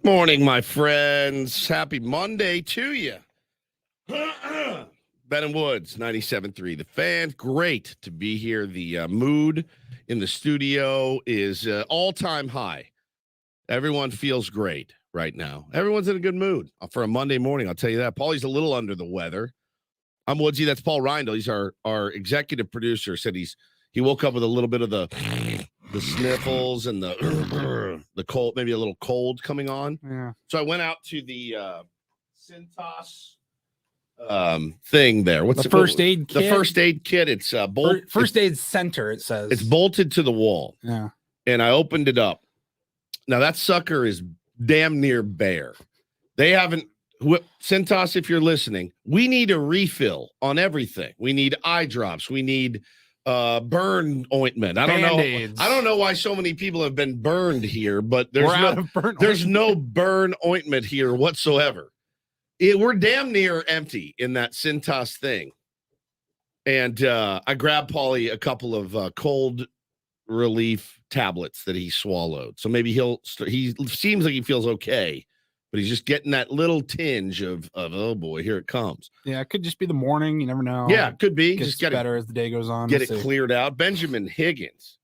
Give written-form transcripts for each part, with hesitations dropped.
Morning, my friends. Happy Monday to you. Ben and Woods, 97.3. The Fan. Great to be here. The mood in the studio is all-time high. Everyone feels great right now. Everyone's in a good mood for a Monday morning, I'll tell you that. Paulie's a little under the weather. I'm Woodsy. That's Paul Reindl. He's our executive producer. Said he woke up with a little bit of the sniffles and the cold, maybe a little cold coming on. Yeah. So I went out to the Cintas thing there. What's the first aid kit? The first aid kit. It's first aid center, it says. It's bolted to the wall. Yeah. And I opened it up. Now that sucker is damn near bare. They haven't Cintas, if you're listening, we need a refill on everything. We need eye drops. We need burn ointment. I don't know why so many people have been burned here, but there's no burn ointment here whatsoever. We're damn near empty in that Cintas thing. And I grabbed Paulie a couple of cold relief tablets that he swallowed. So maybe he seems like he feels okay, but he's just getting that little tinge of oh boy, here it comes. Yeah, it could just be the morning. You never know. Yeah, it could be. It gets better as the day goes on. Get it cleared out. Benjamin Higgins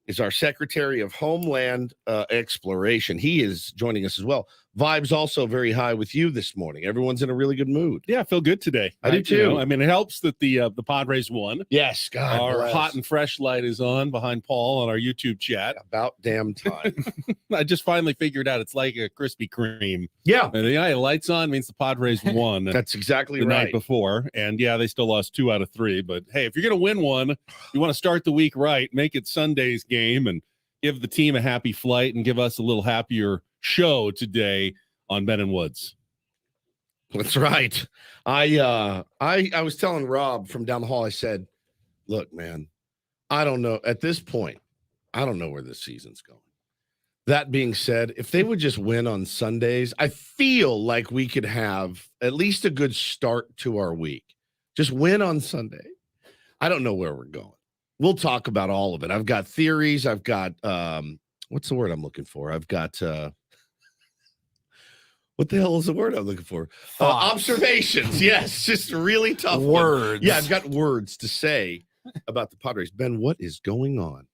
is our Secretary of Homeland Exploration. He is joining us as well. Vibes also very high with you this morning. Everyone's in a really good mood. Yeah, I feel good today. I do too. I mean, it helps that the Padres won. Yes, God our bless. hot and fresh light is on behind Paul on our YouTube chat. About damn time. I just finally figured out it's like a Krispy Kreme. Yeah. And the lights on means the Padres won. That's exactly the right. night before. And yeah, they still lost 2 out of 3. But hey, if you're going to win one, you want to start the week right, make it Sunday's game and give the team a happy flight and give us a little happier show today on Ben and Woods. That's right. I was telling Rob from down the hall, I said, look, man, I don't know. At this point, I don't know where this season's going. That being said, if they would just win on Sundays, I feel like we could have at least a good start to our week. Just win on Sunday. I don't know where we're going. We'll talk about all of it. I've got theories. I've got, what's the word I'm looking for? I've got, what the hell is the word I'm looking for? Observations. Yes, just really tough words. Yeah, I've got words to say about the Padres. Ben, what is going on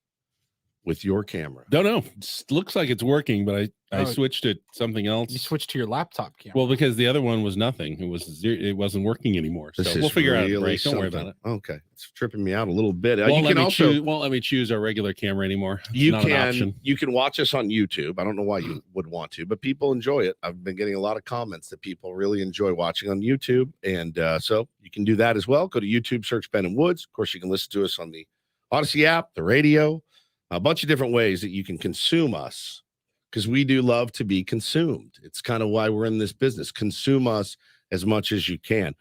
with your camera? Don't know. It looks like it's working, but I switched to something else. You switched to your laptop camera. Well, because the other one was nothing. It wasn't working anymore. So we'll figure out a break. Don't worry about it. Okay. It's tripping me out a little bit. Won't let me choose our regular camera anymore. You can watch us on YouTube. I don't know why you would want to, but people enjoy it. I've been getting a lot of comments that people really enjoy watching on YouTube. And so you can do that as well. Go to YouTube, search Ben and Woods. Of course, you can listen to us on the Odyssey app, the radio, a bunch of different ways that you can consume us, because we do love to be consumed. It's kind of why we're in this business. Consume us as much as you can.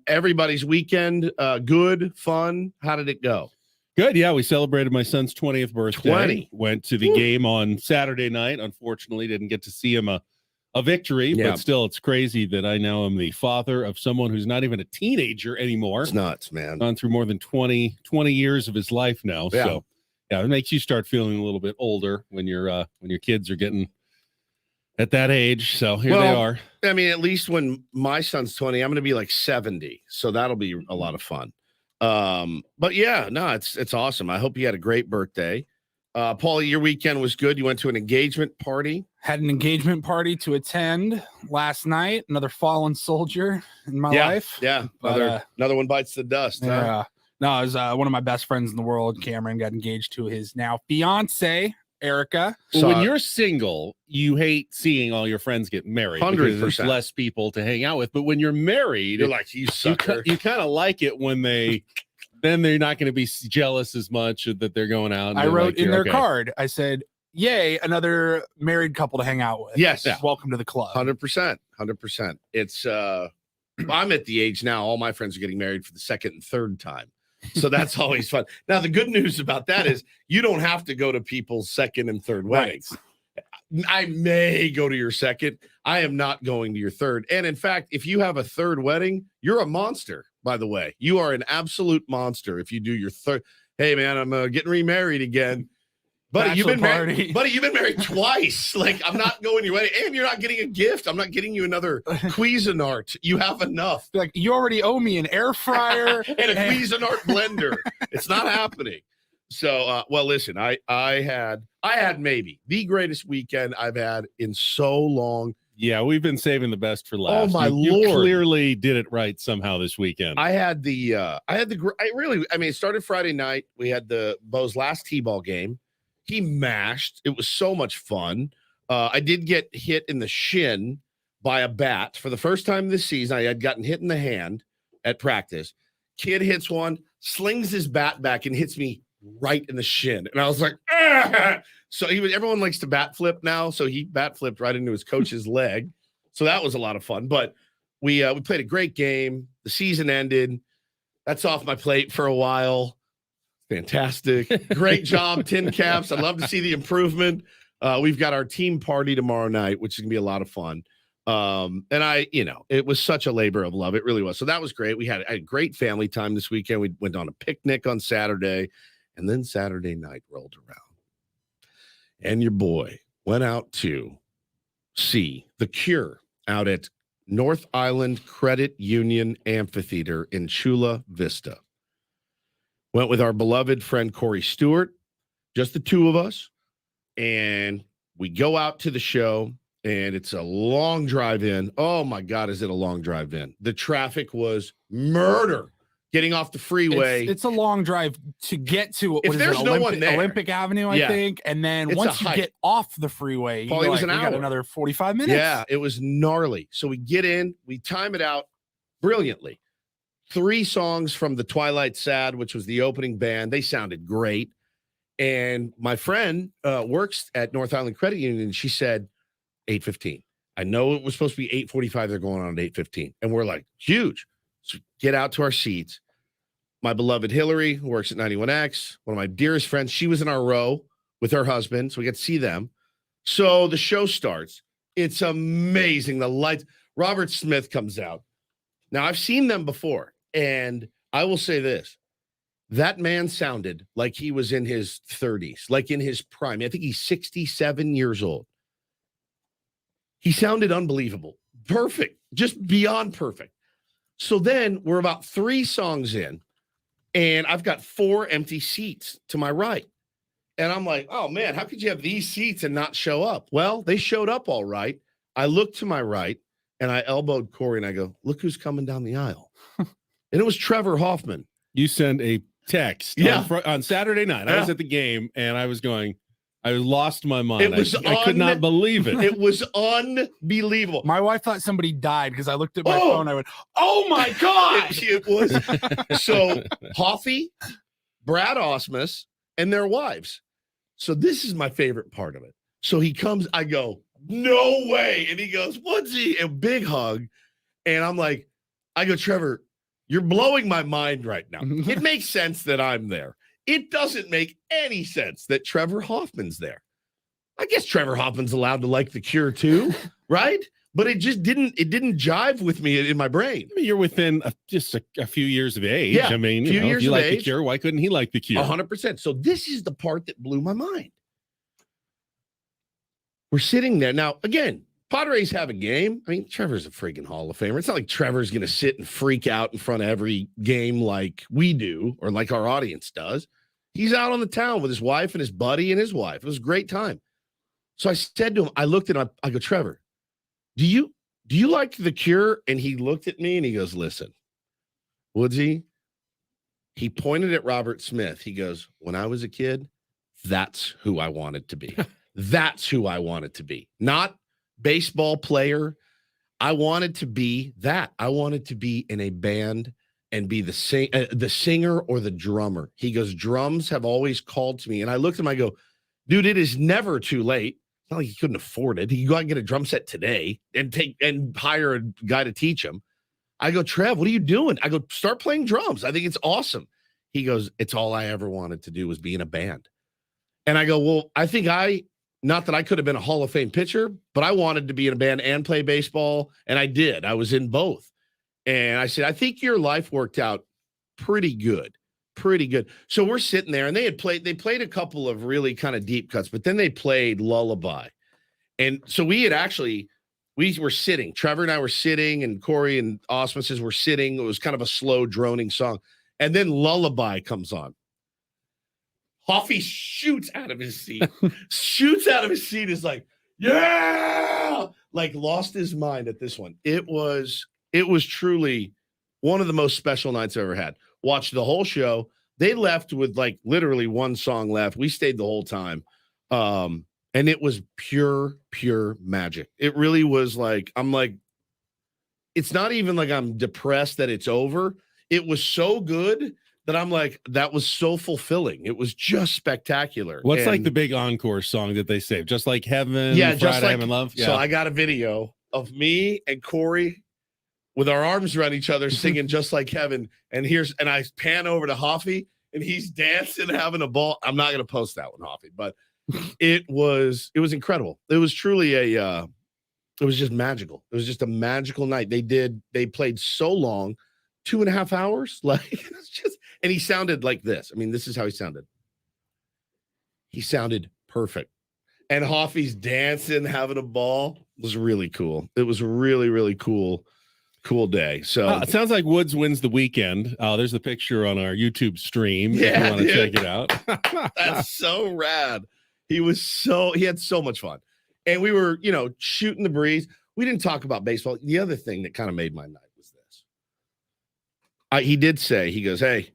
Everybody's weekend, good, fun. How did it go? Good. Yeah, we celebrated my son's 20th birthday. 20. Went to the game on Saturday night. Unfortunately, didn't get to see him a victory, but still, it's crazy that I now am the father of someone who's not even a teenager anymore. It's nuts, man. Gone through more than 20 years of his life now. Yeah. So yeah, it makes you start feeling a little bit older when your kids are getting at that age. So here they are. I mean, at least when my son's 20, I'm going to be like 70. So that'll be a lot of fun. But yeah, no, it's awesome. I hope you had a great birthday. Paulie, your weekend was good. You went to an engagement party. Had an engagement party to attend last night. Another fallen soldier in my life. Yeah. But, another one bites the dust. Yeah. Huh? No, it was one of my best friends in the world. Cameron got engaged to his now fiance, Erica. Well, when you're single, you hate seeing all your friends get married. 100%. Because there's less people to hang out with. But when you're married, you're like, you sucker. You kind of like it when then they're not going to be jealous as much that they're going out. And I wrote in their card, I said, yay, another married couple to hang out with. Yes. Yeah. Welcome to the club. 100%. It's, I'm at the age now, all my friends are getting married for the second and third time. So that's always fun. Now, the good news about that is you don't have to go to people's second and third weddings. Right. I may go to your second. I am not going to your third. And in fact, if you have a third wedding, you're a monster, by the way. You are an absolute monster if you do your third. Hey, man, I'm getting remarried again. Buddy, you've been bachelor married. party. Buddy, you've been married twice. Like, I'm not going your wedding, and you're not getting a gift. I'm not getting you another Cuisinart. You have enough. Like, you already owe me an air fryer and a Cuisinart blender. It's not happening. So, well, listen, I had maybe the greatest weekend I've had in so long. Yeah, we've been saving the best for last. Oh my You Lord. clearly did it right somehow this weekend. I mean, it started Friday night. We had Bo's last T-ball game. He mashed. It was so much fun. I did get hit in the shin by a bat for the first time this season. I had gotten hit in the hand at practice. Kid hits one, slings his bat back and hits me right in the shin. And I was like, ah! So everyone likes to bat flip now. So he bat flipped right into his coach's leg. So that was a lot of fun. But we played a great game. The season ended. That's off my plate for a while. Fantastic. Great job, Tin Caps. I'd love to see the improvement. We've got our team party tomorrow night, which is going to be a lot of fun. And it was such a labor of love. It really was. So that was great. I had a great family time this weekend. We went on a picnic on Saturday, and then Saturday night rolled around. And your boy went out to see The Cure out at North Island Credit Union Amphitheater in Chula Vista. Went with our beloved friend Corey Stewart, just the two of us. And we go out to the show, and it's a long drive in. Oh, my God, is it a long drive in? The traffic was murder. Getting off the freeway. It's a long drive to get to Olympic Avenue, I think. And then once you get off the freeway, Probably was an hour. Got another 45 minutes. Yeah, it was gnarly. So we get in, we time it out brilliantly. 3 songs from the Twilight Sad, which was the opening band. They sounded great. And my friend works at North Island Credit Union, and she said 8:15. I know it was supposed to be 8:45. They're going on at 8:15. And we're like, huge. So get out to our seats. My beloved Hillary, who works at 91X, one of my dearest friends, she was in our row with her husband, so we got to see them. So the show starts. It's amazing. The lights. Robert Smith comes out. Now, I've seen them before, and I will say this. That man sounded like he was in his 30s, like in his prime. I think he's 67 years old. He sounded unbelievable. Perfect. Just beyond perfect. So then we're about 3 songs in, and I've got 4 empty seats to my right. And I'm like, oh, man, how could you have these seats and not show up? Well, they showed up all right. I looked to my right, and I elbowed Corey, and I go, look who's coming down the aisle. And it was Trevor Hoffman. You send a text on Saturday night. I was at the game, and I was going, I lost my mind. I could not believe it. It was unbelievable. My wife thought somebody died because I looked at my phone. I went, oh, my God. It was. So Hoffy, Brad Osmus, and their wives. So this is my favorite part of it. So he comes, I go, no way. And he goes, what's he? A big hug. And I'm like, I go, Trevor, you're blowing my mind right now. It makes sense that I'm there. It doesn't make any sense that Trevor Hoffman's there. I guess Trevor Hoffman's allowed to like The Cure too, right? But it just didn't jive with me in my brain. I mean, you're within just a few years of age. Yeah, I mean, if you like The Cure, why couldn't he like The Cure? 100%. So this is the part that blew my mind. We're sitting there. Now, again, Padres have a game. I mean, Trevor's a freaking Hall of Famer. It's not like Trevor's going to sit and freak out in front of every game like we do or like our audience does. He's out on the town with his wife and his buddy and his wife. It was a great time. So I said to him, I looked at him, I go, Trevor, do you like The Cure? And he looked at me and he goes, listen, Woodsy, he pointed at Robert Smith. He goes, when I was a kid, that's who I wanted to be. That's who I wanted to be. Not baseball player. I wanted to be that. I wanted to be in a band and be the singer or the drummer. He goes, drums have always called to me. And I looked at him, I go, dude, it is never too late. It's not like he couldn't afford it. He could go out and get a drum set today and hire a guy to teach him. I go, Trev, what are you doing? I go, start playing drums. I think it's awesome. He goes, it's all I ever wanted to do was be in a band. And I go, well, I think not that I could have been a Hall of Fame pitcher, but I wanted to be in a band and play baseball. And I did. I was in both. And I said, I think your life worked out pretty good pretty good. So we're sitting there, and they played a couple of really kind of deep cuts, but then they played Lullaby. And so we were sitting. Trevor and I were sitting, and Corey and Osmosis were sitting. It was kind of a slow, droning song. And then Lullaby comes on. Hoffy shoots out of his seat. Is like, yeah! Like, lost his mind at this one. It was truly one of the most special nights I've ever had. Watched the whole show. They left with like literally one song left. We stayed the whole time. And it was pure magic. It really was like, I'm like, it's not even like I'm depressed that it's over. It was so good that I'm like, that was so fulfilling. It was just spectacular. What's like the big encore song that they saved? Just Like Heaven, yeah, Friday, Heaven, Love? Yeah. So I got a video of me and Corey with our arms around each other singing Just Like Heaven. And I pan over to Hoffy, and he's dancing, having a ball. I'm not going to post that one, Hoffy, but it was incredible. It was truly it was just magical. It was just a magical night. They played so long, 2.5 hours. Like, it's just, and he sounded like this. I mean, this is how he sounded. He sounded perfect. And Hoffy's dancing, having a ball. It was really cool. It was a really, really cool day. So it sounds like Woods wins the weekend. There's the picture on our YouTube stream. Yeah, if you want to check it out. That's so rad. He had so much fun. And we were, shooting the breeze. We didn't talk about baseball. The other thing that kind of made my night was this. He did say, he goes, hey,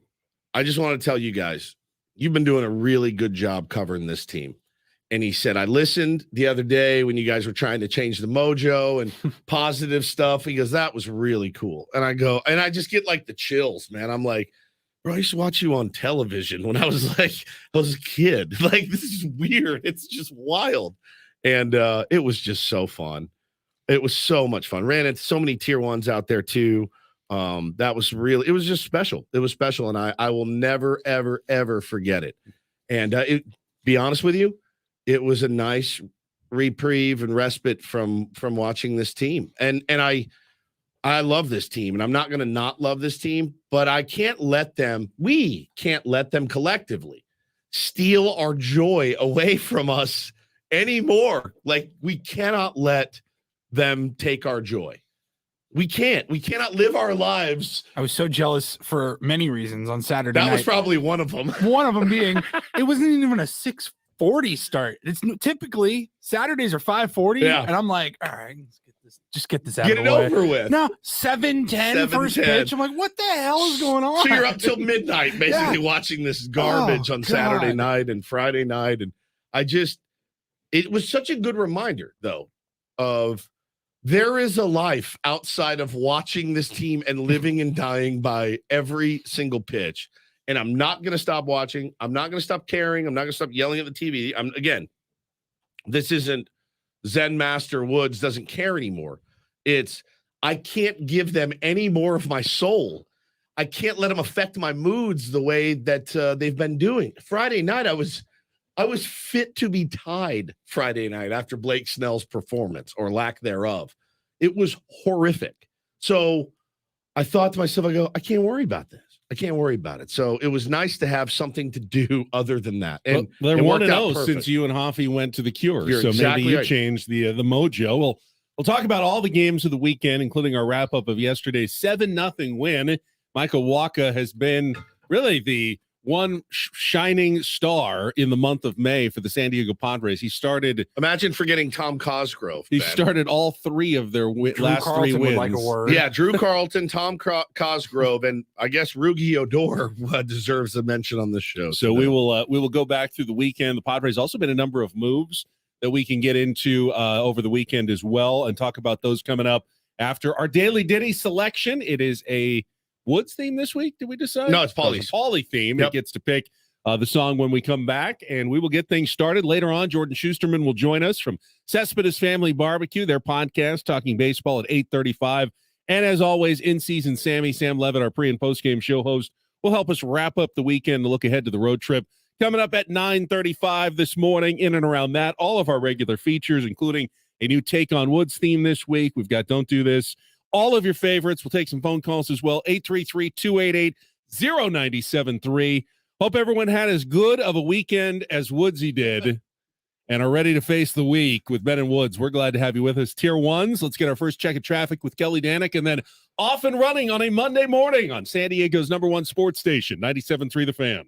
I just want to tell you guys, you've been doing a really good job covering this team. And he said, I listened the other day when you guys were trying to change the mojo and positive stuff. He goes, that was really cool. And I go, and I just get like the chills, man. I'm like, bro, I used to watch you on television when I was a kid. Like, this is weird. It's just wild. And it was just so fun. It was so much fun. Ran into so many tier ones out there too. It was just special. It was special. And I will never, ever, ever forget it. And be honest with you, it was a nice reprieve and respite from watching this team. And I love this team, and I'm not going to not love this team, but we can't let them collectively steal our joy away from us anymore. Like, we cannot let them take our joy. We cannot live our lives. I was so jealous for many reasons on Saturday night. That was probably one of them. One of them being, it wasn't even a 6:40 start. It's typically Saturdays are 5:40. Yeah. And I'm like, all right, just get this out of the way. Get it over with. No, 7:10 first pitch. I'm like, what the hell is going on? So you're up till midnight basically watching this garbage on Saturday night and Friday night. And it was such a good reminder, though, of there is a life outside of watching this team and living and dying by every single pitch. And I'm not going to stop watching. I'm not going to stop caring. I'm not going to stop yelling at the TV. This isn't Zen Master Woods doesn't care anymore. I can't give them any more of my soul. I can't let them affect my moods the way that they've been doing. Friday night, I was fit to be tied Friday night after Blake Snell's performance or lack thereof. It was horrific. So I thought to myself, I can't worry about this. I can't worry about it. So it was nice to have something to do other than that. And they're 1-0 since you and Hoffy went to the Cure. You're so exactly maybe you right. changed the mojo. We'll talk about all the games of the weekend, including our wrap-up of yesterday's 7-0 win. Michael Wacha has been really the one shining star in the month of May for the San Diego Padres. He started. Imagine forgetting Tom Cosgrove. He started all three of their last Carlton 3 wins. Like a word. Yeah, Drew Carlton, Tom Cosgrove, and I guess Rugi Odor deserves a mention on this show. So we will go back through the weekend. The Padres also made a number of moves that we can get into over the weekend as well, and talk about those coming up after our Daily Ditty selection. It is a Woods theme this week, did we decide? No, it's Paulie's. It's a Paulie theme. Yep. It gets to pick the song when we come back, and we will get things started. Later on, Jordan Schusterman will join us from Cespedes Family Barbecue, their podcast, Talking Baseball at 8:35. And as always, in-season Sam Levitt, our pre- and post-game show host, will help us wrap up the weekend and look ahead to the road trip. Coming up at 9:35 this morning, in and around that, all of our regular features, including a new Take on Woods theme this week. We've got Don't Do This. All of your favorites. We'll take some phone calls as well. 833-288 973. Hope everyone had as good of a weekend as Woodsy did and are ready to face the week with Ben and Woods. We're glad to have you with us. Tier 1s, let's get our first check of traffic with Kelly Danick, and then off and running on a Monday morning on San Diego's #1 sports station, 97.3 The Fan.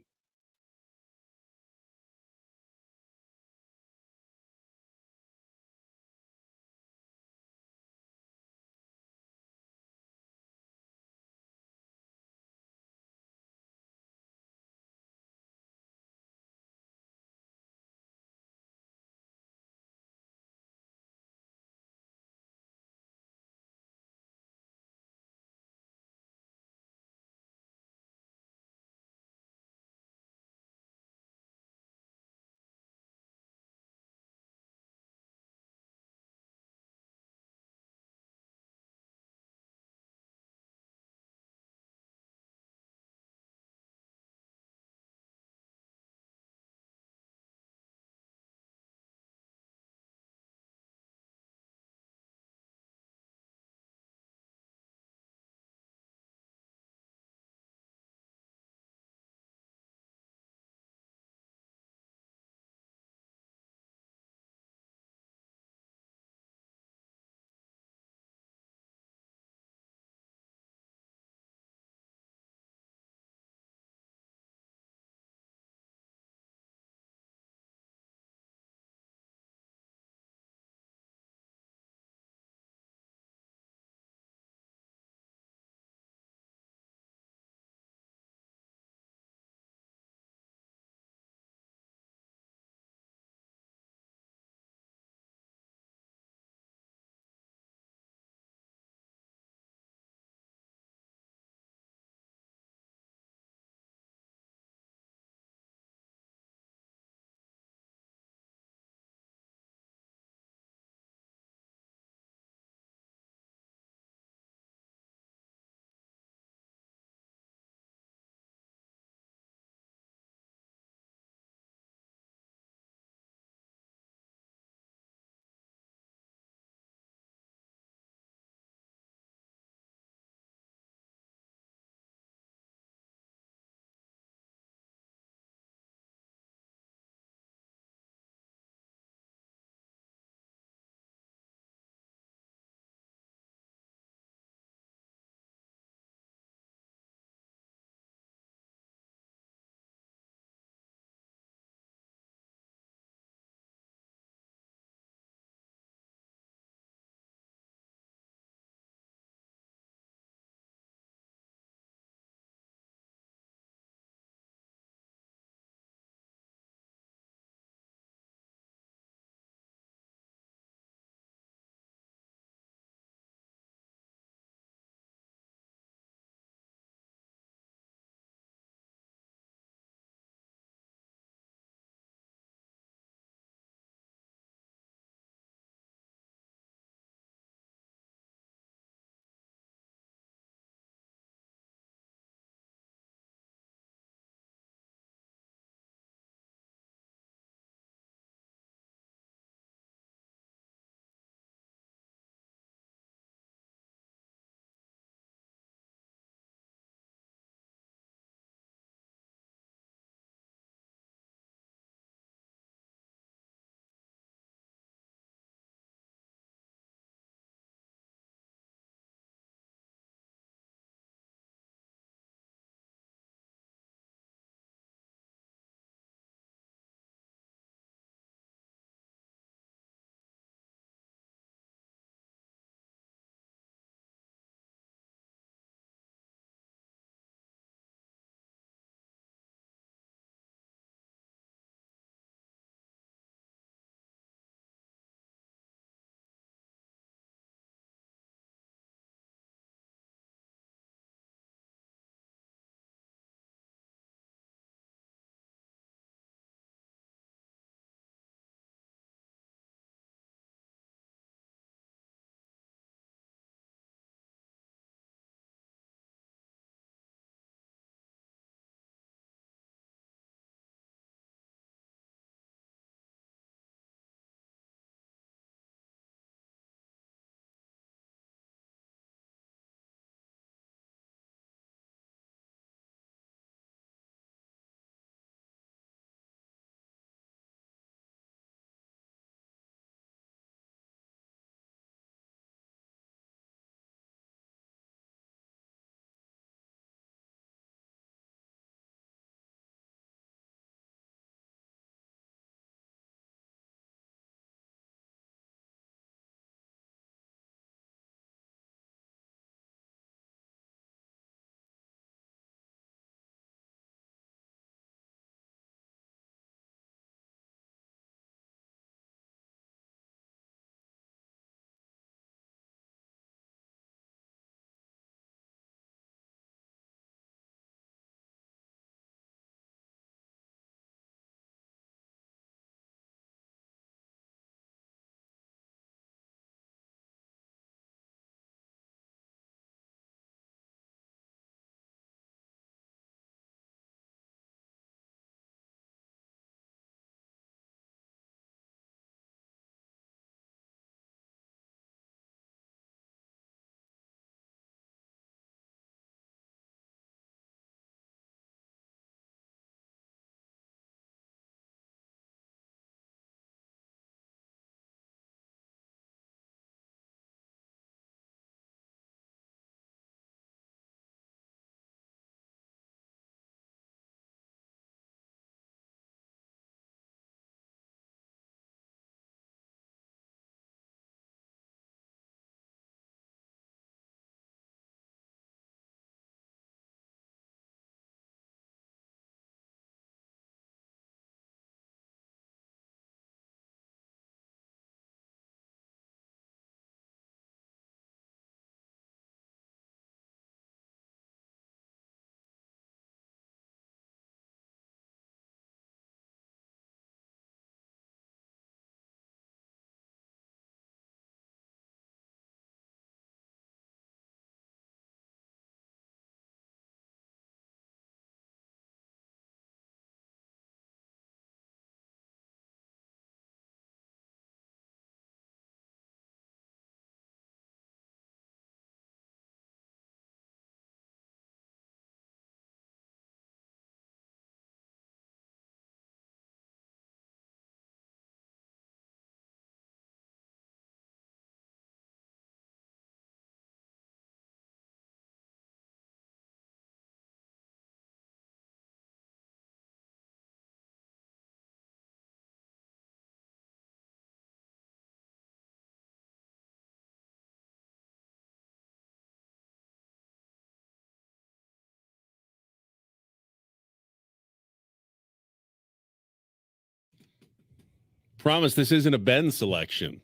Promise this isn't a Ben selection.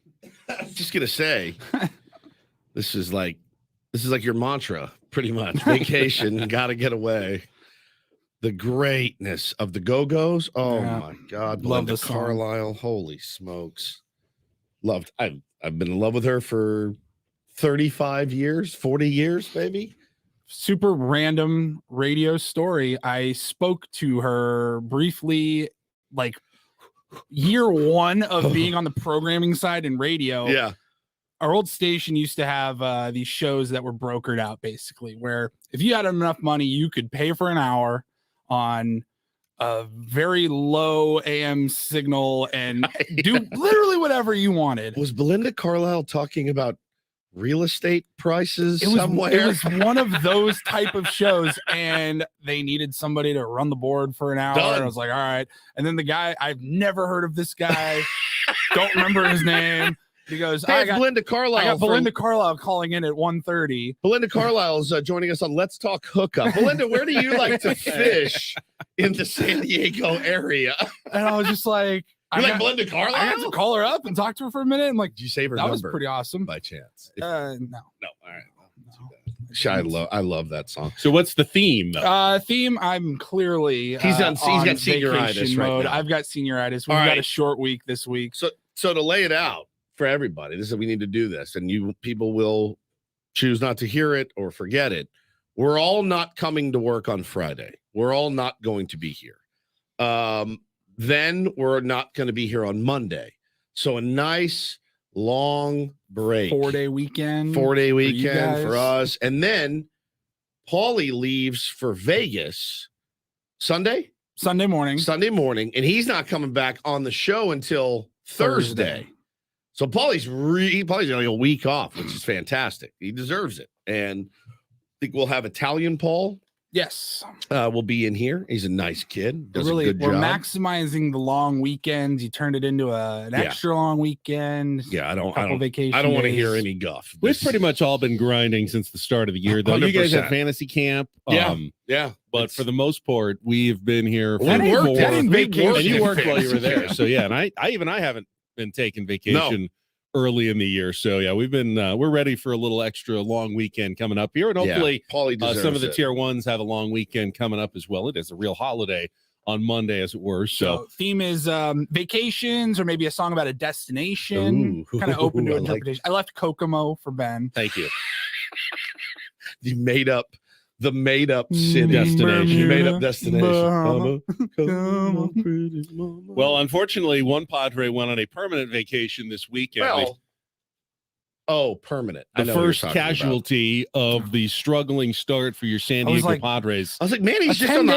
I was just gonna say, this is like your mantra, pretty much. Vacation, gotta get away. The greatness of the Go-Go's. Oh my God, love Belinda Carlisle. Holy smokes, loved. I've been in love with her for 35 years, 40 years, maybe. Super random radio story. I spoke to her briefly, like year one of being on the programming side in radio. Yeah. Our old station used to have these shows that were brokered out, basically, where if you had enough money, you could pay for an hour on a very low AM signal and do literally whatever you wanted. Was Belinda Carlisle talking about real estate prices somewhere? It was one of those type of shows, and they needed somebody to run the board for an hour. And I was like, all right. And then the guy, I've never heard of this guy. Don't remember his name. He goes, I got Belinda Carlisle. I got Belinda Carlisle calling in at 1:30. Belinda Carlisle's joining us on Let's Talk Hookup. Belinda, where do you like to fish in the San Diego area? And I was just like, Belinda Carlisle? I had to call her up and talk to her for a minute. I'm like, did you save her that number? Was pretty awesome. By chance? No. All right. I love that song. So what's the theme though? Theme, I'm clearly he's got senioritis right now. I've got senioritis. We've got a short week this week. So to lay it out for everybody, this is we need to do this, and people will choose not to hear it or forget it. We're all not coming to work on Friday. We're all not going to be here. Then we're not going to be here on Monday. So a nice long break. 4-day weekend. 4-day weekend for us. And then Paulie leaves for Vegas Sunday morning. And he's not coming back on the show until Thursday. So Paulie's like a week off, which is fantastic. He deserves it. And I think we'll have Italian Paul. Yes. Will be in here. He's a nice kid. Does a good job. We're maximizing the long weekends. You turned it into an extra long weekend. Yeah, I don't want to hear any guff. We've pretty much all been grinding since the start of the year, though. 100%. You guys have fantasy camp. Yeah. But for the most part, we've been here for and you worked while you were there. So yeah, and I haven't been taking vacation early in the year. So yeah, we've been we're ready for a little extra long weekend coming up here, and hopefully some of the tier ones have a long weekend coming up as well. It is a real holiday on Monday, as it were. So theme is vacations, or maybe a song about a destination. Kind of open to interpretation. I left Kokomo for Ben. Thank you. The made up city destination. Made up destination. Well, unfortunately, one Padre went on a permanent vacation this weekend. Permanent. The first casualty of the struggling start for your San Diego Padres. I was like, man, he's just on the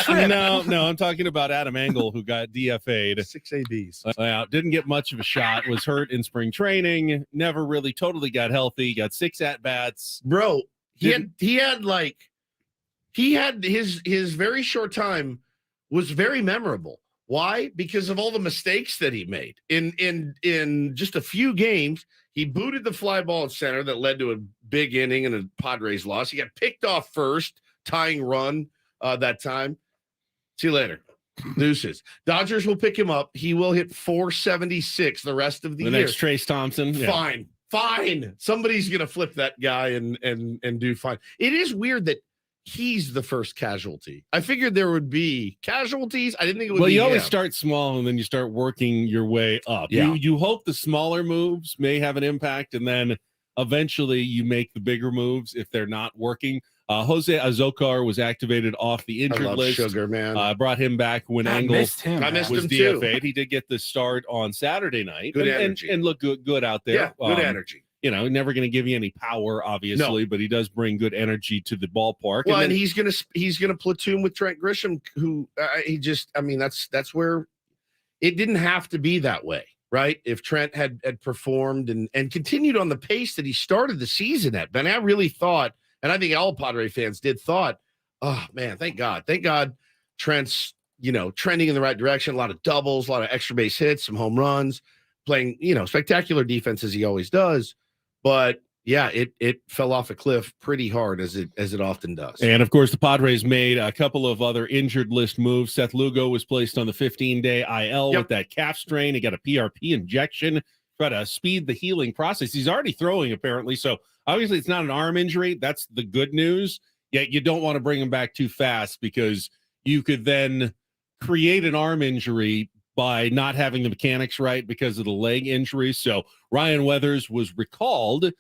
IL. No, I'm talking about Adam Engel, who got DFA'd. 6 ABs. Didn't get much of a shot. Was hurt in spring training. Never really totally got healthy. Got 6 at-bats. Bro, he had his very short time was very memorable. Why? Because of all the mistakes that he made in just a few games. He booted the fly ball at center that led to a big inning and a Padres loss. He got picked off first, tying run that time. See you later. Deuces. Dodgers will pick him up. He will hit 476 the rest of the year. Next Trace Thompson. Yeah. Fine. Somebody's gonna flip that guy and do fine. It is weird that he's the first casualty. I figured there would be casualties. I didn't think it would be. Well, you always start small and then you start working your way up. Yeah. You hope the smaller moves may have an impact, and then eventually you make the bigger moves if they're not working. Jose Azocar was activated off the injured list. Sugar, man. Brought him back when Engel I missed him DFA'd. He did get the start on Saturday night. Good energy. And look good out there. Yeah, good energy. Never going to give you any power, obviously, but he does bring good energy to the ballpark. Well, and he's gonna platoon with Trent Grisham, who that's where it didn't have to be that way, right? If Trent had performed and continued on the pace that he started the season at, Ben, I really thought. And I think all Padre fans thought, oh man, thank God Trent's, trending in the right direction. A lot of doubles, a lot of extra base hits, some home runs, playing, spectacular defense as he always does. But, yeah, it fell off a cliff pretty hard as it often does. And of course, the Padres made a couple of other injured list moves. Seth Lugo was placed on the 15-day IL with that calf strain. He got a PRP injection, try to speed the healing process. He's already throwing, apparently. So obviously, it's not an arm injury. That's the good news. Yet you don't want to bring him back too fast because you could then create an arm injury by not having the mechanics right because of the leg injury. So Ryan Weathers was recalled.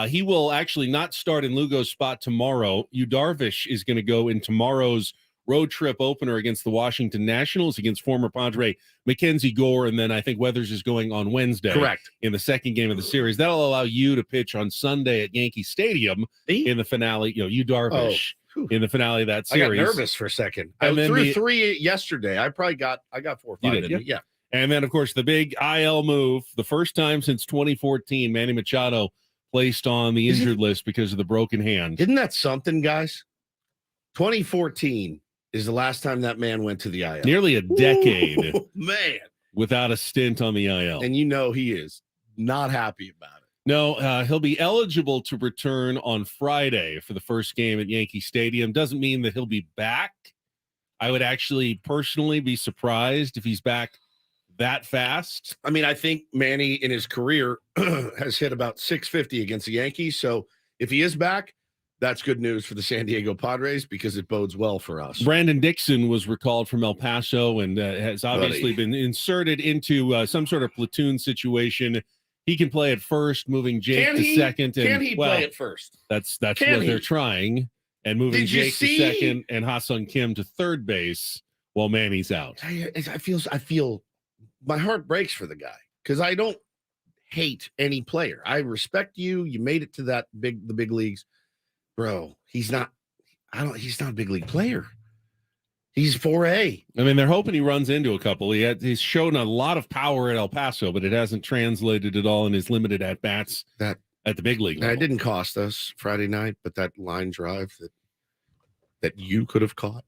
He will actually not start in Lugo's spot tomorrow. Yu Darvish is going to go in tomorrow's road trip opener against the Washington Nationals against former Padre Mackenzie Gore. And then I think Weathers is going on Wednesday. Correct. In the second game of the series. That'll allow you to pitch on Sunday at Yankee Stadium in the finale. Yu Darvish in the finale of that series. I got nervous for a second. And I threw 3 yesterday. I got 4 or 5 in it. Yeah. And then, of course, the big IL move, the first time since 2014, Manny Machado placed on the injured list because of the broken hand. Isn't that something, guys? 2014 is the last time that man went to the IL. Nearly a decade. Ooh, man. Without a stint on the IL. And he is not happy about it. No, he'll be eligible to return on Friday for the first game at Yankee Stadium. Doesn't mean that he'll be back. I would actually personally be surprised if he's back that fast. I mean, I think Manny in his career has hit about 650 against the Yankees. So if he is back, that's good news for the San Diego Padres because it bodes well for us. Brandon Dixon was recalled from El Paso and has obviously been inserted into some sort of platoon situation. He can play at first, moving Jake to second. Can he play at first? That's what they're trying. And moving Jake to second and Ha-Sung Kim to third base while Manny's out. I feel my heart breaks for the guy because I don't hate any player. I respect you. You made it to the big leagues. Bro, he's not a big league player. He's 4A. I mean, they're hoping he runs into a couple. He's shown a lot of power at El Paso, but it hasn't translated at all in his limited at-bats at the big league level. It didn't cost us Friday night, but that line drive that you could have caught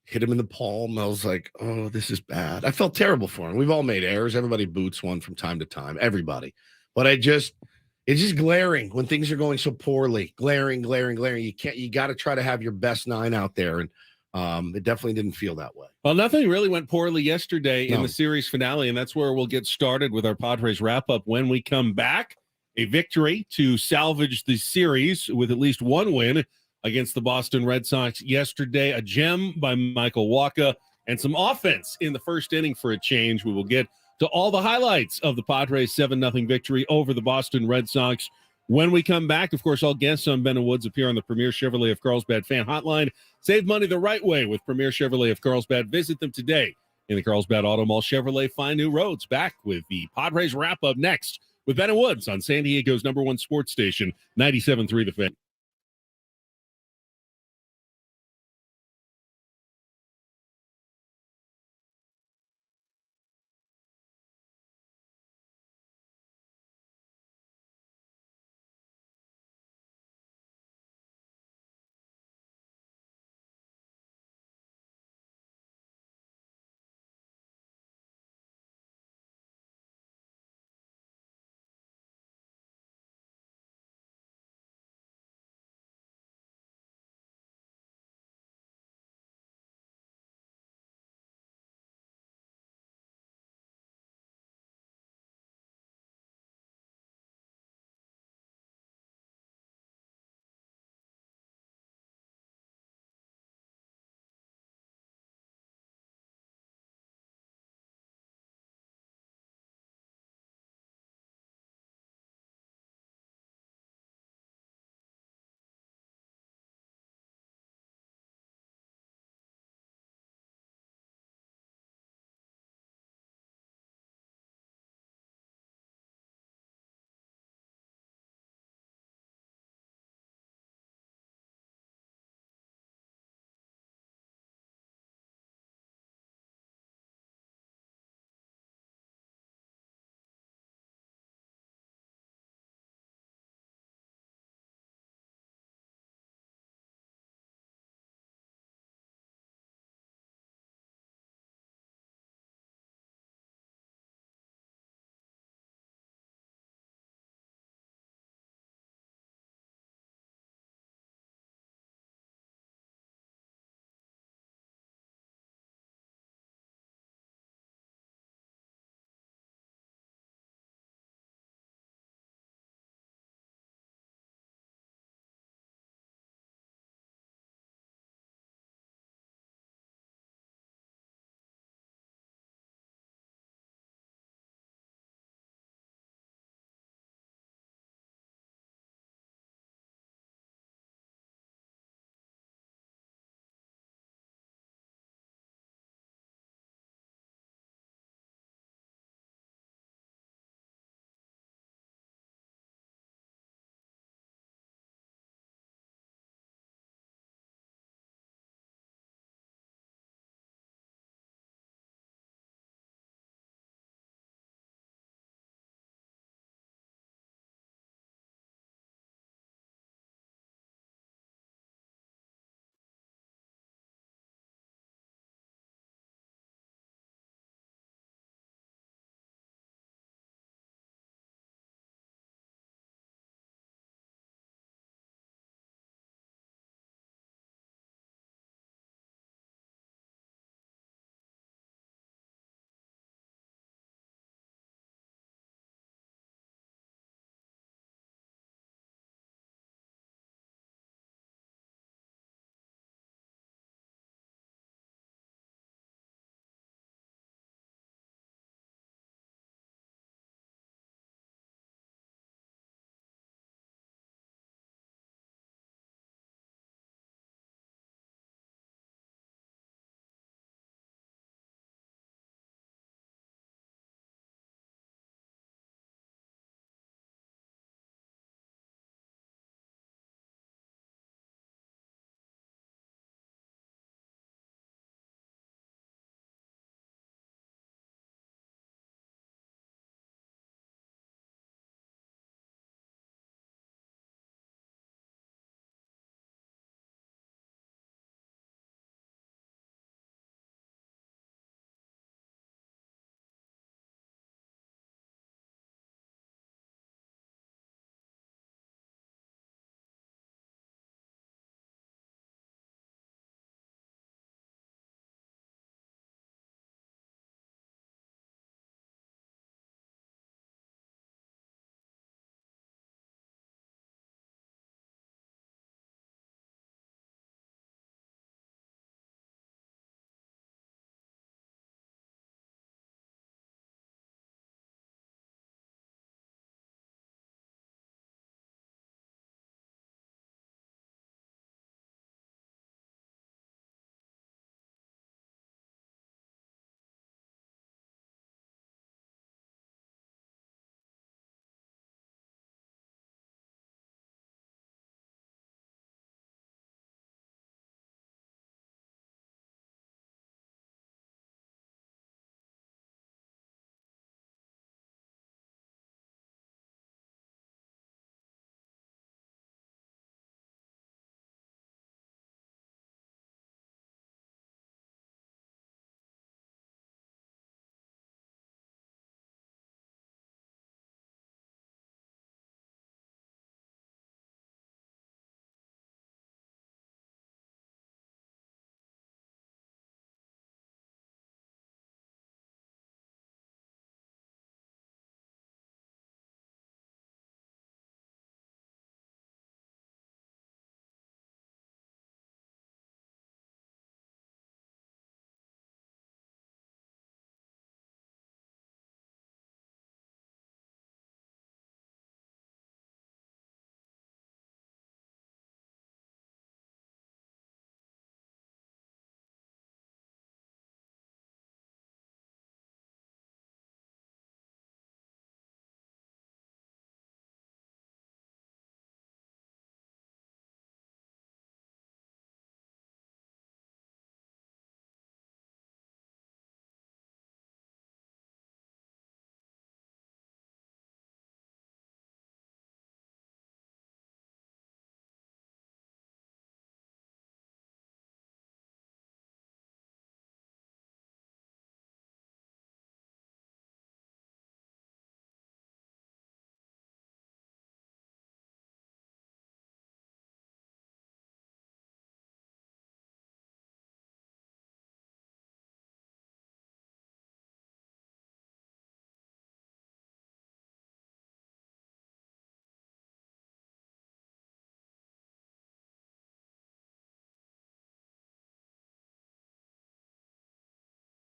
hit him in the palm. I was like, oh, this is bad. I felt terrible for him. We've all made errors. Everybody boots one from time to time. Everybody. But it's just glaring when things are going so poorly. Glaring. You got to try to have your best 9 out there. And it definitely didn't feel that way. Well, nothing really went poorly yesterday in the series finale, and that's where we'll get started with our Padres wrap-up when we come back. A victory to salvage the series with at least one win against the Boston Red Sox yesterday. A gem by Michael Wacha and some offense in the first inning for a change. We will get to all the highlights of the Padres 7-0 victory over the Boston Red Sox when we come back. Of course, all guests on Ben and Woods appear on the Premier Chevrolet of Carlsbad fan hotline. Save money the right way with Premier Chevrolet of Carlsbad. Visit them today in the Carlsbad Auto Mall. Chevrolet, find new roads. Back with the Padres wrap-up next with Ben and Woods on San Diego's #1 sports station, 97.3 The Fan.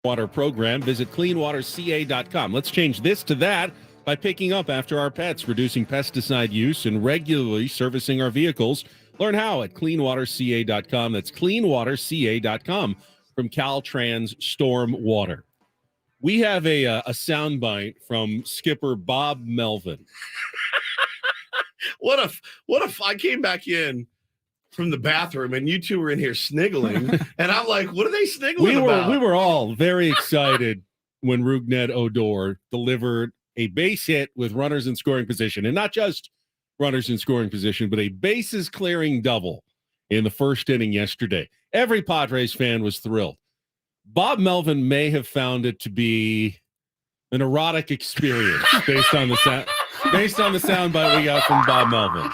Water program, visit cleanwaterca.com. Let's change this to that by picking up after our pets, reducing pesticide use, and regularly servicing our vehicles. Learn how at cleanwaterca.com. That's cleanwaterca.com from Caltrans Storm Water. We have a soundbite from skipper Bob Melvin. What if I came back in from the bathroom and you two were in here sniggling, and I'm like, what are they sniggling about? We were all very excited when Rougned Odor delivered a base hit with runners in scoring position, and not just runners in scoring position, but a bases clearing double in the first inning yesterday. Every Padres fan was thrilled. Bob Melvin may have found it to be an erotic experience based on the soundbite we got from Bob Melvin.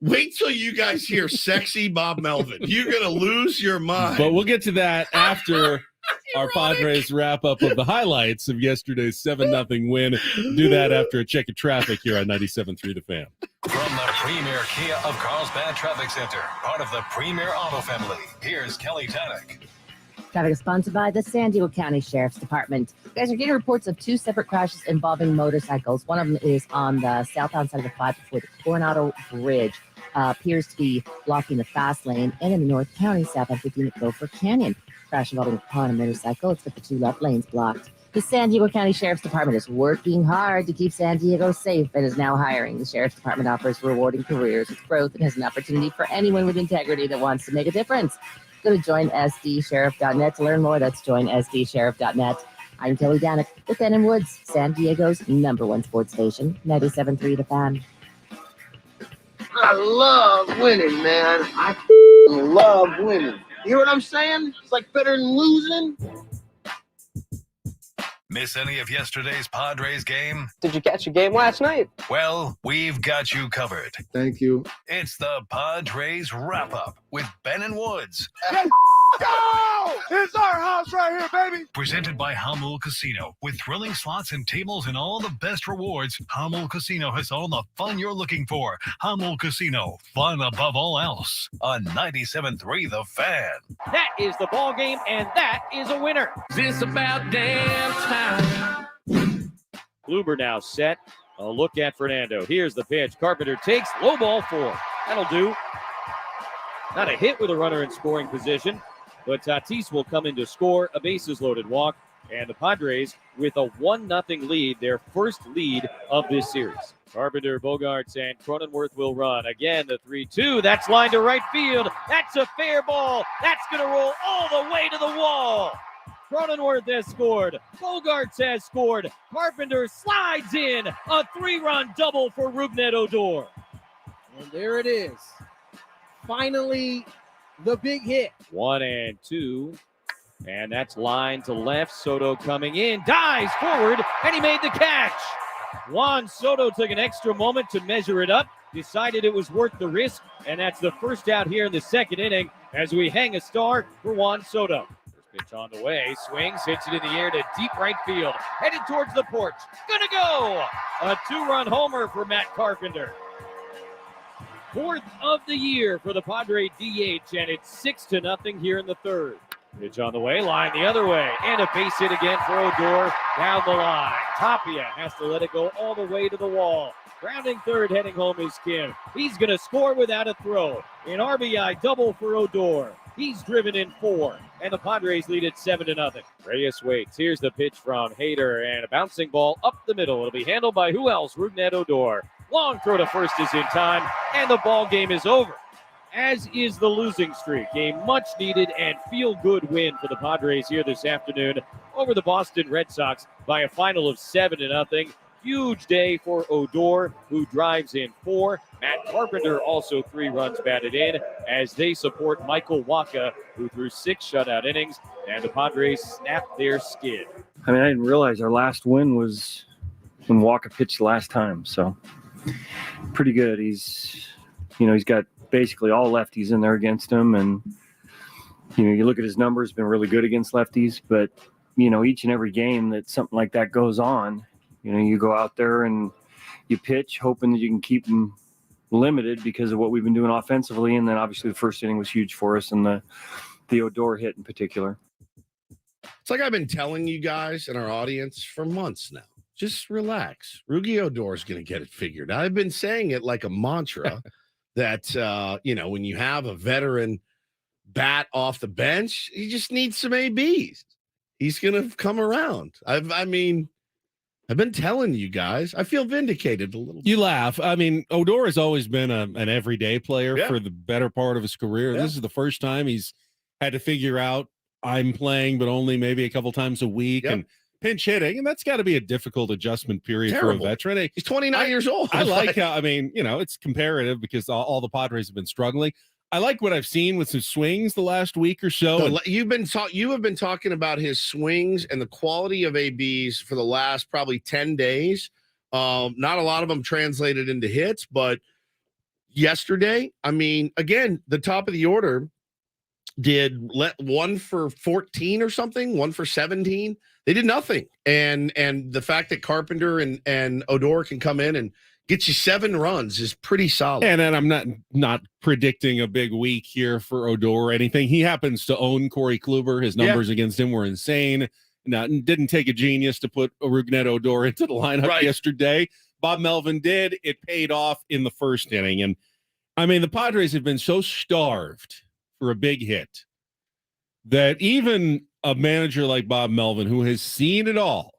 Wait till you guys hear sexy Bob Melvin. You're going to lose your mind. But we'll get to that after our Padres wrap up of the highlights of yesterday's 7-0 win. Do that after a check of traffic here on 97.3 The Fan. From the premier Kia of Carlsbad Traffic Center, part of the Premier Auto family, here's Kelly Tannick. Traffic is sponsored by the San Diego County Sheriff's Department. You guys are getting reports of 2 separate crashes involving motorcycles. One of them is on the southbound side of the 5 before the Coronado Bridge. Appears to be blocking the fast lane. And in the North County, southbound 15 at Gopher Canyon. Crash involving a car and a motorcycle. It's got the 2 left lanes blocked. The San Diego County Sheriff's Department is working hard to keep San Diego safe and is now hiring. The Sheriff's Department offers rewarding careers with growth and has an opportunity for anyone with integrity that wants to make a difference. Go to joinsdsheriff.net to learn more. That's joinsdsheriff.net. I'm Kelly Danik with Ben & Woods, San Diego's #1 sports station, 97.3 The Fan. I love winning, man. I love winning. You know what I'm saying? It's like better than losing. Miss any of yesterday's Padres game? Did you catch a game last night? Well, we've got you covered. Thank you. It's the Padres Wrap-Up with Ben and Woods. Let's go! It's our house right here, baby. Presented by Hamul Casino. With thrilling slots and tables and all the best rewards, Hamul Casino has all the fun you're looking for. Hamul Casino, fun above all else. On 97.3 The Fan. That is the ball game, and that is a winner. This about damn time. Kluber now set. A look at Fernando. Here's the pitch. Carpenter takes low ball 4. That'll do. Not a hit with a runner in scoring position, but Tatis will come in to score a bases loaded walk, and the Padres with a 1-0 lead, their first lead of this series. Carpenter, Bogarts, and Cronenworth will run. Again, the 3-2. That's lined to right field. That's a fair ball. That's going to roll all the way to the wall. Cronenworth has scored. Bogarts has scored. Carpenter slides in. A 3-run double for Rougned Odor. And there it is. Finally, the big hit. 1-2. And that's line to left. Soto coming in. Dives forward. And he made the catch. Juan Soto took an extra moment to measure it up. Decided it was worth the risk. And that's the first out here in the second inning as we hang a star for Juan Soto. Pitch on the way, swings, hits it in the air to deep right field, headed towards the porch, gonna go! A 2-run homer for Matt Carpenter. 4th of the year for the Padre DH, and it's 6-0 here in the third. Pitch on the way, line the other way, and a base hit again for Odor down the line. Tapia has to let it go all the way to the wall. Grounding third, heading home is Kim. He's gonna score without a throw. An RBI double for Odor. He's driven in 4, and the Padres lead it 7-0. Reyes waits. Here's the pitch from Hader, and a bouncing ball up the middle. It'll be handled by who else? Rougned Odor. Long throw to first is in time, and the ball game is over. As is the losing streak. A much-needed and feel-good win for the Padres here this afternoon over the Boston Red Sox by a final of 7-0. Huge day for Odor, who drives in 4. Matt Carpenter also 3 runs batted in as they support Michael Wacha, who threw 6 shutout innings, and the Padres snapped their skid. I mean, I didn't realize our last win was when Wacha pitched last time, so pretty good. He's got basically all lefties in there against him, and you look at his numbers, been really good against lefties, but each and every game that something like that goes on, you go out there and you pitch hoping that you can keep them limited because of what we've been doing offensively. And then obviously the first inning was huge for us, and the Odor hit in particular. It's like I've been telling you guys and our audience for months now. Just relax. Rugi Odor is going to get it figured out. I've been saying it like a mantra that, when you have a veteran bat off the bench, he just needs some ABs. He's going to come around. I've been telling you guys. I feel vindicated a little bit. You laugh. I mean, Odor has always been an everyday player for the better part of his career. Yeah. This is the first time he's had to figure out I'm playing, but only maybe a couple times a week and pinch hitting. And that's got to be a difficult adjustment period for a veteran. He's 29 years old. I like how, it's comparative because all the Padres have been struggling. I like what I've seen with some swings the last week or so. You have been talking about his swings and the quality of ABs for the last probably 10 days. Not a lot of them translated into hits, but yesterday, again, the top of the order did let 1 for 14 or something, 1 for 17. They did nothing. And the fact that Carpenter and Odor can come in and get you 7 runs is pretty solid. And then I'm not predicting a big week here for Odor or anything. He happens to own Corey Kluber. His numbers against him were insane. Didn't take a genius to put Rougned Odor into the lineup yesterday. Bob Melvin did. It paid off in the first inning. And the Padres have been so starved for a big hit that even a manager like Bob Melvin, who has seen it all,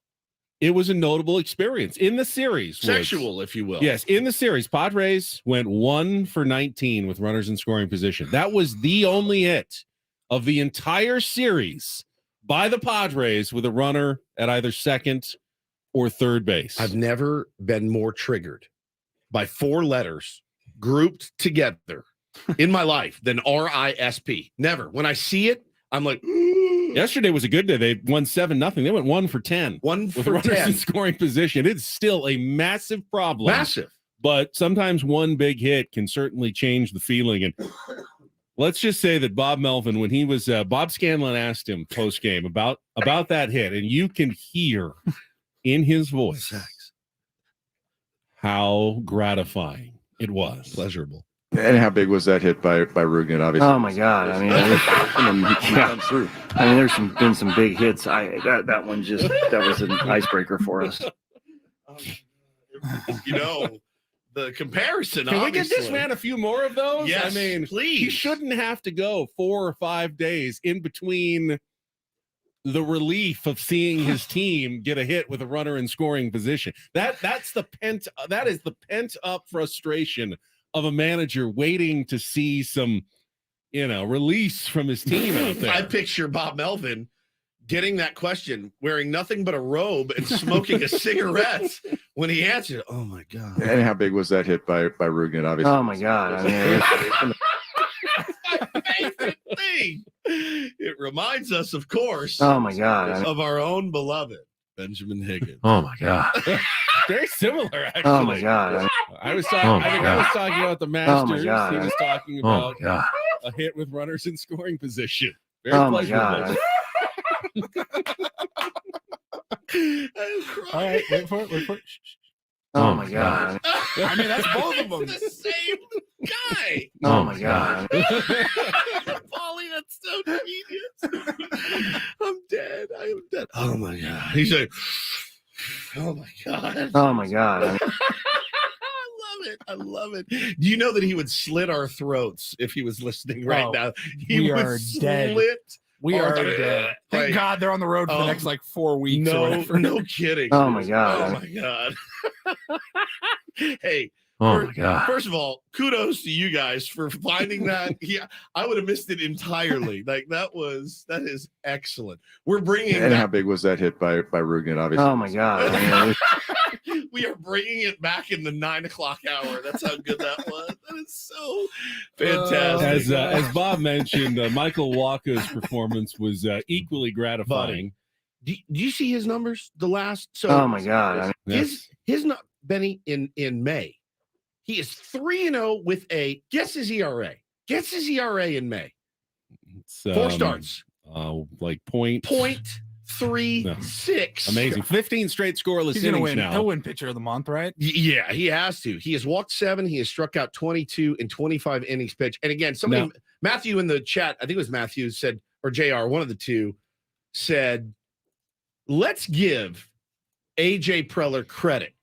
it was a notable experience in the series. Sexual, if you will. Yes, in the series, Padres went 1 for 19 with runners in scoring position. That was the only hit of the entire series by the Padres with a runner at either second or third base. I've never been more triggered by 4 letters grouped together in my life than RISP. Never. When I see it, I'm like, yesterday was a good day. They won 7-0. They went 1 for 10. 1 with for runners 10 in scoring position. It's still a massive problem. Massive. But sometimes one big hit can certainly change the feeling. And let's just say that Bob Melvin, when he was Bob Scanlon asked him post game about that hit, and you can hear in his voice how gratifying it was. Pleasurable. And how big was that hit by Rougned, obviously? Oh my God! There's been some big hits. That one that was an icebreaker for us. The comparison. Can we get this man a few more of those? Yes, please. He shouldn't have to go 4 or 5 days in between the relief of seeing his team get a hit with a runner in scoring position. That is the pent up frustration of a manager waiting to see some, release from his team out there. I picture Bob Melvin getting that question, wearing nothing but a robe and smoking a cigarette when he answered. Oh my God. And how big was that hit by Rougned, obviously? Oh my God. My favorite thing. It reminds us, of course. Oh my God. Of our own beloved Benjamin Higgins. Oh my God. Very similar, actually. Oh my God. I was talking about the Masters. Oh my God. He was talking about a hit with runners in scoring position. Very my God. All right, wait for it. Oh my God. That's both of them. The same guy. Oh my God. Paulie, that's so genius. I'm dead. I am dead. Oh my God. He's like, oh my God. Oh my God. I love it. Do you know that he would slit our throats if he was listening right now? We are dead. We are dead. Thank God they're on the road for the next 4 weeks. No kidding. Oh my God. Oh my God. Hey. Oh my God. First of all, kudos to you guys for finding that. Yeah, I would have missed it entirely. That is excellent. We're bringing and how big was that hit by Rougned, obviously? Oh my God. We are bringing it back in the 9 o'clock hour. That's how good that was. That is so fantastic. As Bob mentioned, Michael Walker's performance was equally gratifying. Do you see his numbers? The last. So oh my God. His Benny in May. He is 3-0 with a guess his ERA. Guess his ERA in May. It's, 4 starts. Like point 0.36. Amazing. 15 straight scoreless He's innings win. now. He'll win pitcher of the month, right? Yeah, he has to. He has walked 7. He has struck out 22 in 25 innings pitched. And again, Matthew in the chat, I think it was Matthew, said, or JR, one of the two, said, let's give AJ Preller credit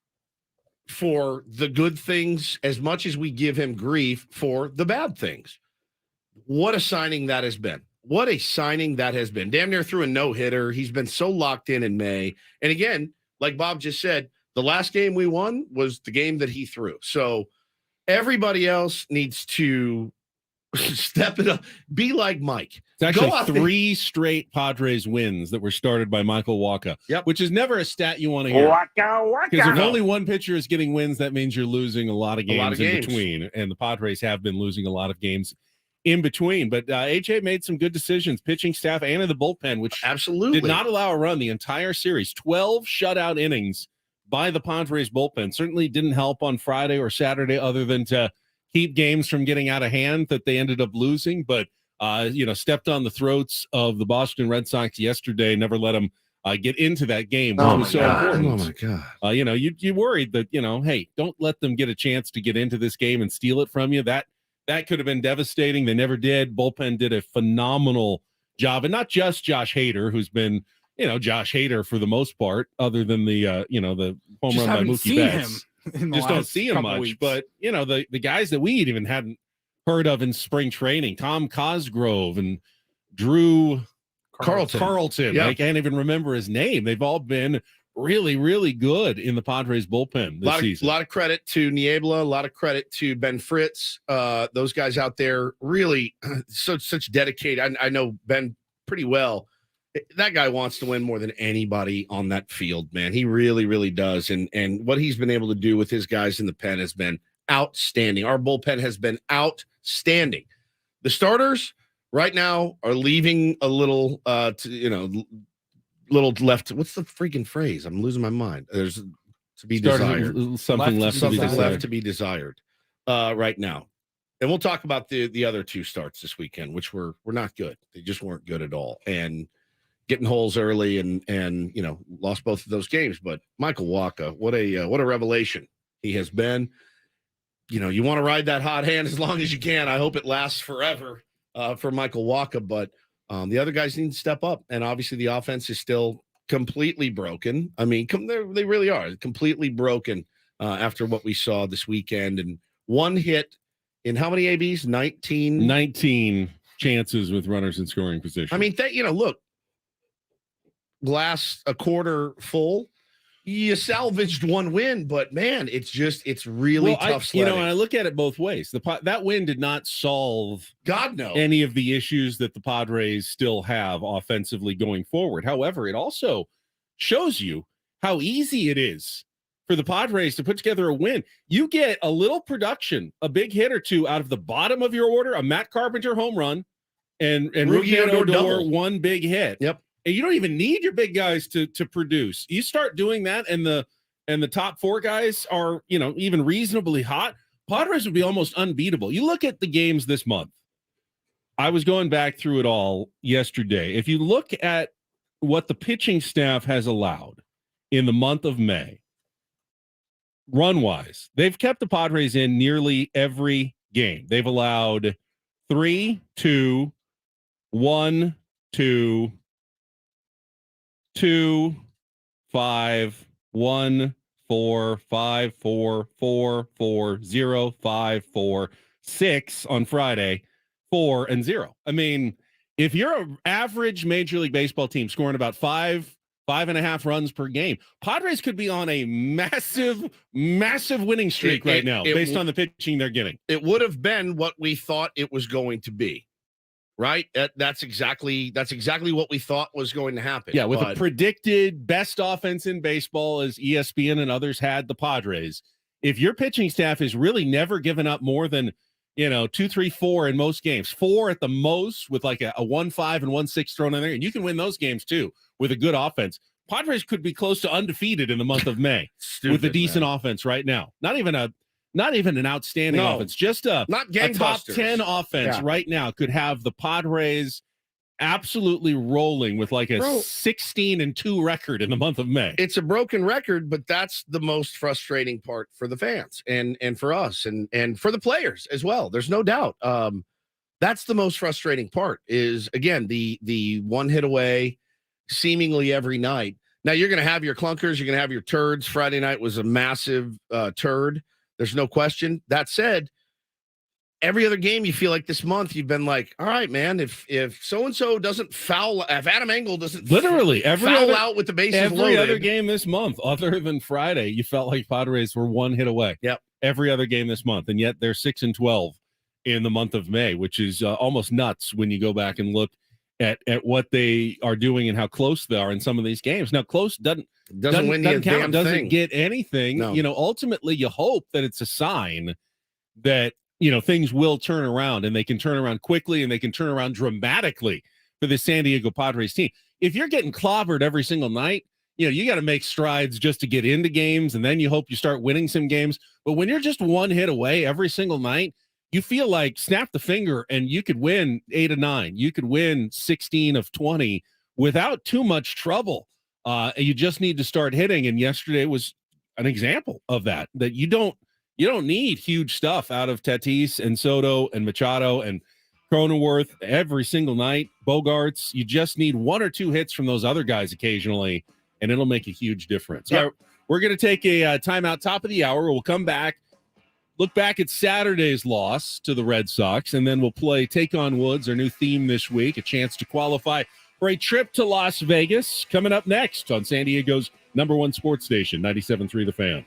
for the good things as much as we give him grief for the bad things. What a signing that has been. What a signing that has been. Damn near threw a no-hitter. He's been so locked in May. And again, like Bob just said, the last game we won was the game that he threw. So everybody else needs to step it up. Be like Mike. It's actually 3 straight Padres wins that were started by Michael Wacha, which is never a stat you want to hear. Because if only one pitcher is getting wins, that means you're losing a lot of games in between. And the Padres have been losing a lot of games in between. But AJ made some good decisions, pitching staff and in the bullpen, which absolutely did not allow a run the entire series. 12 shutout innings by the Padres bullpen. Certainly didn't help on Friday or Saturday other than to keep games from getting out of hand that they ended up losing. But, stepped on the throats of the Boston Red Sox yesterday, never let them get into that game. Oh, was so important. Oh, my God. You worried that, hey, don't let them get a chance to get into this game and steal it from you. That could have been devastating. They never did. Bullpen did a phenomenal job. And not just Josh Hader, who's been, Josh Hader for the most part, other than the home Just run by haven't Mookie seen Betts. him Just don't see him much. Weeks. But, the guys that we even hadn't heard of in spring training, Tom Cosgrove and Drew Carlton. Yep. I can't even remember his name. They've all been really, really good in the Padres bullpen this season. A lot of credit to Niebla, a lot of credit to Ben Fritz. Those guys out there really such dedicated. I know Ben pretty well. That guy wants to win more than anybody on that field, man. He really, really does. And what he's been able to do with his guys in the pen has been outstanding. Our bullpen has been outstanding. The starters right now are leaving a little, little left. What's the freaking phrase? I'm losing my mind. There's to be desired. Something left to be desired right now. And we'll talk about the other 2 starts this weekend, which were not good. They just weren't good at all. And getting holes early and lost both of those games. But Michael Wacha, what a revelation he has been. You want to ride that hot hand as long as you can. I hope it lasts forever for Michael Wacha, but the other guys need to step up. And obviously the offense is still completely broken. I mean, they really are completely broken after what we saw this weekend. And 1 hit in how many ABs? 19 chances with runners in scoring position. I mean, look, glass a quarter full. You salvaged 1 win, but man, it's really tough sledding. And I look at it both ways. That win did not solve any of the issues that the Padres still have offensively going forward. However, it also shows you how easy it is for the Padres to put together a win. You get a little production, a big hit or 2 out of the bottom of your order, a Matt Carpenter home run, and Rugier Odor 1 big hit. Yep. And you don't even need your big guys to produce. You start doing that, and the top 4 guys are, even reasonably hot. Padres would be almost unbeatable. You look at the games this month. I was going back through it all yesterday. If you look at what the pitching staff has allowed in the month of May, run-wise, they've kept the Padres in nearly every game. They've allowed 3, 2, 1, 2, 2, 5, 1, 4, 5, 4, 4, 4, 0, 5, 4, 6 on Friday, 4 and 0. I mean, if you're an average Major League Baseball team scoring about 5.5 runs per game, Padres could be on a massive winning streak right now based on the pitching they're getting. It would have been what we thought it was going to be. Right. That's exactly what we thought was going to happen. Yeah. With a predicted best offense in baseball, as ESPN and others had the Padres. If your pitching staff is really never given up more than, 2, 3, 4 in most games, 4 at the most with like a 1-5 and 1-6 thrown in there. And you can win those games too with a good offense. Padres could be close to undefeated in the month of May with a decent offense right now. Not even an outstanding offense, just a top 10 offense right now could have the Padres absolutely rolling with like a 16-2 record in the month of May. It's a broken record, but that's the most frustrating part for the fans and for us and for the players as well. There's no doubt. That's the most frustrating part is, again, the 1 hit away seemingly every night. Now you're going to have your clunkers, you're going to have your turds. Friday night was a massive turd. There's no question. That said, every other game you feel like this month you've been like, all right, man, if so-and-so doesn't foul, if Adam Engel doesn't literally foul out with the bases every loaded. other game this month, other than Friday, you felt like Padres were one hit away. Yep. Every other game this month, and yet they're 6-12 in the month of May, which is almost nuts when you go back and look at what they are doing and how close they are in some of these games. Now, close doesn't win you a damn doesn't thing. get anything. No. You know, ultimately, you hope that it's a sign that, you know, things will turn around, and they can turn around quickly, and they can turn around dramatically for the San Diego Padres team. If you're getting clobbered every single night, you know, you got to make strides just to get into games, and then you hope you start winning some games. But when you're just one hit away every single night, you feel like snap the finger and you could win 8 of 9. You could win 16 of 20 without too much trouble. You just need to start hitting. And yesterday was an example of that you don't need huge stuff out of Tatis and Soto and Machado and Cronenworth every single night. Bogarts, you just need 1 or 2 hits from those other guys occasionally, and it'll make a huge difference. Yep. All right, we're going to take a timeout, top of the hour. We'll come back, look back at Saturday's loss to the Red Sox, and then we'll play Take on Woods, our new theme this week, a chance to qualify for a trip to Las Vegas, coming up next on San Diego's #1 sports station, 97.3 The Fan.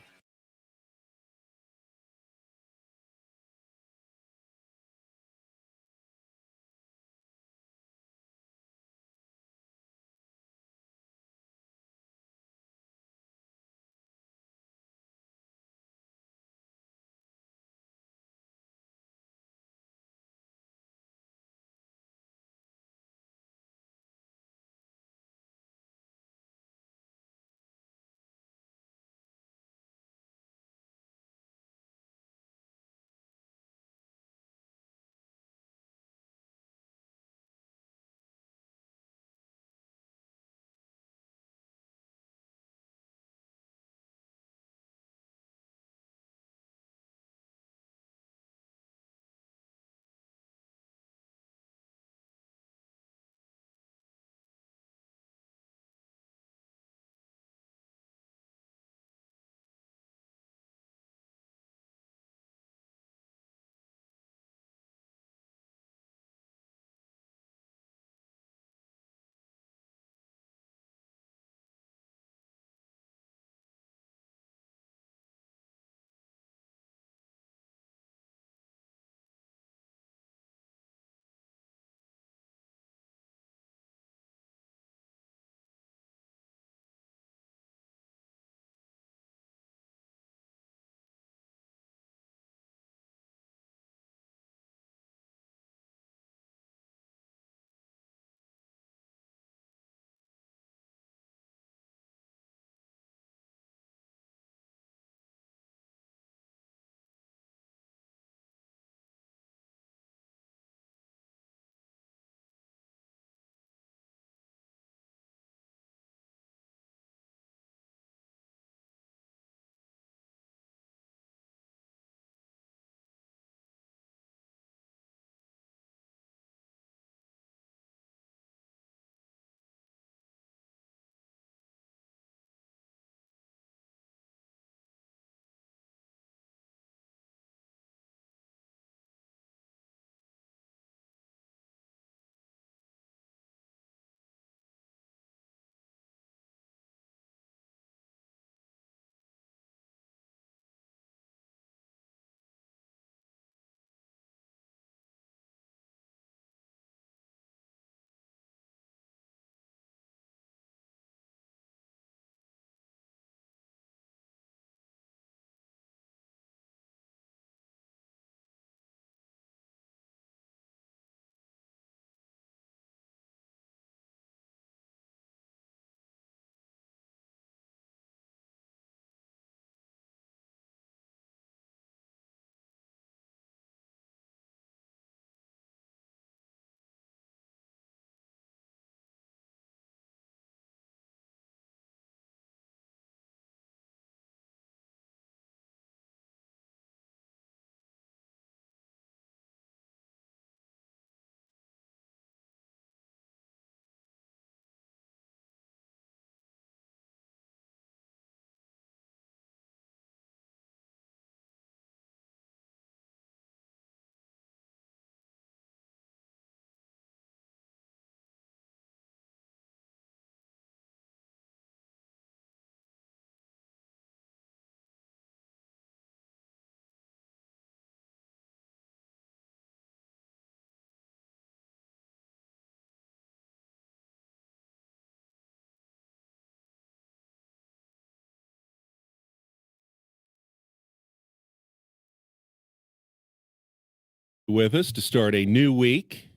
with us to start a new week.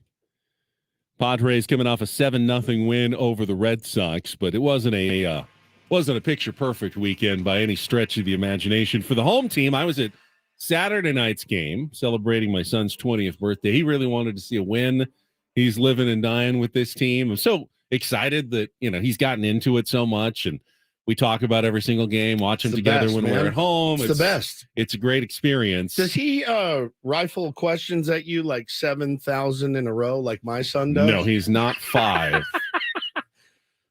Padres coming off a 7-0 win over the Red Sox, but it wasn't a picture-perfect weekend by any stretch of the imagination. For the home team, I was at Saturday night's game celebrating my son's 20th birthday. He really wanted to see a win. He's living and dying with this team. I'm so excited that, he's gotten into it so much, and we talk about every single game, watch them together when we're at home. It's the best. It's a great experience. Does he rifle questions at you like 7,000 in a row like my son does? No, he's not 5.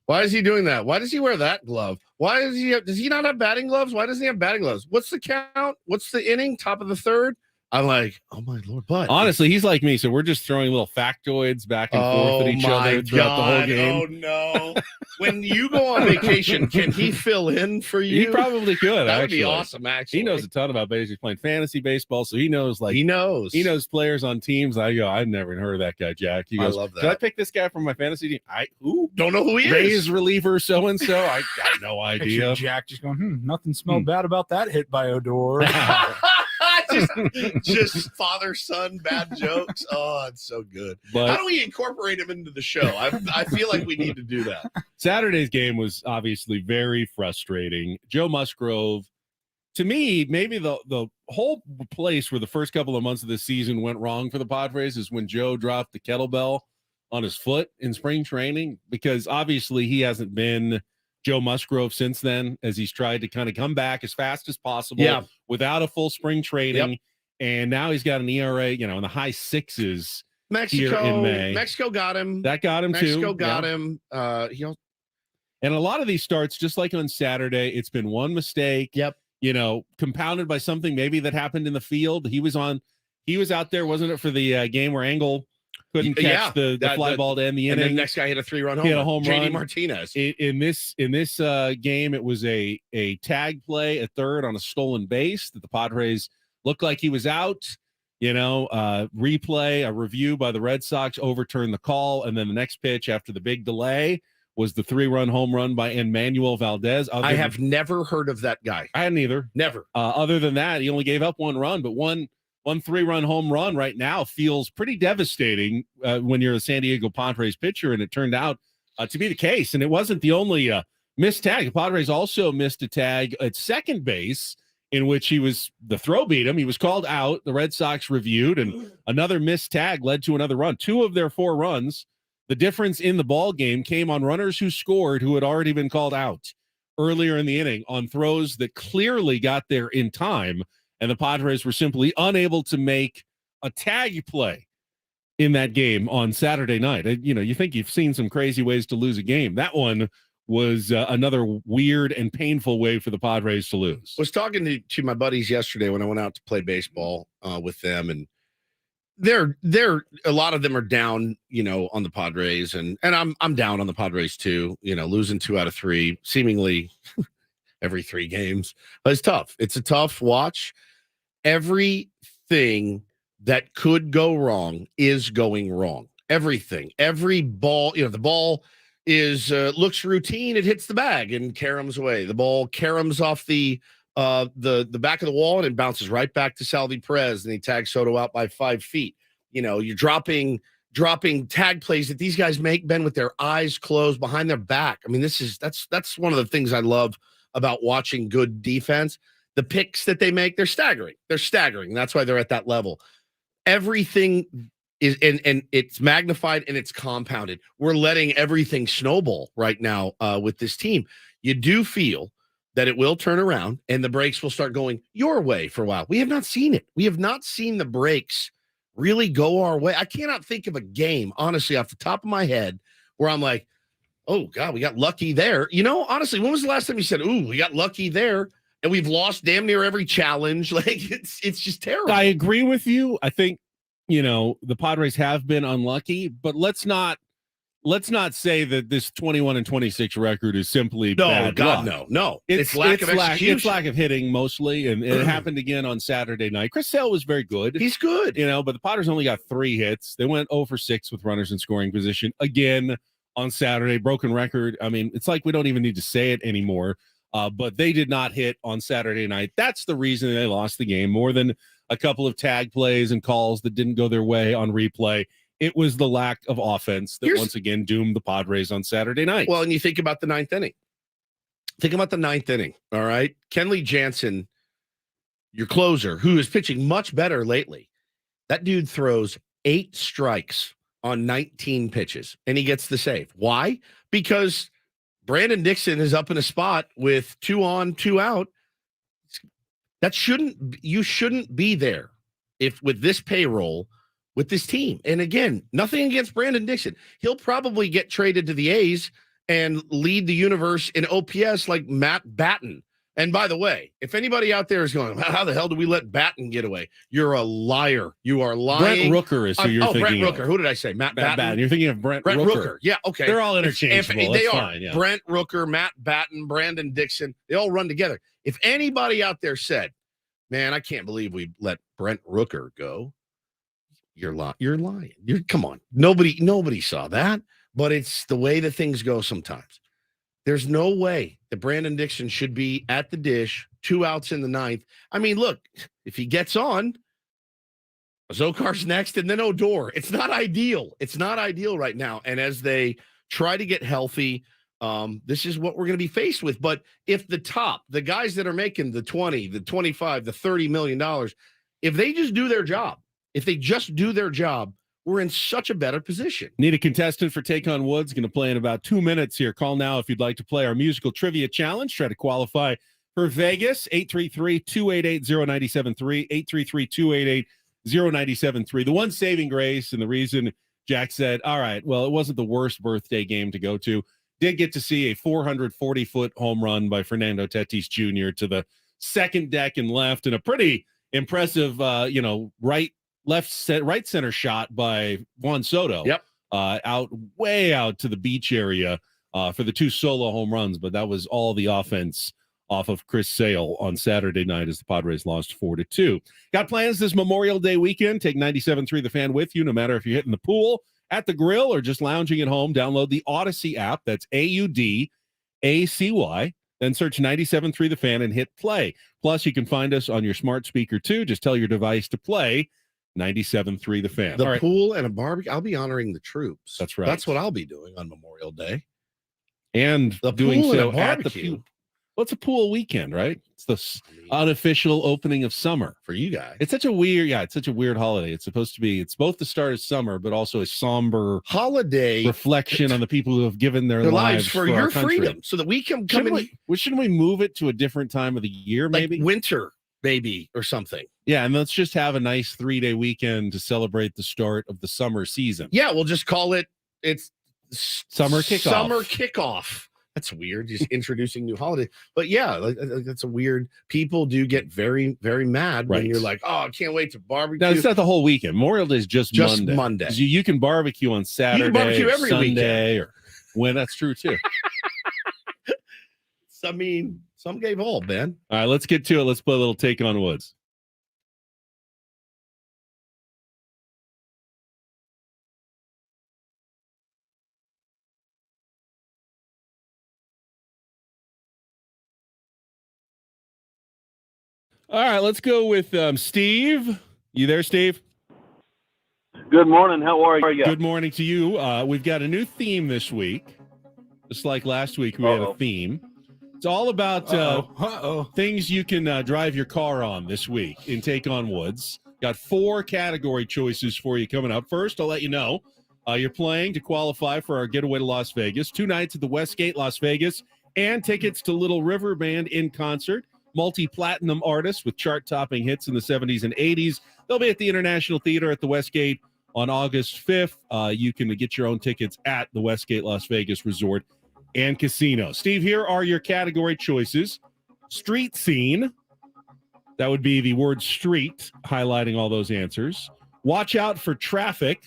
Why is he doing that? Why does he wear that glove? Does he not have batting gloves? Why doesn't he have batting gloves? What's the count? What's the inning? Top of the third? I'm like, oh my Lord, but honestly, he's like me. So we're just throwing little factoids back and forth at each other throughout the whole game. Oh no. When you go on vacation, can he fill in for you? He probably could. That would be awesome, actually. He knows a ton about baseball. He's playing fantasy baseball, so he knows he knows players on teams. I go, I've never heard of that guy, Jack. He goes, I love that. Did I pick this guy from my fantasy team? Who? Don't know who he is. Rays reliever so and so. I got no idea. Jack just going, nothing smelled bad about that hit by Odor. just father-son bad jokes. Oh, it's so good. But how do we incorporate him into the show? I feel like we need to do that. Saturday's game was obviously very frustrating. Joe Musgrove, to me, maybe the whole place where the first couple of months of this season went wrong for the Padres is when Joe dropped the kettlebell on his foot in spring training, because obviously he hasn't been Joe Musgrove since then, as he's tried to kind of come back as fast as possible without a full spring training. Yep. And now he's got an ERA, in the high 6s here in May. Mexico got him. That got him Mexico too. got him. And a lot of these starts, just like on Saturday, it's been one mistake. Yep. Compounded by something maybe that happened in the field. He was out there, wasn't it, for the game where Engel couldn't catch the fly ball to end the inning. And the next guy hit a 3-run home. He had a home JD run. Martinez. In this game, it was a tag play at third on a stolen base that the Padres looked like he was out. Replay, a review by the Red Sox overturned the call, and then the next pitch after the big delay was the 3-run home run by Emmanuel Valdez. I have never heard of that guy. I hadn't either. Never. Other than that, he only gave up one run, but one 3-run home run right now feels pretty devastating when you're a San Diego Padres pitcher, and it turned out to be the case. And it wasn't the only missed tag. The Padres also missed a tag at second base in which the throw beat him. He was called out. The Red Sox reviewed, and another missed tag led to another run. 2 of their 4 runs, the difference in the ball game came on runners who scored who had already been called out earlier in the inning on throws that clearly got there in time. And the Padres were simply unable to make a tag play in that game on Saturday night. You think you've seen some crazy ways to lose a game. That one was another weird and painful way for the Padres to lose. I was talking to my buddies yesterday when I went out to play baseball with them, and they're a lot of them are down, on the Padres, and I'm down on the Padres too. Losing 2 out of 3, seemingly every 3 games. But it's tough. It's a tough watch. Everything that could go wrong is going wrong. Everything. Every ball, the ball is looks routine. It hits the bag and caroms away. The ball caroms off the back of the wall, and it bounces right back to Salvi Perez, and he tags Soto out by 5 feet. You're dropping tag plays that these guys make, Ben, with their eyes closed behind their back. I mean, that's one of the things I love about watching good defense. The picks that they make, they're staggering. That's why they're at that level. Everything is, and it's magnified and it's compounded. We're letting everything snowball right now with this team. You do feel that it will turn around and the breaks will start going your way for a while. We have not seen it. We have not seen the breaks really go our way. I cannot think of a game, honestly, off the top of my head, where I'm like, oh, God, we got lucky there. Honestly, when was the last time you said, ooh, we got lucky there? And we've lost damn near every challenge. Like, it's just terrible. I agree with you. I think, the Padres have been unlucky, but let's not say that this 21-26 record is simply bad luck. No. It's lack of execution. It's lack of hitting mostly, and it happened again on Saturday night. Chris Sale was very good. He's good. But the Padres only got 3 hits. They went 0 for 6 with runners in scoring position again on Saturday. Broken record. I mean, it's like we don't even need to say it anymore. But they did not hit on Saturday night. That's the reason they lost the game more than a couple of tag plays and calls that didn't go their way on replay. It was the lack of offense that once again doomed the Padres on Saturday night. Well, and you think about the ninth inning. Think about the ninth inning, all right? Kenley Jansen, your closer, who is pitching much better lately. That dude throws 8 strikes on 19 pitches, and he gets the save. Why? Because Brandon Dixon is up in a spot with 2 on, 2 out. You shouldn't be there if with this payroll with this team. And again, nothing against Brandon Dixon. He'll probably get traded to the A's and lead the universe in OPS like Matt Batten. And by the way, if anybody out there is going, how the hell do we let Batten get away? You're a liar. You are lying. Brent Rooker is who you're thinking Brent Rooker. of. Who did I say? Matt Batten. You're thinking of Brent Rooker. Yeah, okay. They're all interchangeable. They That's are. fine, yeah. Brent Rooker, Matt Batten, Brandon Dixon, they all run together. If anybody out there said, man, I can't believe we let Brent Rooker go, you're lying. Come on. Nobody saw that, but it's the way that things go sometimes. There's no way that Brandon Dixon should be at the dish, 2 outs in the ninth. I mean, look, if he gets on, Zokar's next and then Odor. It's not ideal. It's not ideal right now. And as they try to get healthy, this is what we're going to be faced with. But if the guys that are making the 20, the 25, the $30 million, if they just do their job, we're in such a better position. Need a contestant for Take on Woods. Going to play in about 2 minutes here. Call now if you'd like to play our musical trivia challenge. Try to qualify for Vegas. 833-288-0973. 833-288-0973. The one saving grace and the reason Jack said, all right, well, it wasn't the worst birthday game to go to. Did get to see a 440-foot home run by Fernando Tatis Jr. to the second deck and left, and a pretty impressive, right center shot by Juan Soto. Yep. Way out to the beach area for the 2 solo home runs, but that was all the offense off of Chris Sale on Saturday night as the Padres lost 4-2. Got plans this Memorial Day weekend. Take 97.3 The Fan with you, no matter if you're hitting the pool, at the grill, or just lounging at home. Download the Odyssey app. That's AUDACY. Then search 97.3 The Fan and hit play. Plus, you can find us on your smart speaker, too. Just tell your device to play 97.3 The Fan. The pool and a barbecue. I'll be honoring the troops. That's right. That's what I'll be doing on Memorial Day. And the doing pool so and a at the barbecue. pool. Well, it's a pool weekend, right? It's the unofficial opening of summer for you guys. It's such a weird holiday. It's supposed to be, it's both the start of summer, but also a somber holiday reflection on the people who have given their lives for our your country. freedom, so that we can come in. Shouldn't we move it to a different time of the year, maybe? Like winter, maybe, or something. Yeah, and let's just have a nice 3-day weekend to celebrate the start of the summer season. Yeah, we'll just call it, it's summer kickoff. Summer kickoff. That's weird, just introducing new holiday. But yeah, that's a weird. People do get very, very mad when you're like, "Oh, I can't wait to barbecue." No, it's not the whole weekend. Memorial Day is just Monday. You can barbecue on Saturday, you can barbecue every Sunday, weekend. or when. That's true too. I mean, some gave all, Ben. All right, let's get to it. Let's play a little Take on Woods. All right, let's go with Steve. You there, Steve? Good morning. How are you? Good morning to you. We've got a new theme this week. Just like last week, we had a theme. It's all about things you can drive your car on this week in Take on Woods. Got 4 category choices for you coming up. First, I'll let you know you're playing to qualify for our getaway to Las Vegas. 2 nights at the Westgate, Las Vegas, and tickets to Little River Band in concert. Multi-platinum artists with chart-topping hits in the 70s and 80s. They'll be at the International Theater at the Westgate on August 5th. You can get your own tickets at the Westgate Las Vegas Resort and Casino. Steve, here are your category choices. Street scene. That would be the word street, highlighting all those answers. Watch out for traffic.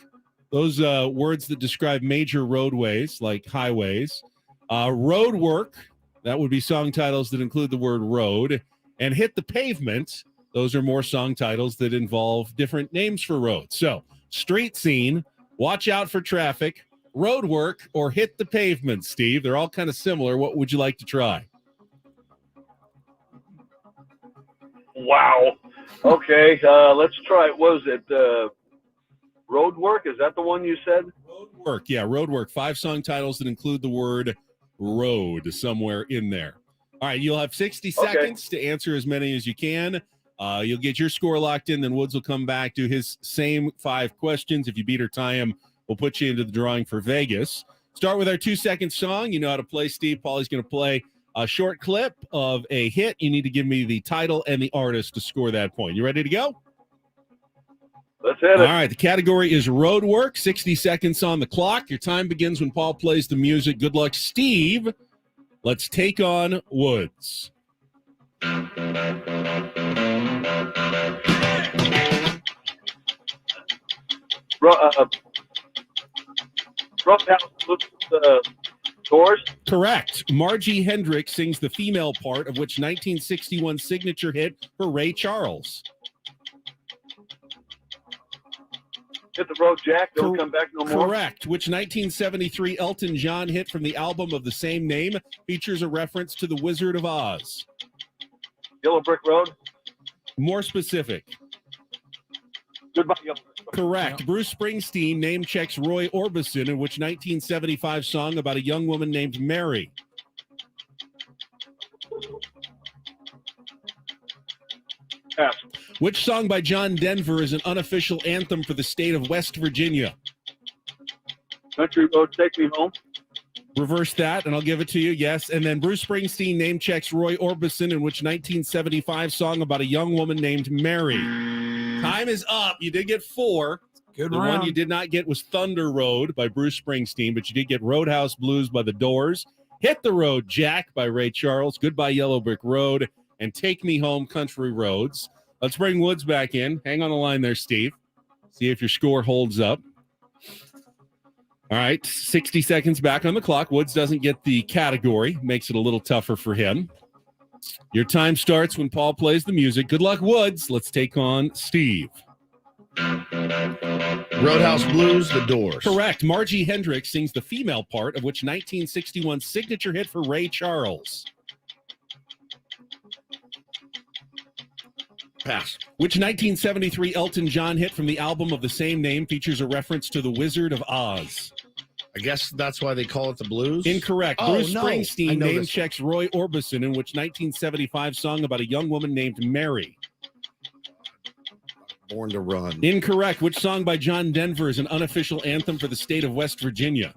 Those words that describe major roadways like highways. Road work. That would be song titles that include the word road. And hit the pavement. Those are more song titles that involve different names for roads. So, street scene, watch out for traffic, road work, or hit the pavement, Steve. They're all kind of similar. What would you like to try? Wow. Okay, let's try it. What was it? Road Work? Is that the one you said? Road Work. Yeah, Road Work. 5 song titles that include the word road somewhere in there. All right, you'll have 60 seconds to answer as many as you can. You'll get your score locked in, then Woods will come back, do his same 5 questions. If you beat or tie him, we'll put you into the drawing for Vegas. Start with our 2-second song. You know how to play, Steve. Paulie's going to play a short clip of a hit. You need to give me the title and the artist to score that point. You ready to go? Let's hit it. All right, the category is road work. 60 seconds on the clock. Your time begins when Paul plays the music. Good luck, Steve. Let's take on Woods. Doors? Correct. Margie Hendricks sings the female part of which 1961 signature hit for Ray Charles. Hit the road, Jack. Don't come back no more. Correct. Which 1973 Elton John hit from the album of the same name features a reference to the Wizard of Oz? Yellow Brick Road? More specific. Goodbye, Yellow Brick Road. Correct. Yeah. Bruce Springsteen name checks Roy Orbison in which 1975 song about a young woman named Mary? Pass. Which song by John Denver is an unofficial anthem for the state of West Virginia? Country Road, Take Me Home. Reverse that, and I'll give it to you. Yes. And then Bruce Springsteen name checks Roy Orbison in which 1975 song about a young woman named Mary? Time is up. You did get 4. Good The round. one you did not get was Thunder Road by Bruce Springsteen, but you did get Roadhouse Blues by The Doors, Hit the Road, Jack by Ray Charles, Goodbye Yellow Brick Road, and Take Me Home, Country Roads. Let's bring Woods back in. Hang on the line there, Steve. See if your score holds up. All right, 60 seconds back on the clock. Woods doesn't get the category. Makes it a little tougher for him. Your time starts when Paul plays the music. Good luck, Woods. Let's take on Steve. Roadhouse Blues, The Doors. Correct. Margie Hendricks sings the female part of which 1961 signature hit for Ray Charles? Pass. Which 1973 Elton John hit from the album of the same name features a reference to the Wizard of Oz? I guess that's why they call it the blues? Incorrect. Oh, Bruce no. Springsteen I know name this checks Roy Orbison in which 1975 song about a young woman named Mary? Born to Run. Incorrect. Which song by John Denver is an unofficial anthem for the state of West Virginia?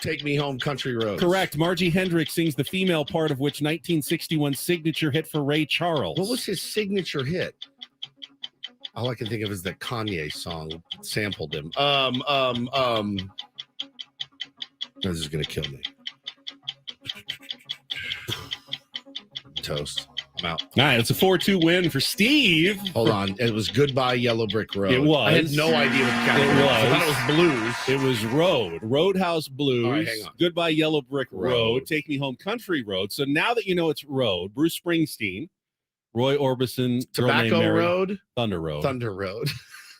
Take Me Home, Country Roads. Correct. Margie Hendricks sings the female part of which 1961 signature hit for Ray Charles? What was his signature hit? All I can think of is that Kanye song sampled him. This is gonna kill me. Toast. I'm out. All right, it's a 4-2 win for Steve. Hold on. It was Goodbye Yellow Brick Road. It was. I had no idea what the category was. I thought it was blues. It was Road. Roadhouse Blues. All right, hang on. Goodbye Yellow Brick Road. Road. Take Me Home, Country Road. So now that you know it's Road, Bruce Springsteen, Roy Orbison, girl named Tobacco Mary, Road. Thunder Road. Thunder Road.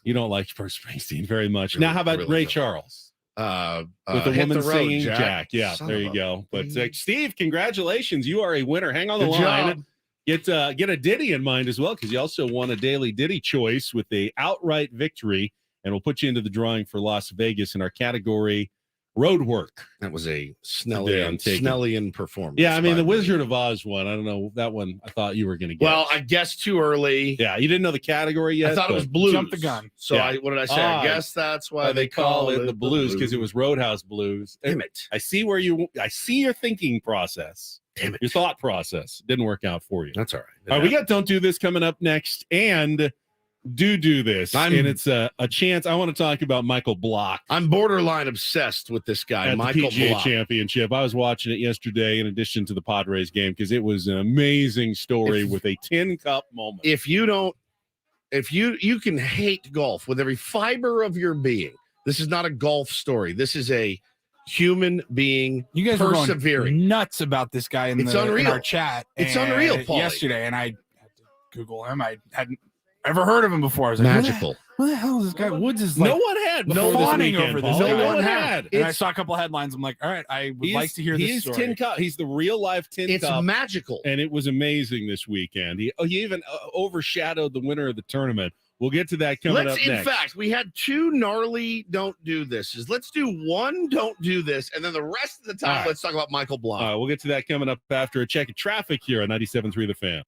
You don't like Bruce Springsteen very much. Really, Now how about really Ray don't. Charles? Hit With the woman the road, singing Jack. Yeah, Son there of you a go. But bitch. Steve, congratulations. You are a winner. Hang on the Good line. job. Get a ditty in mind as well, because you also won a daily ditty choice with a outright victory, and we'll put you into the drawing for Las Vegas in our category Road Work. That was a Today I'm taking- Snellian performance. Yeah, I mean by the me. Wizard of Oz one. I don't know that one. I thought you were going to get. Well, I guessed too early. yeah, you didn't know the category yet. I thought it but was blues. Jump the gun. So Yeah. what did I say? Ah, I guess that's why they call it the blues because it was Roadhouse Blues. Damn it. I see your thinking process. Damn it. Your thought process didn't work out for you. That's all right. All right, we got Don't Do This coming up next, and Do This. And it's a chance. I want to talk about Michael Block I'm borderline obsessed with this guy, at Michael the PGA Block. Championship. I was watching it yesterday in addition to the Padres game because it was an amazing story with a tin cup moment. If you can hate golf with every fiber of your being. This is not a golf story. This is a human being You guys were persevering. going nuts about this guy in It's in unreal. our chat. It's and- unreal, Paulie. yesterday, and I had to Google him. I hadn't ever heard of him before. I was like, Magical. What the hell is this guy? Woods is like no one had No before this fawning weekend. over this Paulie. guy. No one had. had. And I saw a couple headlines. I'm like, all right, I would like to hear this He's story. Tin Cup. He's the real life Tin It's Cup. magical. And it was amazing this weekend. He even overshadowed the winner of the tournament. We'll get to that coming up In next. fact, we had 2 gnarly don't do thises. Let's do 1 don't do this, and then the rest of the time, All right. let's talk about Michael Blanc. All right, we'll get to that coming up after a check of traffic here on 97.3 The Fan.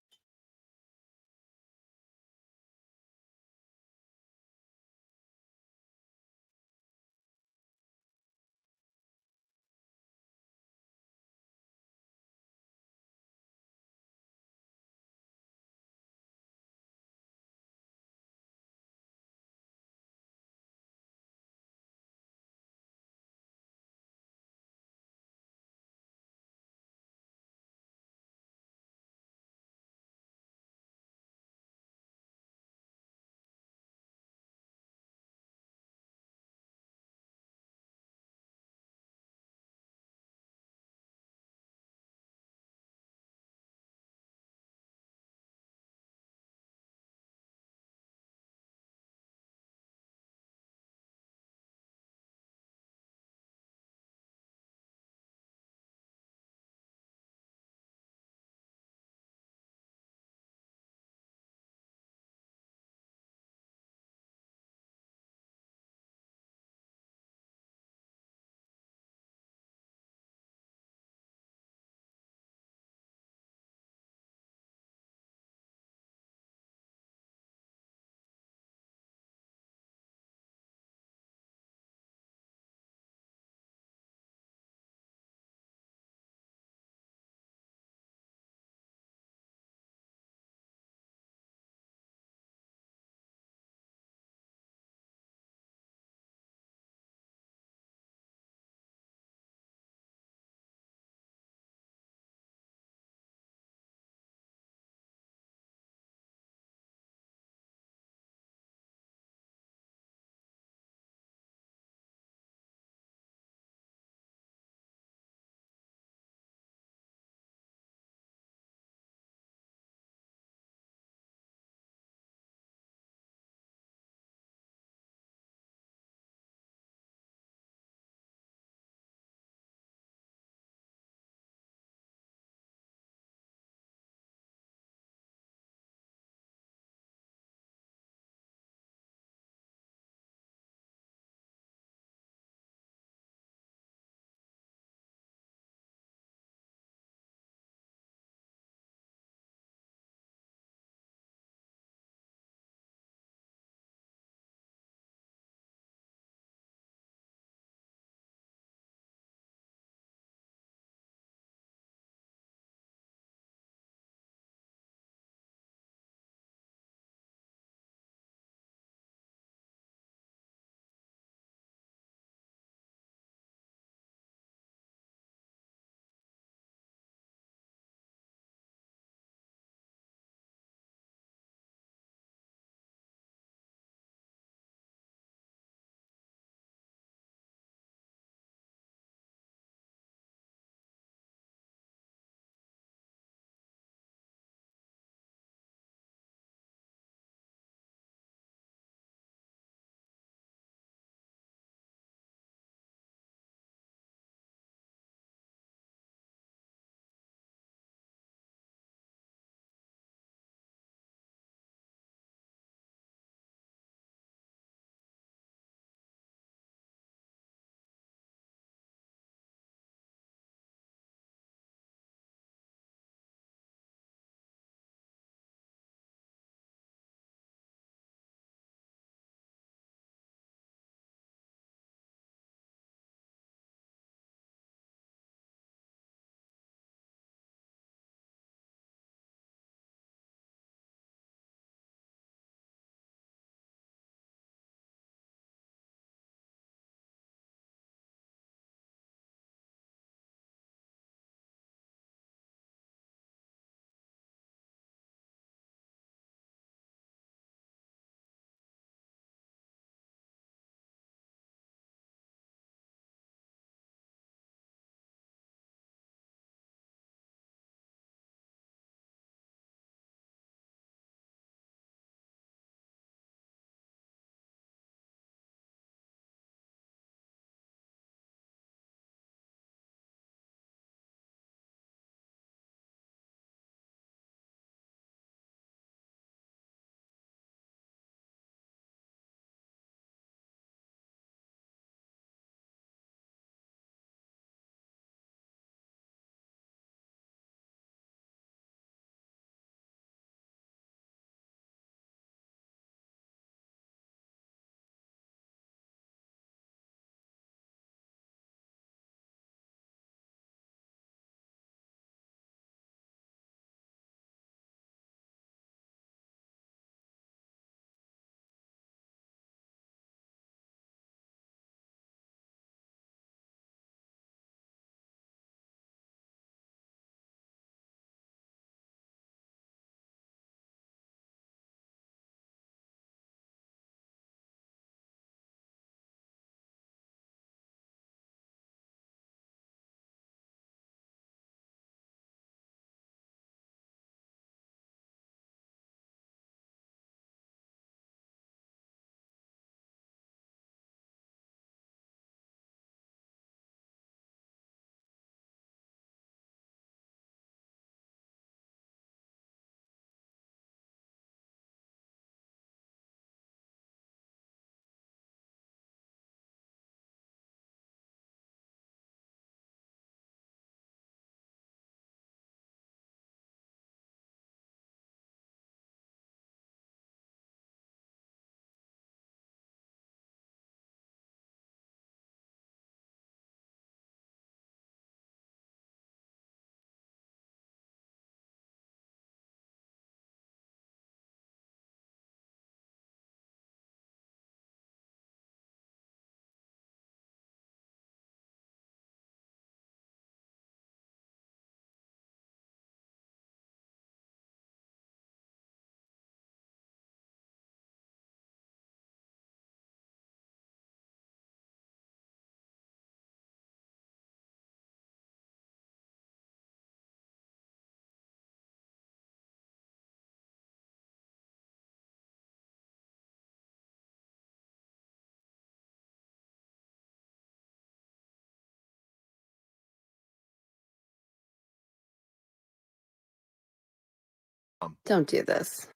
Don't do this.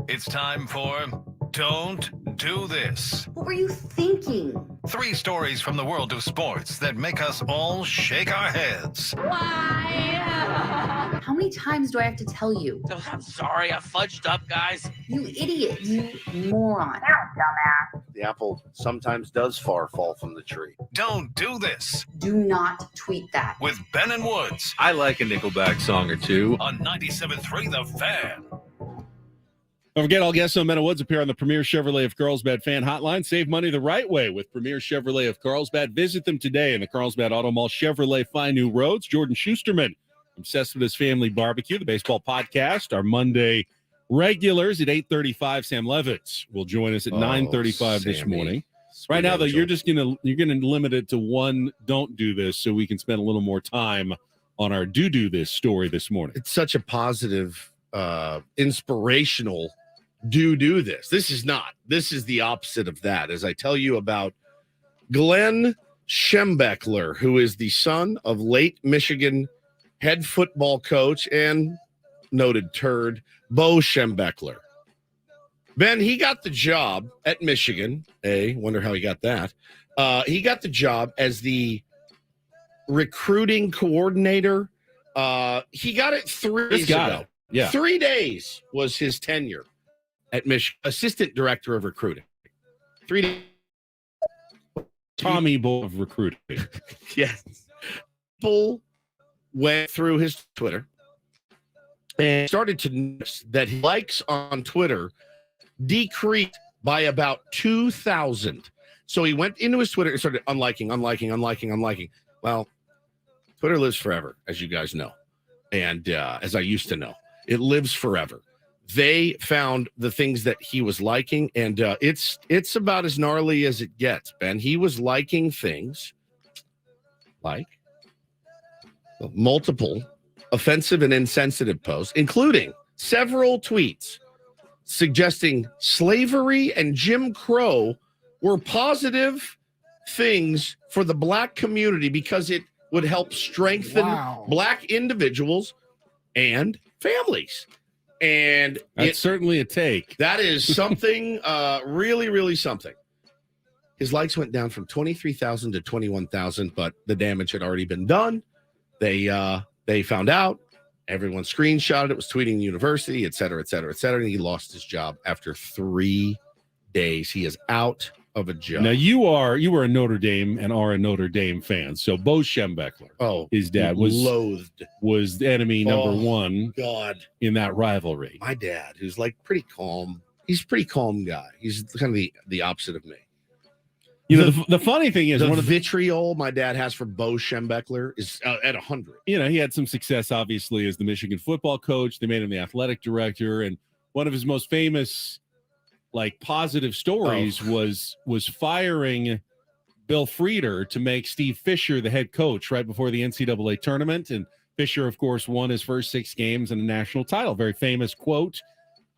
It's time for Don't Do This. What were you thinking? 3 stories from the world of sports that make us all shake our heads. Why? How many times do I have to tell you? I'm sorry, I fudged up, guys. You idiot. You moron. The apple sometimes does fall from the tree. Don't Do This Do not tweet that. with Ben and Woods I like a Nickelback song or two. on 97.3 The Fan. Don't forget, all guests on Meadow Woods appear on the Premier Chevrolet of Carlsbad fan hotline. Save money the right way with Premier Chevrolet of Carlsbad. Visit them today in the Carlsbad Auto Mall. Chevrolet, find new roads. Jordan Schusterman, obsessed with his family barbecue, the baseball podcast. Our Monday regulars at 8:35. Sam Levitt will join us at 9:35 this Sammy. morning. Sweet Right now, though, angel. you're gonna limit it to one. Don't do this, so we can spend a little more time on our do this story this morning. It's such a positive, inspirational do this. This is not. This is the opposite of that. As I tell you about Glenn Schembechler, who is the son of late Michigan head football coach and noted turd Bo Schembechler. Ben, he got the job at Michigan. Wonder how he got that. He got the job as the recruiting coordinator. He got it 3 days ago. Yeah. 3 days was his tenure at Michigan, assistant director of recruiting. 3 days. Tommy Bull of recruiting. Yes. People went through his Twitter and started to notice that his likes on Twitter decreased by about 2,000. So he went into his Twitter and started unliking. Well, Twitter lives forever, as you guys know. And as I used to know, it lives forever. They found the things that he was liking, and it's about as gnarly as it gets, Ben. He was liking things like multiple offensive and insensitive posts, including several tweets suggesting slavery and Jim Crow were positive things for the black community because it would help strengthen black individuals and families. And That's certainly a take. That is something, really, really something. His likes went down from 23,000 to 21,000, but the damage had already been done. They found out. Everyone screenshotted it, was tweeting the university, et cetera, et cetera, et cetera. And he lost his job after 3 days. He is out of a job. Now you were a Notre Dame and are a Notre Dame fan. So Bo Schembechler, his dad was enemy number one. God, in that rivalry. My dad, who's like pretty calm. He's a pretty calm guy. He's kind of the opposite of me. You know, the funny thing is, the one of the vitriol my dad has for Bo Schembechler is at 100. You know, he had some success, obviously, as the Michigan football coach. They made him the athletic director, and one of his most famous, positive stories was firing Bill Frieder to make Steve Fisher the head coach right before the NCAA tournament. And Fisher, of course, won his first 6 games and a national title. Very famous quote: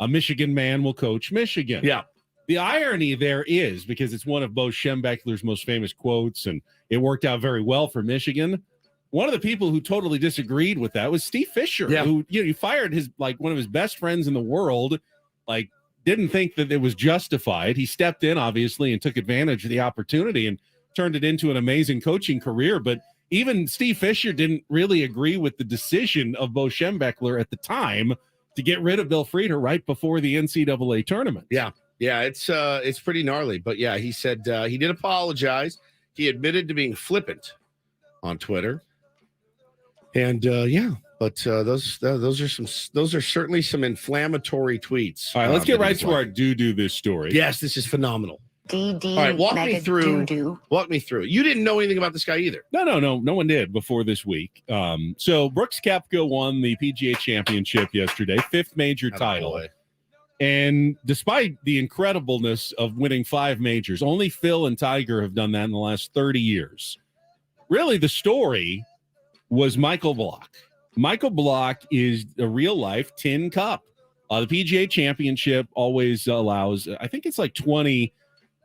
"A Michigan man will coach Michigan." Yeah. The irony there is, because it's one of Bo Schembechler's most famous quotes, and it worked out very well for Michigan. One of the people who totally disagreed with that was Steve Fisher, who he fired his one of his best friends in the world, didn't think that it was justified. He stepped in, obviously, and took advantage of the opportunity and turned it into an amazing coaching career. But even Steve Fisher didn't really agree with the decision of Bo Schembechler at the time to get rid of Bill Frieder right before the NCAA tournament. Yeah, it's pretty gnarly. But yeah, he said he did apologize. He admitted to being flippant on Twitter. And but those are certainly some inflammatory tweets. All right, let's get right to our do this story. Yes, this is phenomenal. DD. All right, walk me through. You didn't know anything about this guy either. No one did before this week. So Brooks Koepka won the PGA Championship yesterday, 5th major title. Boy. And despite the incredibleness of winning 5 majors, only Phil and Tiger have done that in the last 30 years. Really, the story was Michael Block. Michael Block is a real-life tin cup. The PGA Championship always allows, I think it's 20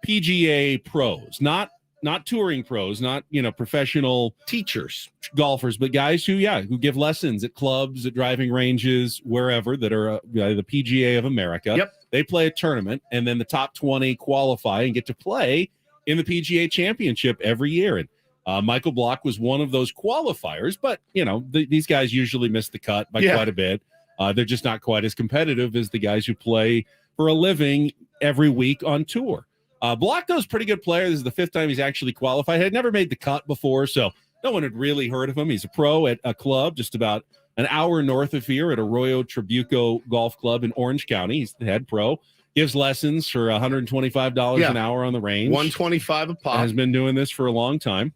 PGA pros, not not touring pros, not, professional teachers, golfers, but guys who give lessons at clubs, at driving ranges, wherever that are the PGA of America. Yep. They play a tournament, and then the top 20 qualify and get to play in the PGA Championship every year. And Michael Block was one of those qualifiers, but these guys usually miss the cut by quite a bit. They're just not quite as competitive as the guys who play for a living every week on tour. Block, though, is a pretty good player. This is the 5th time he's actually qualified. Had never made the cut before, so no one had really heard of him. He's a pro at a club just about an hour north of here at Arroyo Trabuco Golf Club in Orange County. He's the head pro. Gives lessons for $125 an hour on the range. $125 a pop. Has been doing this for a long time.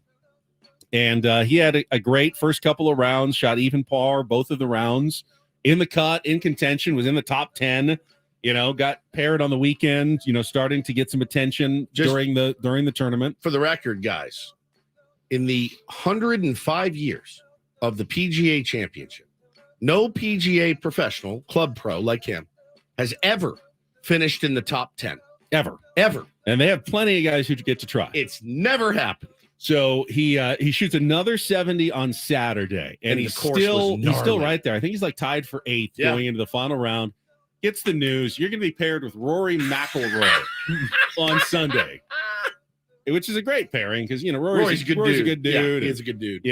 And he had a great first couple of rounds, shot even par both of the rounds. In the cut, in contention, was in the top 10. Got paired on the weekend, starting to get some attention during the tournament. For the record, guys, in the 105 years of the PGA Championship, no PGA professional, club pro like him, has ever finished in the top 10. Ever. And they have plenty of guys who get to try. It's never happened. So he shoots another 70 on Saturday, and he's still right there. I think he's like tied for 8th going into the final round. Gets the news you're going to be paired with Rory McIlroy on Sunday, which is a great pairing because Rory's a good dude. Yeah, he's a good dude.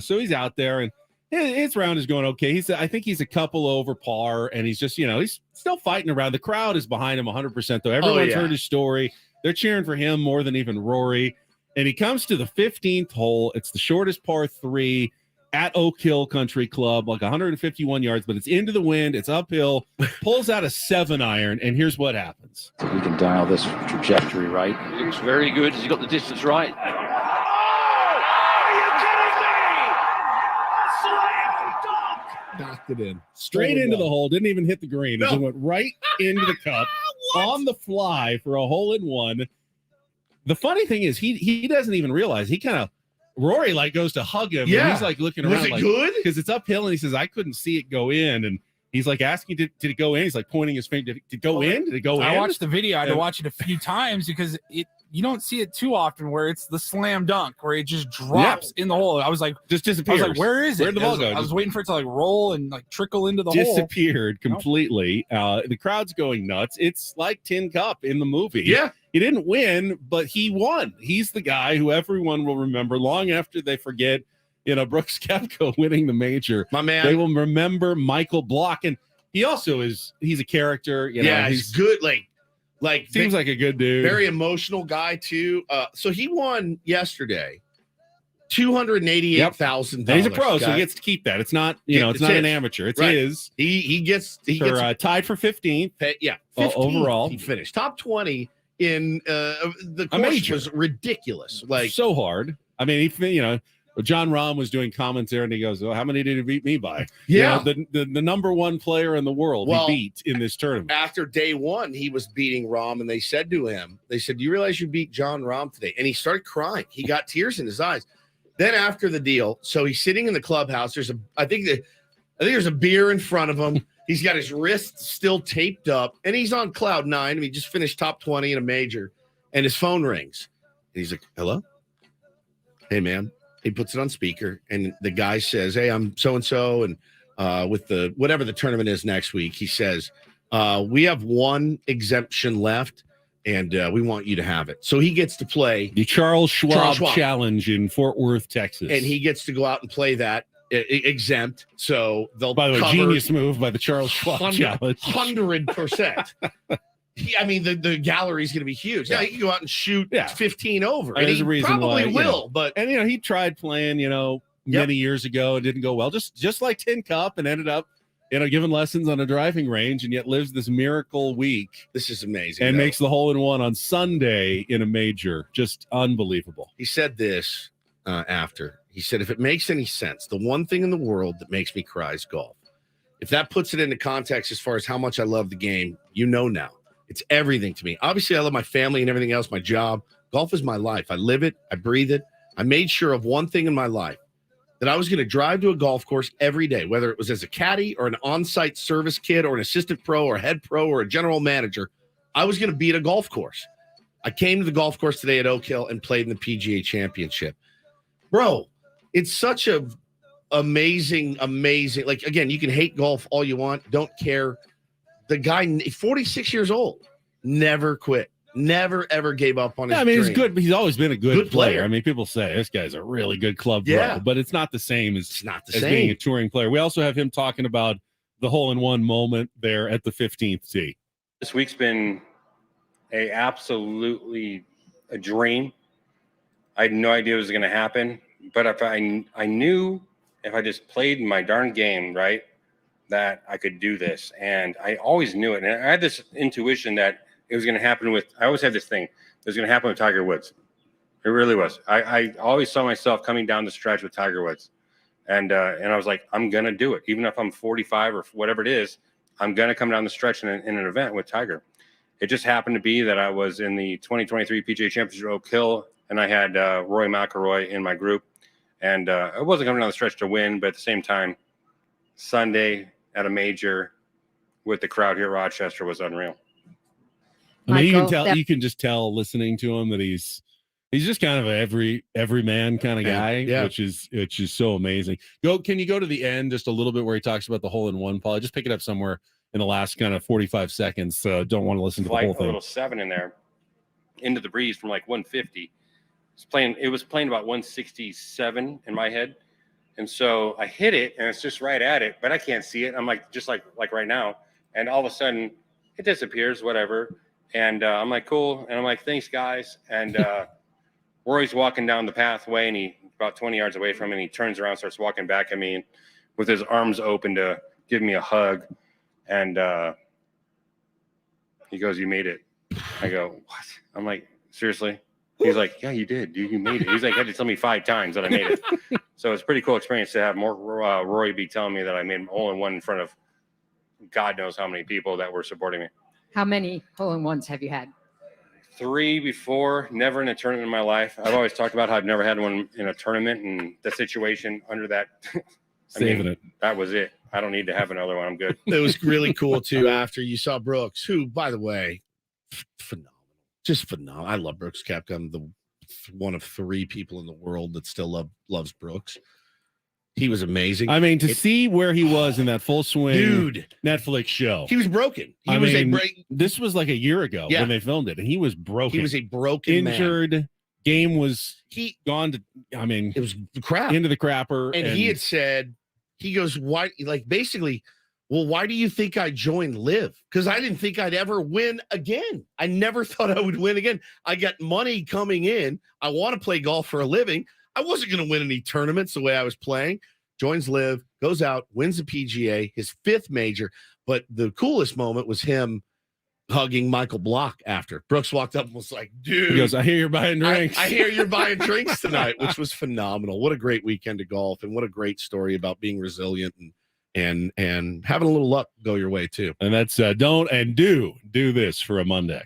So he's out there, and his round is going okay. I think he's a couple over par, and he's just he's still fighting around. The crowd is behind him 100%. Though everyone's heard his story, they're cheering for him more than even Rory. And he comes to the 15th hole. It's the shortest par 3 at Oak Hill Country Club, like 151 yards, but it's into the wind. It's uphill. Pulls out a 7-iron, and here's what happens. We can dial this trajectory right. It looks very good. Has he got the distance right? Oh, are you kidding me? Slam dunk! Knocked it in. Straight into the hole. Didn't even hit the green. It went right into the cup on the fly for a hole-in-one. The funny thing is he doesn't even realize. He kind of Rory goes to hug him. Yeah. And he's looking around. Was it good? Because it's uphill, and he says, I couldn't see it go in. And he's asking, did it go in? He's pointing his finger. Did it go in? Did it go in? I watched the video. I had to watch it a few times because you don't see it too often where it's the slam dunk where it just drops in the hole. I was just disappeared. I was where is it? Where'd the ball go? I was waiting for it to roll and trickle into the hole. Disappeared completely. The crowd's going nuts. It's like Tin Cup in the movie. Yeah. He didn't win, but he won. He's the guy who everyone will remember long after they forget, Brooks Koepka winning the major. My man. They will remember Michael Block. And he also he's a character. He's good. Seems like a good dude. Very emotional guy, too. So he won yesterday. $288,000. And he's a pro, so he gets to keep that. It's not, it's not an amateur. It's his. He gets tied for 15th. 15th overall. He finished top 20 in the course was ridiculous. So hard. I mean, John Rahm was doing comments there, and he goes, how many did he beat me by? Yeah. The number one player in the world he beat in this tournament. After day one, he was beating Rahm, and they said to him, do you realize you beat John Rahm today? And he started crying. He got tears in his eyes. Then after the deal, so he's sitting in the clubhouse. I think there's a beer in front of him. He's got his wrists still taped up, and he's on cloud 9. He just finished top 20 in a major, and his phone rings. And he's like, hello? Hey, man. He puts it on speaker, and the guy says, hey, I'm so-and-so, and with the whatever the tournament is next week, he says, we have one exemption left, and we want you to have it. So he gets to play the Charles Schwab Challenge in Fort Worth, Texas. And he gets to go out and play that exempt. So they'll by the way, genius move by the Charles Schwab Challenge. 100%. The gallery's going to be huge. Yeah, he can go out and shoot 15 over. And there's he a reason probably why, will. But he tried playing, many years ago. It didn't go well. Just like Tin Cup, and ended up, giving lessons on a driving range, and yet lives this miracle week. This is amazing. And makes the hole-in-one on Sunday in a major. Just unbelievable. He said this after. He said, if it makes any sense, the one thing in the world that makes me cry is golf. If that puts it into context as far as how much I love the game, now. It's everything to me. Obviously, I love my family and everything else, my job. Golf is my life. I live it. I breathe it. I made sure of one thing in my life, that I was going to drive to a golf course every day, whether it was as a caddy or an on-site service kid or an assistant pro or a head pro or a general manager. I was going to be at a golf course. I came to the golf course today at Oak Hill and played in the PGA Championship. Bro, it's such a amazing. Like, again, you can hate golf all you want. Don't care. The guy, 46 years old, never quit. Never, ever gave up on his I mean, he's dream. good. He's always been a good player. player. I mean, people say this guy's a really good club Yeah. pro, but it's not the same as, as being a touring player. We also have him talking about the hole-in-one moment there at the 15th tee. This week's been absolutely a dream. I had no idea it was going to happen, but if I knew if I just played my darn game right, that I could do this, and I always knew it. And I had this intuition that it was going to happen with. I always had this thing. It was going to happen with Tiger Woods. It really was. I always saw myself coming down the stretch with Tiger Woods, and I was like, I'm going to do it, even if I'm 45 or whatever it is. I'm going to come down the stretch in an event with Tiger. It just happened to be that I was in the 2023 PGA Championship Oak Hill, and I had Rory McIlroy in my group, and I wasn't coming down the stretch to win, but at the same time, Sunday at a major with the crowd here at Rochester was unreal. I mean, you can just tell listening to him that he's just kind of a every man kind of guy, which is so amazing. Can you go to the end just a little bit where he talks about the hole-in-one, Paul? Just pick it up somewhere in the last kind of 45 seconds. Don't want to listen to the whole thing. A little 7 in there, into the breeze from like 150. It was playing about 167 in my head, and so I hit it, and it's just right at it, but I can't see it. I'm like, just like right now, and all of a sudden it disappears, whatever. And I'm like, cool. And I'm like, thanks, guys. And Rory's walking down the pathway, and he about 20 yards away from me, and he turns around, starts walking back at me with his arms open to give me a hug. And he goes, "You made it." I go, "What?" I'm like, "Seriously?" He's like, "Yeah, you did. You made it." He's like, "You had to tell me 5 times that I made it." So it's a pretty cool experience to have more Rory be telling me that I made hole-in-one in front of God knows how many people that were supporting me. How many hole-in-ones have you had? 3 before, never in a tournament in my life. I've always talked about how I've never had one in a tournament, and the situation under that. Saving it. That was it. I don't need to have another one. I'm good. It was really cool too. After you saw Brooks, who, by the way, phenomenal, just phenomenal. I love Brooks Koepka. I'm the one of 3 people in the world that still loves Brooks. He was amazing. I mean, see where he was in that full swing Netflix show. He was broken. This was like a year ago when they filmed it, and he was broken. He was a broken injured man. Game was gone to. I mean, it was crap into the crapper. And he had said, he goes, "Why?" Like basically, well, why do you think I joined Live? Because I didn't think I'd ever win again. I never thought I would win again. I got money coming in. I want to play golf for a living. I wasn't going to win any tournaments the way I was playing. Joins Live, goes out, wins the PGA, his 5th major. But the coolest moment was him hugging Michael Block after. Brooks walked up and was like, "Dude." He goes, "I hear you're buying drinks. I hear you're buying drinks tonight," which was phenomenal. What a great weekend of golf, and what a great story about being resilient and having a little luck go your way too. And that's don't and do this for a Monday.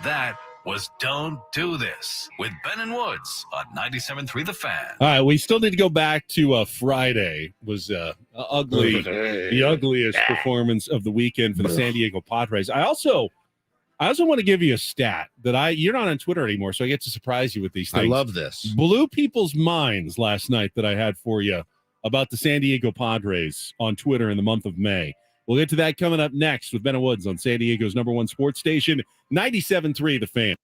That was Don't Do This with Ben and Woods on 97.3 The Fan. All right, we still need to go back to Friday. Was ugly, the ugliest performance of the weekend for the San Diego Padres. I also want to give you a stat that you're not on Twitter anymore, so I get to surprise you with these things. I love this. Blew people's minds last night that I had for you about the San Diego Padres on Twitter in the month of May. We'll get to that coming up next with Ben and Woods on San Diego's #1 sports station, 97.3 The Fan.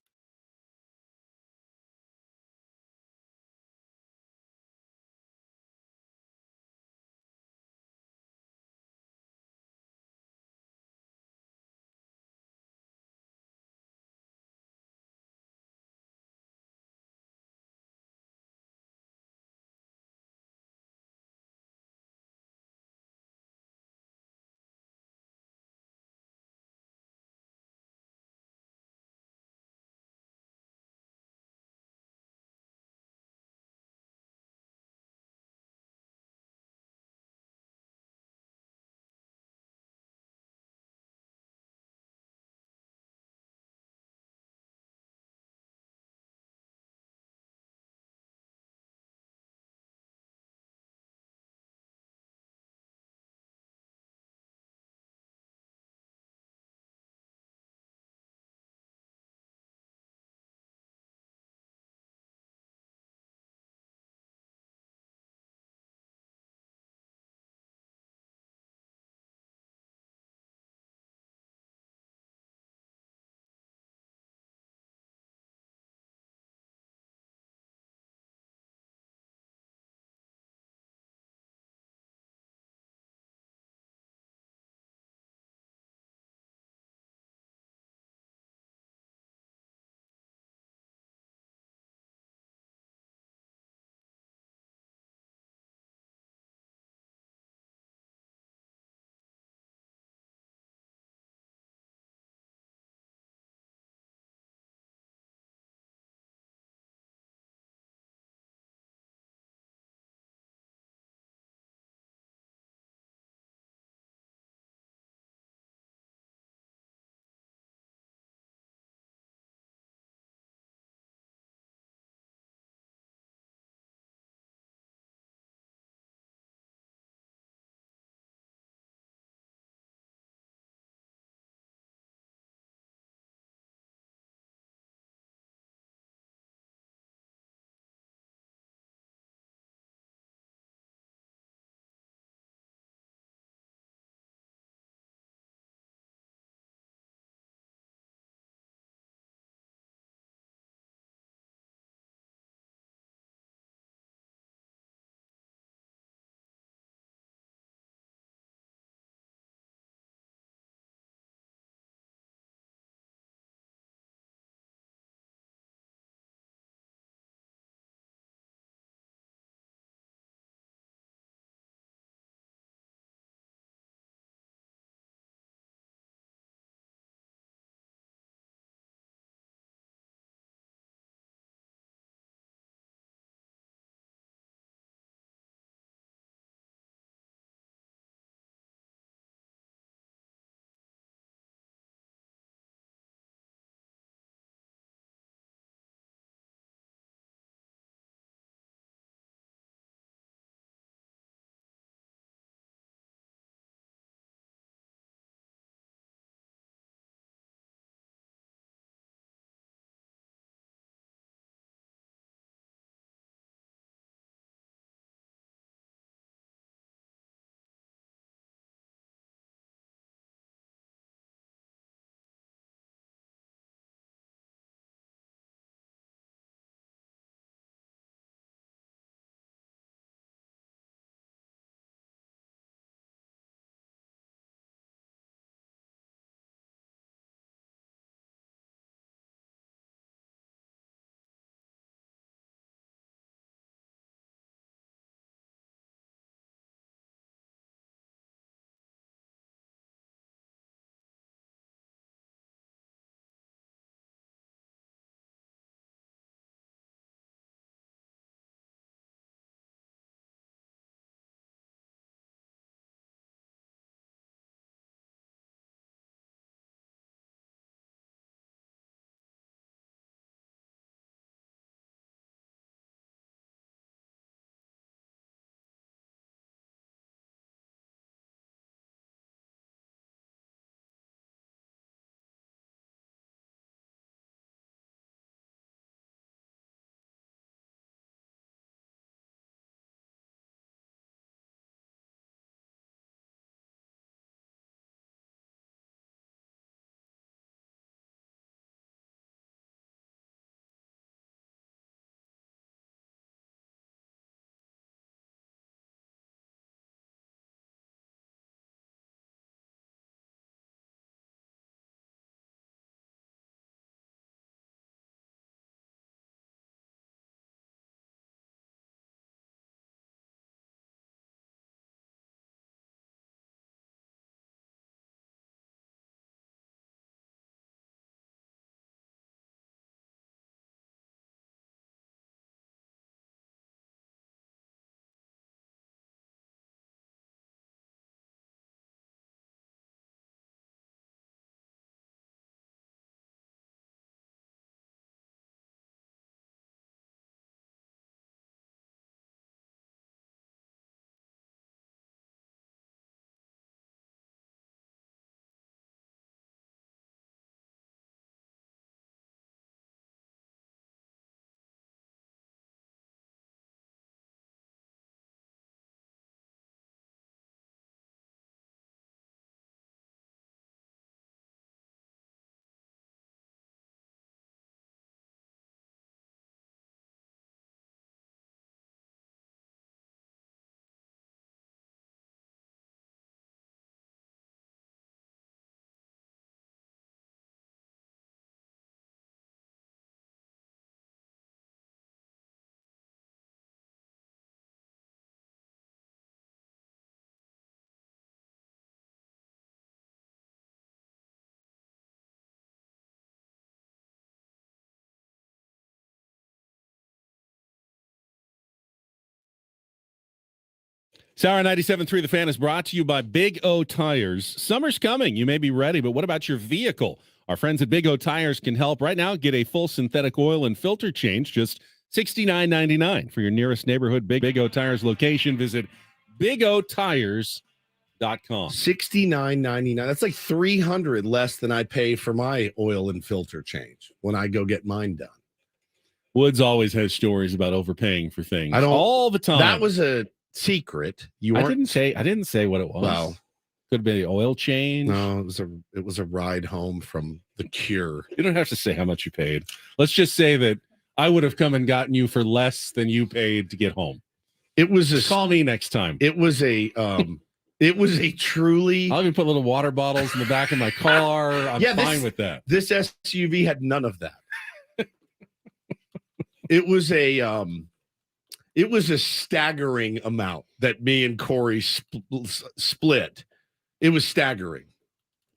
Sauer 97.3 The Fan is brought to you by Big O Tires. Summer's coming. You may be ready, but what about your vehicle? Our friends at Big O Tires can help. Right now, get a full synthetic oil and filter change, just $69.99 for your nearest neighborhood Big O Tires location. Visit bigotires.com. $69.99. That's like $300 less than I pay for my oil and filter change when I go get mine done. Woods always has stories about overpaying for things. I don't all the time. That was a secret. I didn't say what it was. Well, could have been an oil change. No, it was a ride home from the Cure. You don't have to say how much you paid. Let's just say that I would have come and gotten you for less than you paid to get home. It was call me next time. It was a truly. I'll even put little water bottles in the back of my car. I'm fine with that. This SUV had none of that. It was a staggering amount that me and Corey split. It was staggering.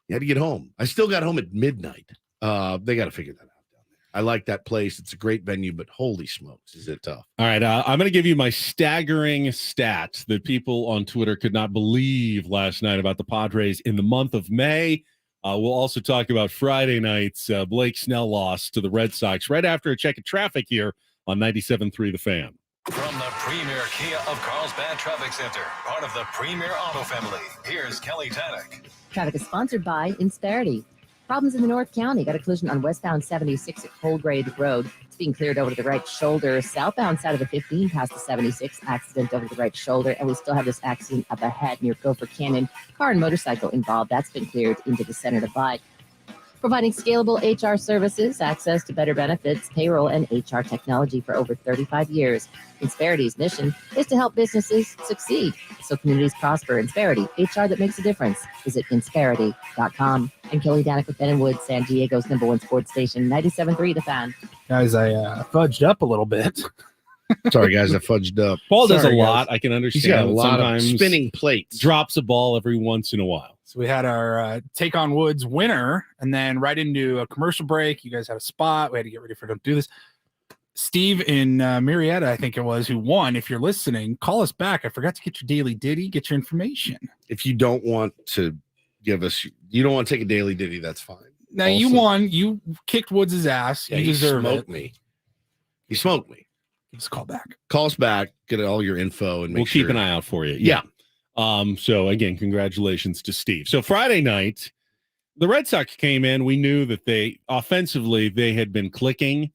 You had to get home. I still got home at midnight. They got to figure that out down there. I like that place. It's a great venue, but holy smokes, is it tough. All right. I'm going to give you my staggering stat that people on Twitter could not believe last night about the Padres in the month of May. We'll also talk about Friday night's Blake Snell loss to the Red Sox right after a check of traffic here on 97.3 The Fan. From the premier Kia of Carlsbad Traffic Center, part of the premier auto family, here's Kelly Tannick. Traffic is sponsored by Insperity. Problems in the North County. Got a collision on westbound 76 at Coldgrade Road. It's being cleared over to the right shoulder. Southbound side of the 15 past the 76. Accident over the right shoulder. And we still have this accident up ahead near Gopher Canyon. Car and motorcycle involved. That's been cleared into the center divide. Providing scalable HR services, access to better benefits, payroll, and HR technology for over 35 years. Insperity's mission is to help businesses succeed so communities prosper. Insperity, HR that makes a difference. Visit Insperity.com. I'm Kelly Danik with Ben & Woods, San Diego's #1 sports station, 97.3 The Fan. Guys, I fudged up a little bit. Sorry, guys, I fudged up. Paul does Sorry, a lot. guys. I can understand. He's got a lot of sometimes spinning plates. Drops a ball every once in a while. So we had our Take on Woods winner, and then right into a commercial break. You guys had a spot. We had to get ready for Don't Do This. Steve in Marietta, I think it was, who won. If you're listening, call us back. I forgot to get your daily ditty, get your information. If you don't want to give us, you don't want to take a daily ditty, that's fine. Now, Also, you won. You kicked Woods' ass. Yeah, you he deserve smoked it. me. He smoked me. Just call back. Call us back. Get all your info, and We'll keep an eye out for you. Yeah. So again, congratulations to Steve. So Friday night, the Red Sox came in. We knew that they offensively they had been clicking,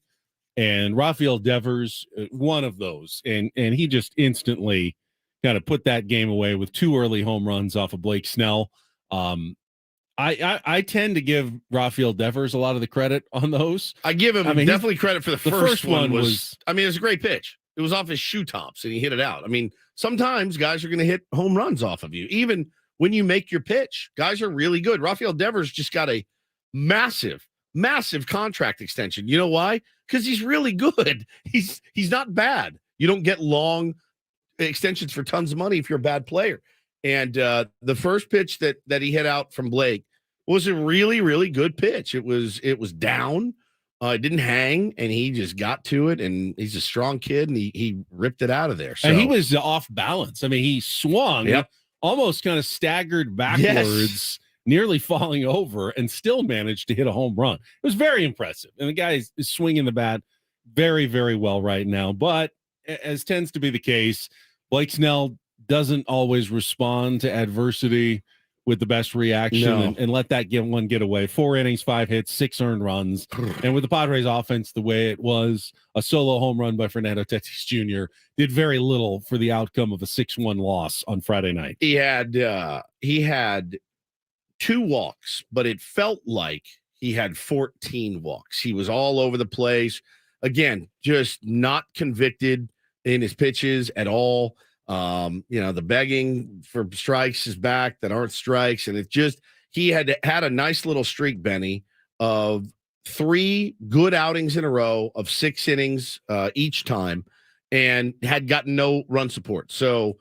and Rafael Devers, one of those, and he just instantly kind of put that game away with 2 early home runs off of Blake Snell. I tend to give Rafael Devers a lot of the credit on those. I give him definitely credit for the first one. Was I mean, it was a great pitch. It was off his shoe tops, and he hit it out. I mean, sometimes guys are going to hit home runs off of you, even when you make your pitch. Guys are really good. Rafael Devers just got a massive contract extension. You know why? Because he's really good. He's not bad. You don't get long extensions for tons of money if you're a bad player. And the first pitch that he hit out from Blake was a really, really good pitch. It was down. It didn't hang, and he just got to it, and he's a strong kid, and he ripped it out of there. So. And he was off balance. I mean, he swung, almost kind of staggered backwards, nearly falling over, and still managed to hit a home run. It was very impressive. And the guy is swinging the bat very, very well right now. But as tends to be the case, Blake Snell doesn't always respond to adversity with the best reaction and let that get away. 4 innings, 5 hits, 6 earned runs. And with the Padres offense the way it was, a solo home run by Fernando Tatis Jr. did very little for the outcome of a 6-1 loss on Friday night. He had 2 walks, but it felt like he had 14 walks. He was all over the place. Again, just not convicted in his pitches at all. The begging for strikes is back that aren't strikes. And he had a nice little streak, Benny, of 3 good outings in a row of 6 innings each time, and had gotten no run support. So,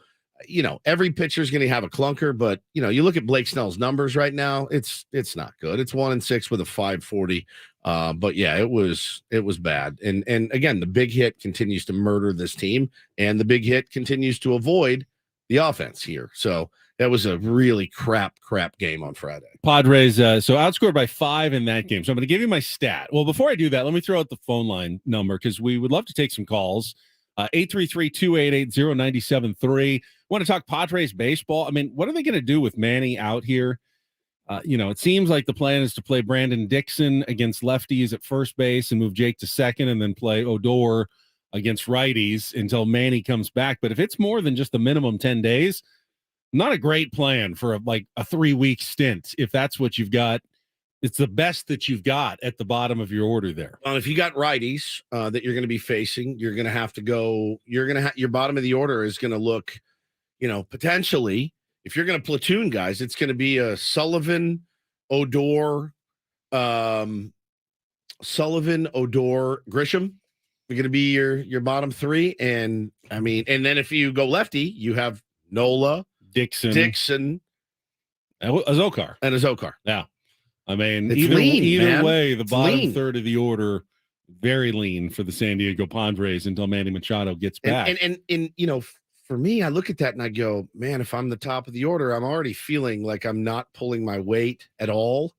every pitcher is going to have a clunker, but you look at Blake Snell's numbers right now, it's not good. It's 1-6 with a 540. But yeah, it was bad. And again, the big hit continues to murder this team, and the big hit continues to avoid the offense here. So that was a really crap game on Friday. Padres, so outscored by 5 in that game. So I'm going to give you my stat. Well, before I do that, let me throw out the phone line number because we would love to take some calls. 833-288-0973. Want to talk Padres baseball? I mean, what are they going to do with Manny out here? It seems like the plan is to play Brandon Dixon against lefties at first base and move Jake to second and then play Odor against righties until Manny comes back. But if it's more than just the minimum 10 days, not a great plan for a 3-week stint. If that's what you've got, it's the best that you've got at the bottom of your order there. Well, if you got righties that you're going to be facing, you're going to have to go. Your bottom of the order is going to look, potentially. If you're going to platoon guys, it's going to be a Sullivan, Odor, Grisham. They're going to be your bottom 3, and then if you go lefty, you have Nola, Dixon, Azokar. Yeah. I mean, It's either lean, way, the It's bottom lean. third of the order, very lean for the San Diego Padres until Manny Machado gets back. And for me, I look at that and I go, man, if I'm the top of the order, I'm already feeling like I'm not pulling my weight at all.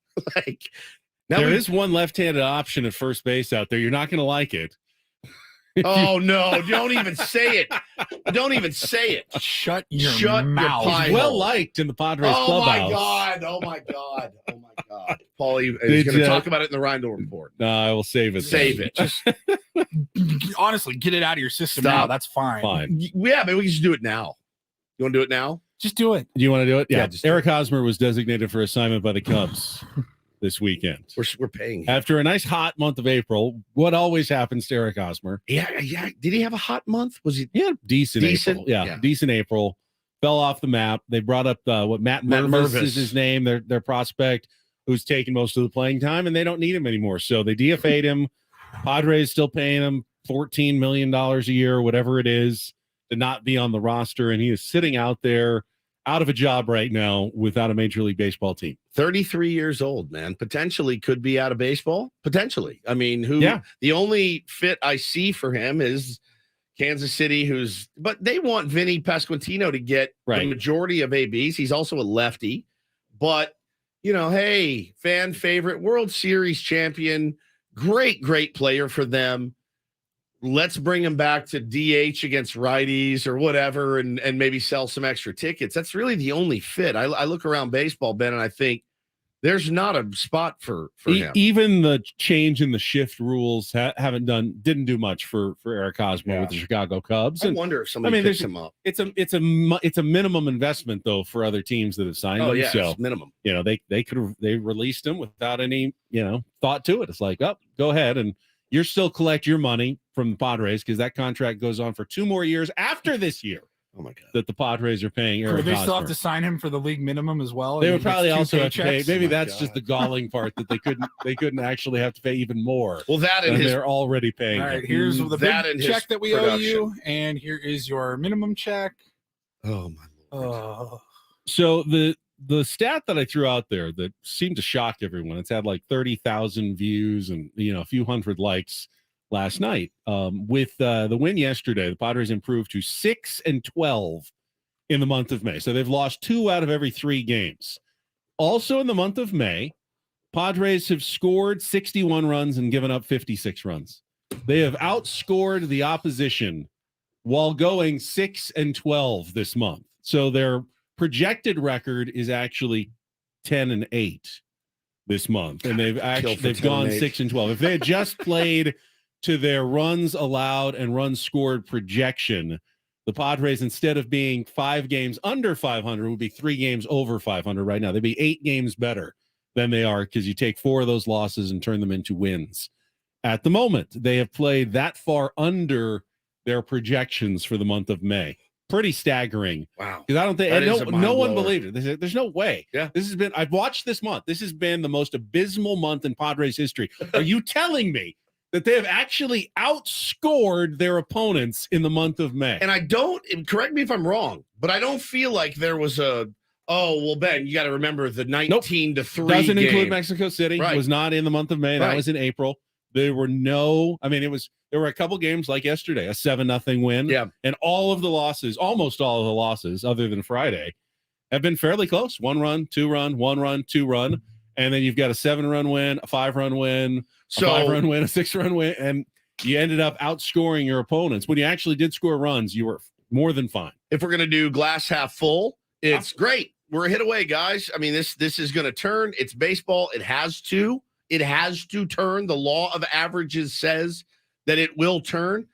There is one left-handed option at first base out there. You're not going to like it. Oh no! Don't even say it. Don't even say it. Shut your mouth. pie He's well hole. liked in the Padres Oh clubhouse. Oh my god! Paulie is going to talk about it in the Rindle report. No, I will save it. Save it. Just honestly, get it out of your system Stop. now. That's fine. Yeah, maybe we can just do it now. You want to do it now? Just do it. Do you want to do it? Yeah. just Eric Hosmer was designated for assignment by the Cubs this weekend. We're paying him. After a nice hot month of April, what always happens to Eric Hosmer? Yeah. Did he have a hot month? Was he? Yeah, decent April. Yeah, decent April. Fell off the map. They brought up Matt Mervis is his name, their prospect, who's taking most of the playing time, and they don't need him anymore. So they DFA'd him. Padres still paying him $14 million a year, whatever it is, to not be on the roster, and he is sitting out there out of a job right now without a Major League Baseball team. 33 years old, man. Potentially could be out of baseball. Potentially. I mean, the only fit I see for him is Kansas City, but they want Vinny Pasquantino to get the majority of ABs. He's also a lefty, but hey, fan favorite, World Series champion, great player for them. Let's bring him back to DH against righties or whatever, and maybe sell some extra tickets. That's really the only fit. I look around baseball, Ben, and I think there's not a spot for him. Even the change in the shift rules didn't do much for Eric Hosmer with the Chicago Cubs. I wonder if somebody picks him up. It's a minimum investment though for other teams that have signed him. Oh yeah, so it's minimum. They released him without any thought to it. It's like, go ahead and you're still collect your money from the Padres because that contract goes on for 2 more years after this year. Oh my god! That the Padres are paying Eric Would they Hosmer. still have to sign him for the league minimum as well? They would probably also have to pay. Maybe Oh that's just the galling part that they couldn't actually have to pay even more. Well, they're already paying. All right, him. here's the That big and check his that we owe you, and here is your minimum check. Oh my lord! So the stat that I threw out there that seemed to shock everyone. It's had like 30,000 views and a few hundred likes last night. With the win yesterday, the Padres improved to 6-12 in the month of May. So they've lost 2 out of every 3 games. Also in the month of May, Padres have scored 61 runs and given up 56 runs. They have outscored the opposition while going 6-12 this month. So their projected record is actually 10-8 this month. And they've gone 6-12. If they had just played to their runs allowed and runs scored projection, the Padres, instead of being 5 games under 500, would be 3 games over 500 right now. They'd be 8 games better than they are because you take 4 of those losses and turn them into wins. At the moment, they have played that far under their projections for the month of May. Pretty staggering. Wow. Because I don't think no one believed it. There's no way. Yeah. I've watched this month. This has been the most abysmal month in Padres history. Are you telling me that they have actually outscored their opponents in the month of May? And correct me if I'm wrong, but I don't feel like there was Ben, you got to remember the 19-3 doesn't game. include Mexico City. Right. Was not in the month of May. That was in April. There were it there were a couple games like yesterday, a 7-0 win. Yeah. And all of the losses, almost all of the losses, other than Friday, have been fairly close. 1 run, 2 run, 1 run, 2 run. And then you've got a 7-run win, a 5-run win, a 5-run win, a 6-run win. And you ended up outscoring your opponents. When you actually did score runs, you were more than fine. If we're going to do glass half full, it's great. We're a hit away, guys. I mean, this is going to turn. It's baseball. It has to. It has to turn. The law of averages says that it will turn.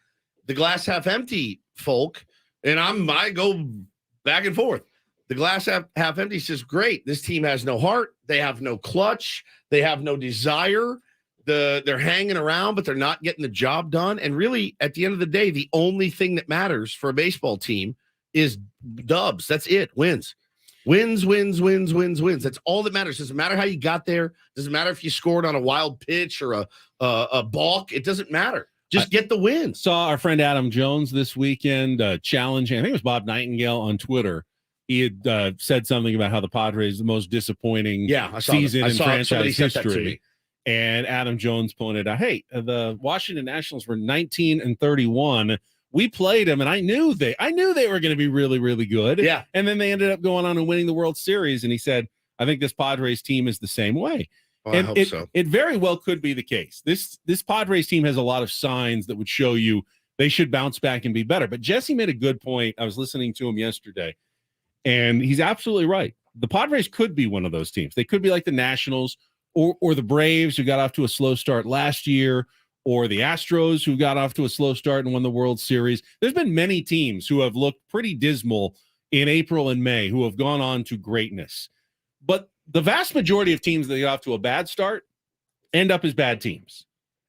The glass half empty folk, and I go back and forth. The glass half empty says, great. This team has no heart. They have no clutch. They have no desire. They're hanging around, but they're not getting the job done. And really, at the end of the day, the only thing that matters for a baseball team is dubs. That's it. Wins. Wins. That's all that matters. Doesn't matter how you got there. Doesn't matter if you scored on a wild pitch or a balk. It doesn't matter. Just get the win. Saw our friend Adam Jones this weekend challenging, I think it was Bob Nightingale on Twitter. He had said something about how the Padres the most disappointing season in franchise history. And Adam Jones pointed out, hey, the Washington Nationals were 19-31. We played them, and I knew they were going to be really, really good. Yeah. And then they ended up going on and winning the World Series. And he said, I think this Padres team is the same way. Well, and I hope so. It very well could be the case. This Padres team has a lot of signs that would show you they should bounce back and be better. But Jesse made a good point. I was listening to him yesterday, and he's absolutely right. The Padres could be one of those teams. They could be like the Nationals or the Braves, who got off to a slow start last year, or the Astros, who got off to a slow start and won the World Series. There's been many teams who have looked pretty dismal in April and May who have gone on to greatness. But the vast majority of teams that get off to a bad start end up as bad teams.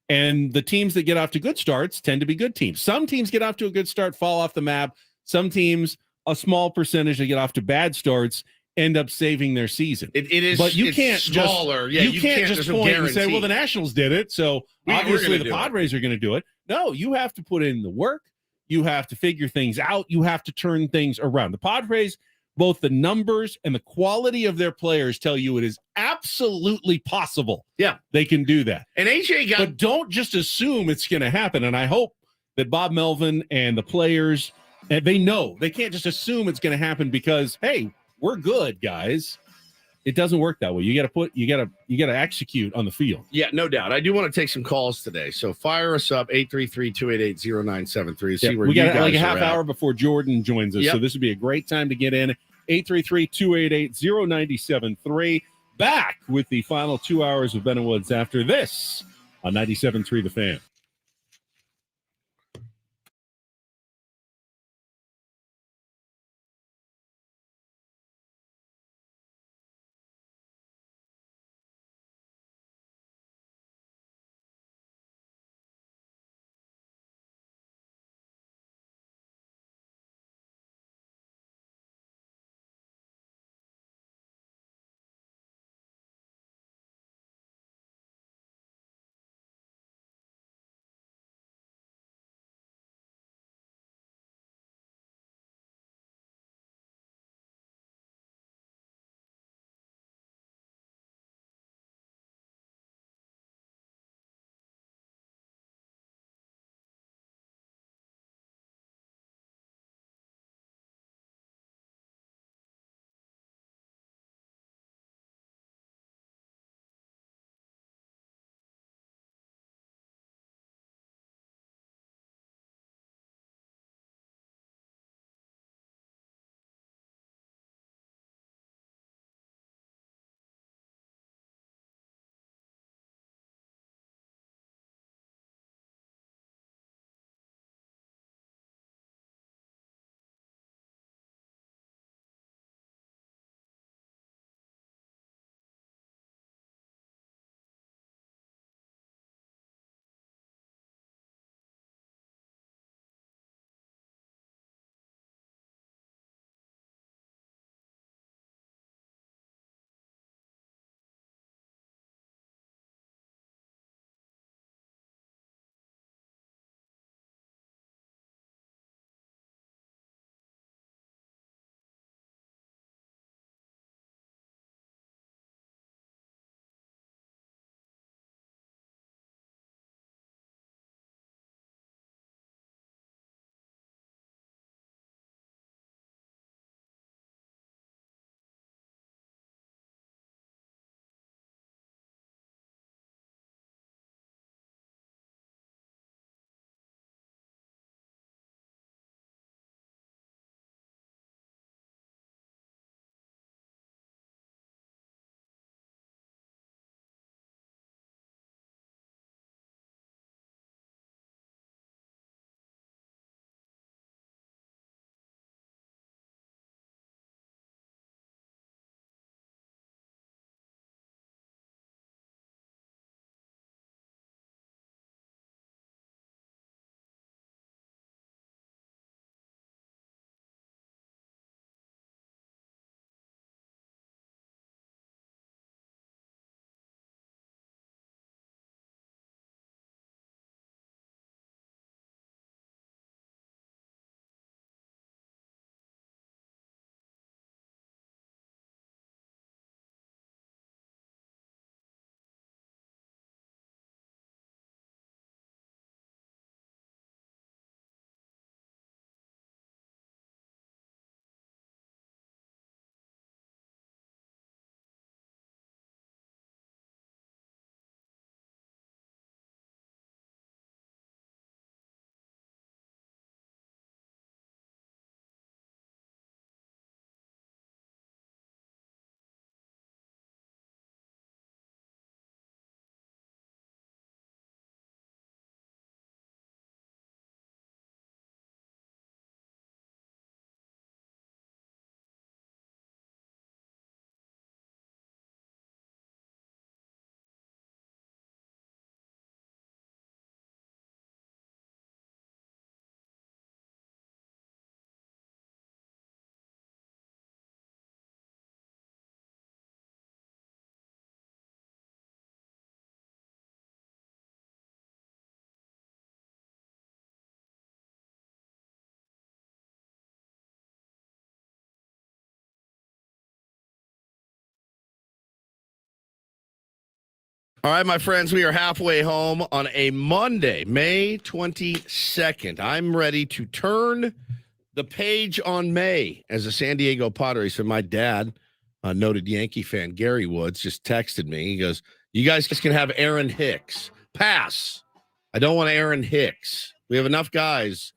And the teams that get off to good starts tend to be good teams. Some teams get off to a good start, fall off the map. Some teams, a small percentage that get off to bad starts, end up saving their season. It is, but you can't smaller. Just, you can't just point and say, well, the Nationals did it, so obviously the Padres are going to do it. No, you have to put in the work. You have to figure things out. You have to turn things around. The Padres, both the numbers and the quality of their players tell you it is absolutely possible. Yeah, they can do that. And AJ but don't just assume it's going to happen. And I hope that Bob Melvin and the players, they know they can't just assume it's going to happen because, hey, we're good, guys. It doesn't work that way. You got to execute on the field. Yeah, no doubt. I do want to take some calls today. So fire us up 833-288-0973. See where we got you guys like a half are hour before Jordan joins us. Yep. So this would be a great time to get in. 833-288-0973. Back with the final 2 hours of Ben and Woods after this on 97.3 The Fan. All right, my friends, we are halfway home on a Monday, May 22nd. I'm ready to turn the page on May as a San Diego Padres. So my dad, a noted Yankee fan, Gary Woods, just texted me. He goes, you guys can have Aaron Hicks. Pass. I don't want Aaron Hicks. We have enough guys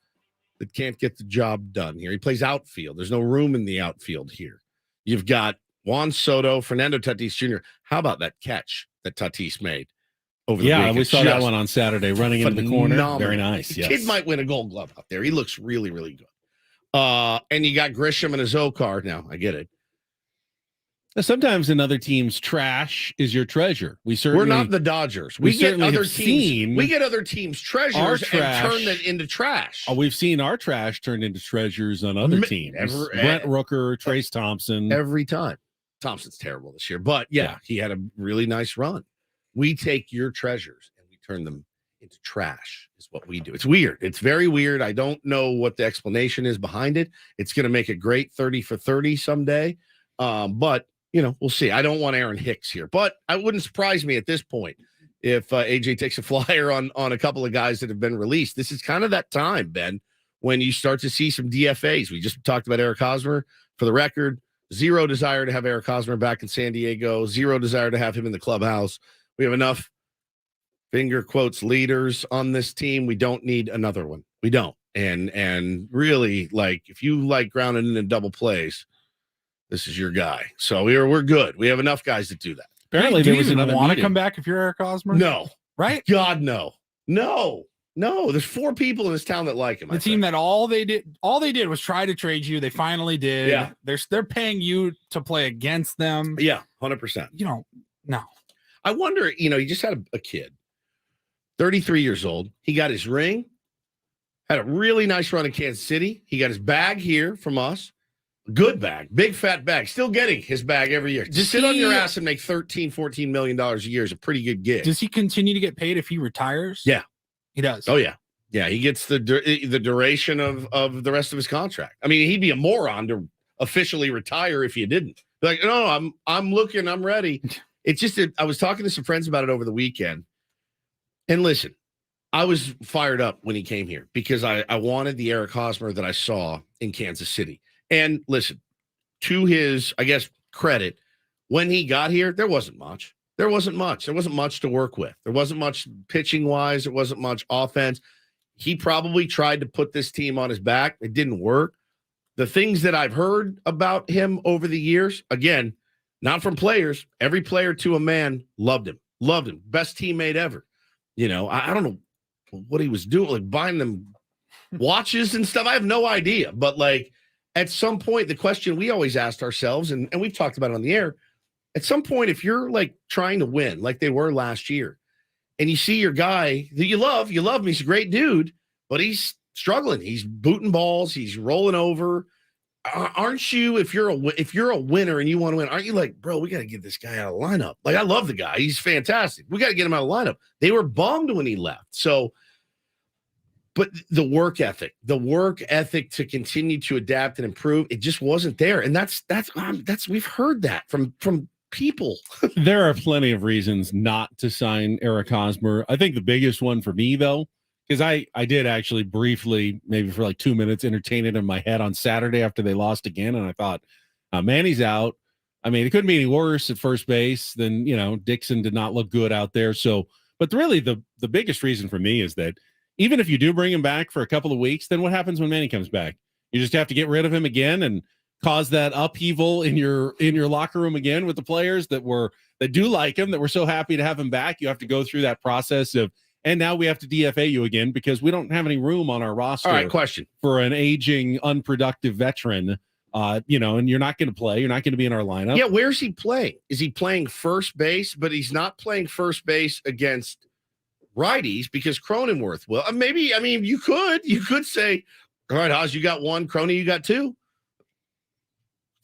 that can't get the job done here. He plays outfield. There's no room in the outfield here. You've got Juan Soto, Fernando Tatis Jr. How about that catch that Tatis made over the weekend? We saw that one on Saturday, running into the corner. Very nice. The kid might win a Gold Glove out there. He looks really, really good. And you got Grisham and a Zokar. Now, I get it. Sometimes another team's trash is your treasure. We're not the Dodgers. We get other teams. We get other teams' treasures and turn them into trash. Oh, we've seen our trash turned into treasures on other teams. Brent Rooker, Trace Thompson. Every time. Thompson's terrible this year, but yeah, he had a really nice run. We take your treasures and we turn them into trash is what we do. It's weird. It's very weird. I don't know what the explanation is behind it. It's going to make a great 30 for 30 someday. But we'll see. I don't want Aaron Hicks here, but I wouldn't surprise me at this point if AJ takes a flyer on a couple of guys that have been released. This is kind of that time, Ben, when you start to see some DFAs. We just talked about Eric Hosmer. For the record, zero desire to have Eric Hosmer back in San Diego. Zero desire to have him in the clubhouse. We have enough finger quotes leaders on this team. We don't need another one. We don't. And really, like, if you like grounded in double plays, this is your guy. So we're good. We have enough guys to do that. Apparently, there was another. Want to come back if you're Eric Hosmer? No, right? God, no. There's 4 people in this town that like him. The team that all they did was try to trade you. They finally did. Yeah, they're paying you to play against them. Yeah, 100%. No. I wonder. You just had a kid, 33 years old. He got his ring. Had a really nice run in Kansas City. He got his bag here from us. Good bag, big fat bag. Still getting his bag every year. Just sit on your ass and make $13-14 million a year is a pretty good gig. Does he continue to get paid if he retires? Yeah, he does. Oh yeah. He gets the duration of the rest of his contract. I mean, he'd be a moron to officially retire if you didn't. Like, no, I'm looking, I'm ready. It's just I was talking to some friends about it over the weekend, and listen, I was fired up when he came here because I wanted the Eric Hosmer that I saw in Kansas City. And listen, to his, I guess, credit, when he got here, there wasn't much. There wasn't much to work with. There wasn't much pitching wise. There wasn't much offense. He probably tried to put this team on his back. It didn't work. The things that I've heard about him over the years, again, not from players, every player to a man loved him. Best teammate ever. I don't know what he was doing, like buying them watches and stuff. I have no idea. But like, at some point, the question we always asked ourselves, and we've talked about it on the air, at some point, if you're like trying to win like they were last year, and you see your guy that you love him, he's a great dude, but he's struggling. He's booting balls. He's rolling over. Aren't you, if you're a winner and you want to win, aren't you like, bro, we got to get this guy out of the lineup? Like, I love the guy. He's fantastic. We got to get him out of the lineup. They were bummed when he left. So, but the work ethic to continue to adapt and improve, it just wasn't there. And that's we've heard that from people. There are plenty of reasons not to sign Eric Hosmer. I think the biggest one for me, though, because I did actually briefly, maybe for like 2 minutes, entertain it in my head on Saturday after they lost again. And I thought, Manny's out. I mean, it couldn't be any worse at first base than, Dixon did not look good out there. So, but really the biggest reason for me is that even if you do bring him back for a couple of weeks, then what happens when Manny comes back? You just have to get rid of him again and cause that upheaval in your locker room again with the players that do like him, that we're so happy to have him back. You have to go through that process of, and now we have to DFA you again because we don't have any room on our roster. All right, question for an aging, unproductive veteran. And you're not going to play. You're not going to be in our lineup. Yeah, where's he playing? Is he playing first base? But he's not playing first base against righties because Cronenworth will. Maybe, I mean, you could say, all right, Haas, you got one. Crony, you got two.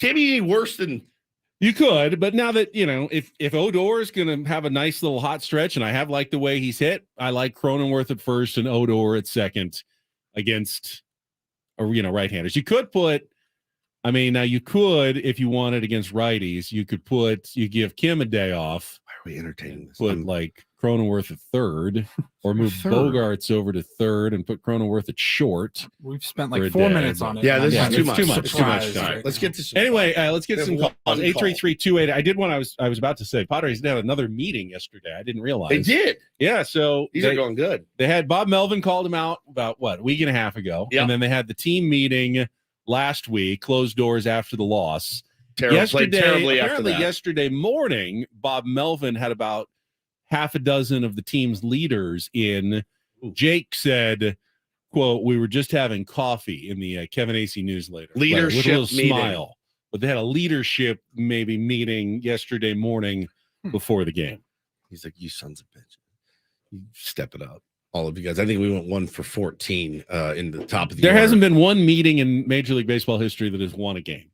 Can't be any worse than you could. But now that, if Odor is going to have a nice little hot stretch, and I have liked the way he's hit, I like Cronenworth at first and Odor at second against, right-handers. You could put, now you could, if you wanted against righties, you give Kim a day off. I are we entertaining this? Put like Cronenworth at third, or move Third. Bogarts over to third and put Cronenworth at short. We've spent for like a 4 day, minutes but- on it. Yeah, this is too it's much. too much. It's too much Surprise time. right Let's get to some. Anyway, let's get We some have calls. one 833-288. I did one. I was about to say Padres had another meeting yesterday. I didn't realize They did. Yeah, so These are going good. They had Bob Melvin called him out about a week and a half ago, Yep. and then they had the team meeting last week, closed doors after the loss. Played terribly after apparently that. yesterday morning, Bob Melvin had about half a dozen of the team's leaders in. Jake said, quote, "We were just having coffee," in the Kevin Acey newsletter. Leadership with a little meeting. smile. But they had a leadership maybe meeting yesterday morning before the game. He's like, "You sons of bitches, you step it up, all of you guys." I think we went 1 for 14 in the top of the. There order. hasn't been one meeting in Major League Baseball history that has won a game.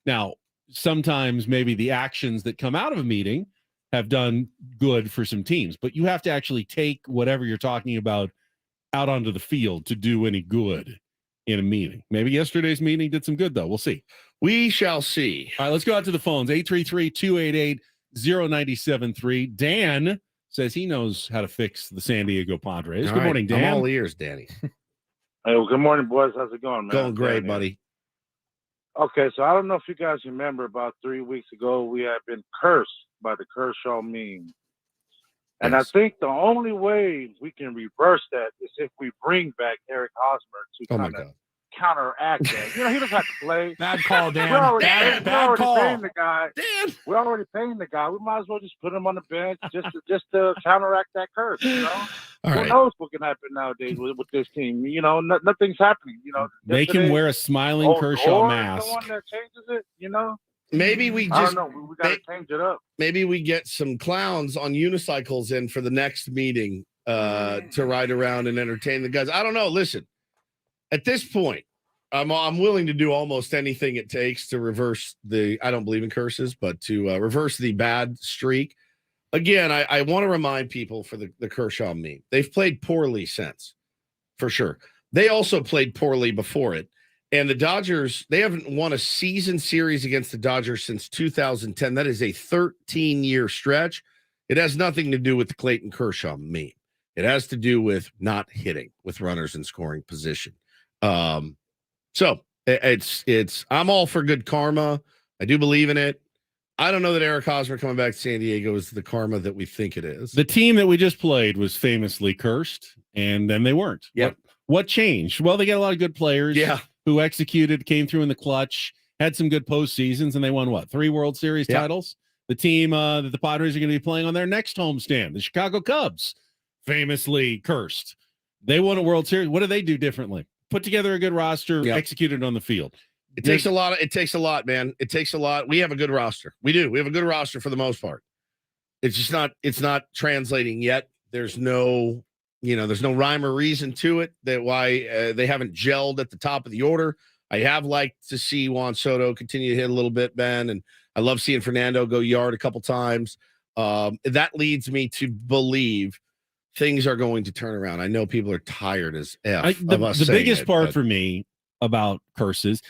Now, sometimes maybe the actions that come out of a meeting have done good for some teams, but you have to actually take whatever you're talking about out onto the field to do any good in a meeting. Maybe yesterday's meeting did some good, though. We'll see. We shall see. All right, let's go out to the phones. 833-288-0973. Dan says he knows how to fix the San Diego Padres. Good morning, Dan. I'm all ears, Danny. Hey, well, good morning, boys. How's it going, man? Going great, buddy. Okay, so I don't know if you guys remember about 3 weeks ago, we had been cursed by the Kershaw meme. And Yes. I think the only way we can reverse that is if we bring back Eric Hosmer to Oh my kind of God. counteract that. You know, he doesn't have to play. Bad call, Dan. We're already, Bad we're call. already paying the guy. Dan. We're already paying the guy. We might as well just put him on the bench just to counteract that curse, you know? All Who right. knows what can happen nowadays with this team? You know, nothing's happening. You know, Make him yesterday, wear a smiling Odor Kershaw is mask. the one that changes it, you know? Maybe we I just don't know. We got to change it up. maybe we get some clowns on unicycles in for the next meeting to ride around and entertain the guys. I don't know. Listen, at this point, I'm willing to do almost anything it takes to reverse the. I don't believe in curses, but to reverse the bad streak. Again, I want to remind people for the Kershaw meme. They've played poorly since, for sure. They also played poorly before it. And the Dodgers, they haven't won a season series against the Dodgers since 2010. That is a 13-year stretch. It has nothing to do with the Clayton Kershaw meme. It has to do with not hitting with runners in scoring position. So it's I'm all for good karma. I do believe in it. I don't know that Eric Hosmer coming back to San Diego is the karma that we think it is. The team that we just played was famously cursed, and then they weren't. Yep. What changed? Well, they got a lot of good players who executed, came through in the clutch, had some good postseasons, and they won, 3 World Series titles? The team that the Padres are going to be playing on their next homestand, the Chicago Cubs, famously cursed. They won a World Series. What do they do differently? Put together a good roster, executed on the field. It takes a lot, man. It takes a lot. We have a good roster. We do. We have a good roster for the most part. It's just not translating yet. There's no rhyme or reason to it that why they haven't gelled at the top of the order. I have liked to see Juan Soto continue to hit a little bit, Ben, and I love seeing Fernando go yard a couple times. That leads me to believe things are going to turn around. I know people are tired as F of us The saying biggest it, part but- for me about curses,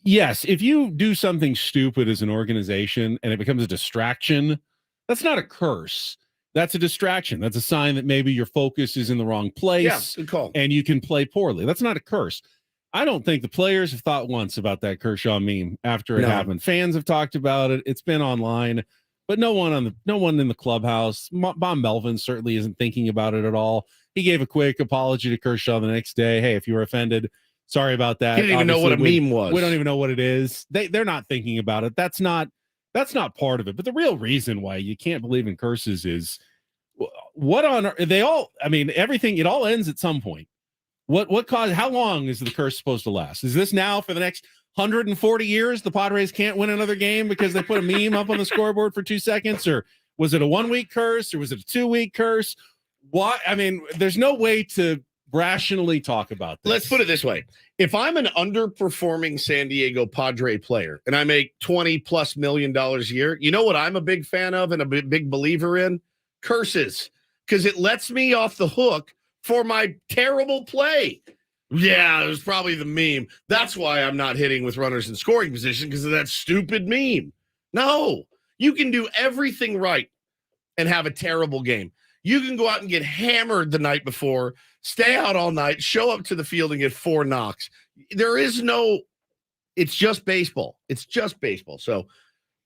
yes, if you do something stupid as an organization and it becomes a distraction, that's not a curse. That's a distraction. That's a sign that maybe your focus is in the wrong place. Yeah, good call. And you can play poorly. That's not a curse. I don't think the players have thought once about that Kershaw meme after it happened. Fans have talked about it. It's been online, but no one in the clubhouse. Bob Melvin certainly isn't thinking about it at all. He gave a quick apology to Kershaw the next day. Hey, if you were offended, sorry about that. He didn't even know what a meme was. We don't even know what it is. They're not thinking about it. That's not part of it. But the real reason why you can't believe in curses is what on earth, everything, it all ends at some point. What caused, how long is the curse supposed to last? Is this now for the next 140 years? The Padres can't win another game because they put a meme up on the scoreboard for 2 seconds? Or was it a 1 week curse? Or was it a 2 week curse? What? I mean, there's no way to rationally talk about this. Let's put it this way. If I'm an underperforming San Diego Padre player and I make $20+ million a year, you know what I'm a big fan of and a big believer in? Curses. Because it lets me off the hook for my terrible play. Yeah, it was probably the meme. That's why I'm not hitting with runners in scoring position, because of that stupid meme. No, you can do everything right and have a terrible game. You can go out and get hammered the night before, stay out all night, show up to the field and get 4 knocks. It's just baseball. It's just baseball. So,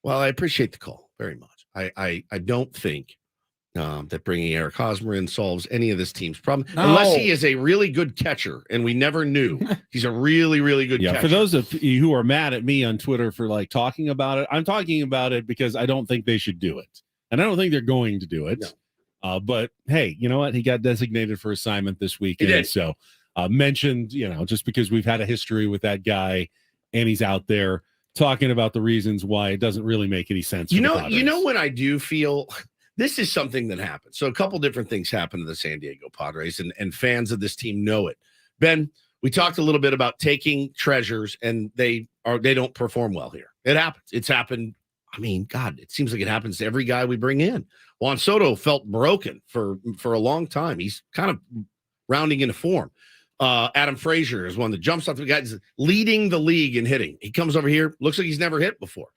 well, I appreciate the call very much. I don't think that bringing Eric Hosmer in solves any of this team's problem, unless he is a really good catcher, and we never knew. He's a really, really good catcher. For those of you who are mad at me on Twitter for like talking about it, I'm talking about it because I don't think they should do it, and I don't think they're going to do it. No. But hey, you know what? He got designated for assignment this weekend, so mentioned. Just because we've had a history with that guy, and he's out there talking about the reasons why it doesn't really make any sense. You know when I do feel. This is something that happens. So a couple different things happen to the San Diego Padres, and fans of this team know it. Ben, we talked a little bit about taking treasures, and they don't perform well here. It happens. It's happened. I mean, God, it seems like it happens to every guy we bring in. Juan Soto felt broken for a long time. He's kind of rounding into form. Adam Frazier is one that jumps off the guys leading the league in hitting. He comes over here, looks like he's never hit before.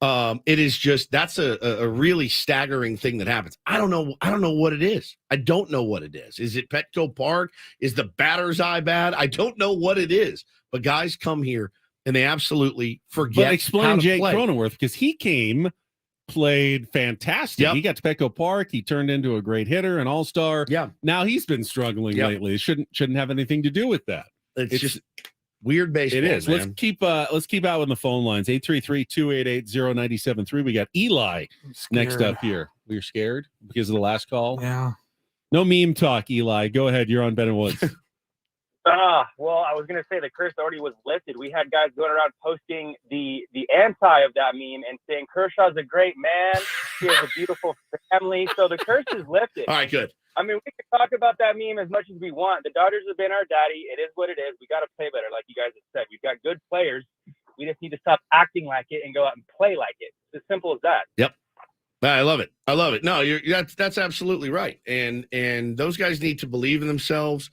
It is just that's a really staggering thing that happens. I don't know what it is. I don't know what it is. Is it Petco Park? Is the batter's eye bad? I don't know what it is. But guys come here and they absolutely forget. But explain Jake play. Cronenworth, because he played fantastic. Yep. He got to Petco Park. He turned into a great hitter, an all-star. Yeah. Now he's been struggling lately. It shouldn't have anything to do with that. It's just weird baseball. It is. Man. Let's keep out on the phone lines. 833-288-0973. We got Eli next up here. We're scared because of the last call. Yeah. No meme talk, Eli. Go ahead. You're on Ben and Woods. Well, I was going to say the curse already was lifted. We had guys going around posting the anti of that meme and saying Kershaw's a great man. He has a beautiful family. So the curse is lifted. All right, good. I mean, we can talk about that meme as much as we want. The Dodgers have been our daddy. It is what it is. We got to play better, like you guys have said. We've got good players. We just need to stop acting like it and go out and play like it. It's as simple as that. Yep. I love it. No, that's absolutely right. And those guys need to believe in themselves.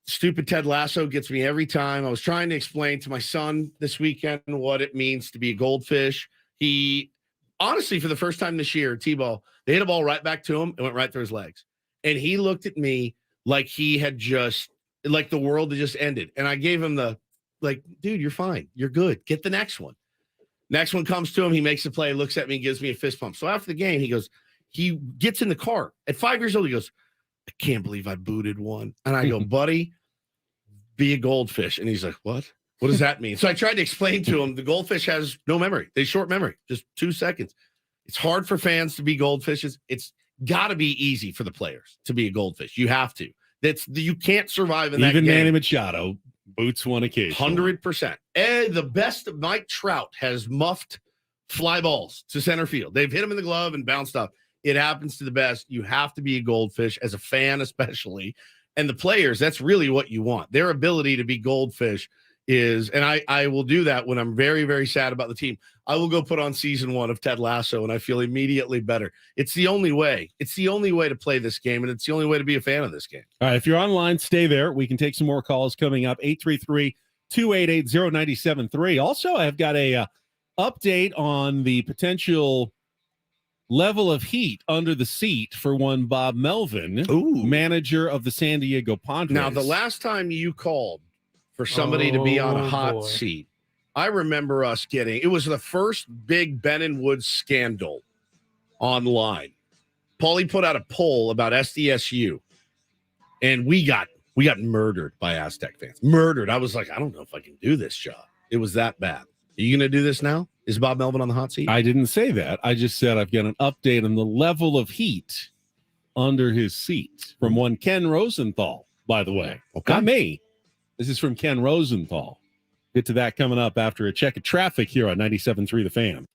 Stupid Ted Lasso gets me every time. I was trying to explain to my son this weekend what it means to be a goldfish. He honestly, for the first time this year, T-ball, they hit a ball right back to him and went right through his legs. And he looked at me like he had like the world had just ended. And I gave him dude, you're fine. You're good. Get the next one. Next one comes to him. He makes the play, looks at me, gives me a fist pump. So after the game, he gets in the car. At 5 years old, he goes, I can't believe I booted one. And I go, buddy, be a goldfish. And he's like, what? What does that mean? So I tried to explain to him the goldfish has no memory. They short memory, just 2 seconds. It's hard for fans to be goldfishes. It's got to be easy for the players to be a goldfish. You have to. You can't survive in that game. Even Manny Machado boots one occasion. 100%. The best of Mike Trout has muffed fly balls to center field. They've hit him in the glove and bounced off. It happens to the best. You have to be a goldfish as a fan, especially. And the players, that's really what you want. Their ability to be goldfish is, and I will do that when I'm very, very sad about the team. I will go put on season 1 of Ted Lasso and I feel immediately better. It's the only way. It's the only way to play this game, and it's the only way to be a fan of this game. All right, if you're online, stay there. We can take some more calls coming up. 833-288-0973. Also, I've got a update on the potential level of heat under the seat for one Bob Melvin, manager of the San Diego Padres. Now, the last time you called for somebody to be on a hot seat, I remember us it was the first big Ben and Woods scandal online. Paulie put out a poll about SDSU, and we got murdered by Aztec fans. Murdered. I was like, I don't know if I can do this job. It was that bad. Are you going to do this now? Is Bob Melvin on the hot seat? I didn't say that. I just said I've got an update on the level of heat under his seat from one Ken Rosenthal, by the way. Okay. Not me. This is from Ken Rosenthal. Get to that coming up after a check of traffic here on 97.3 The Fan.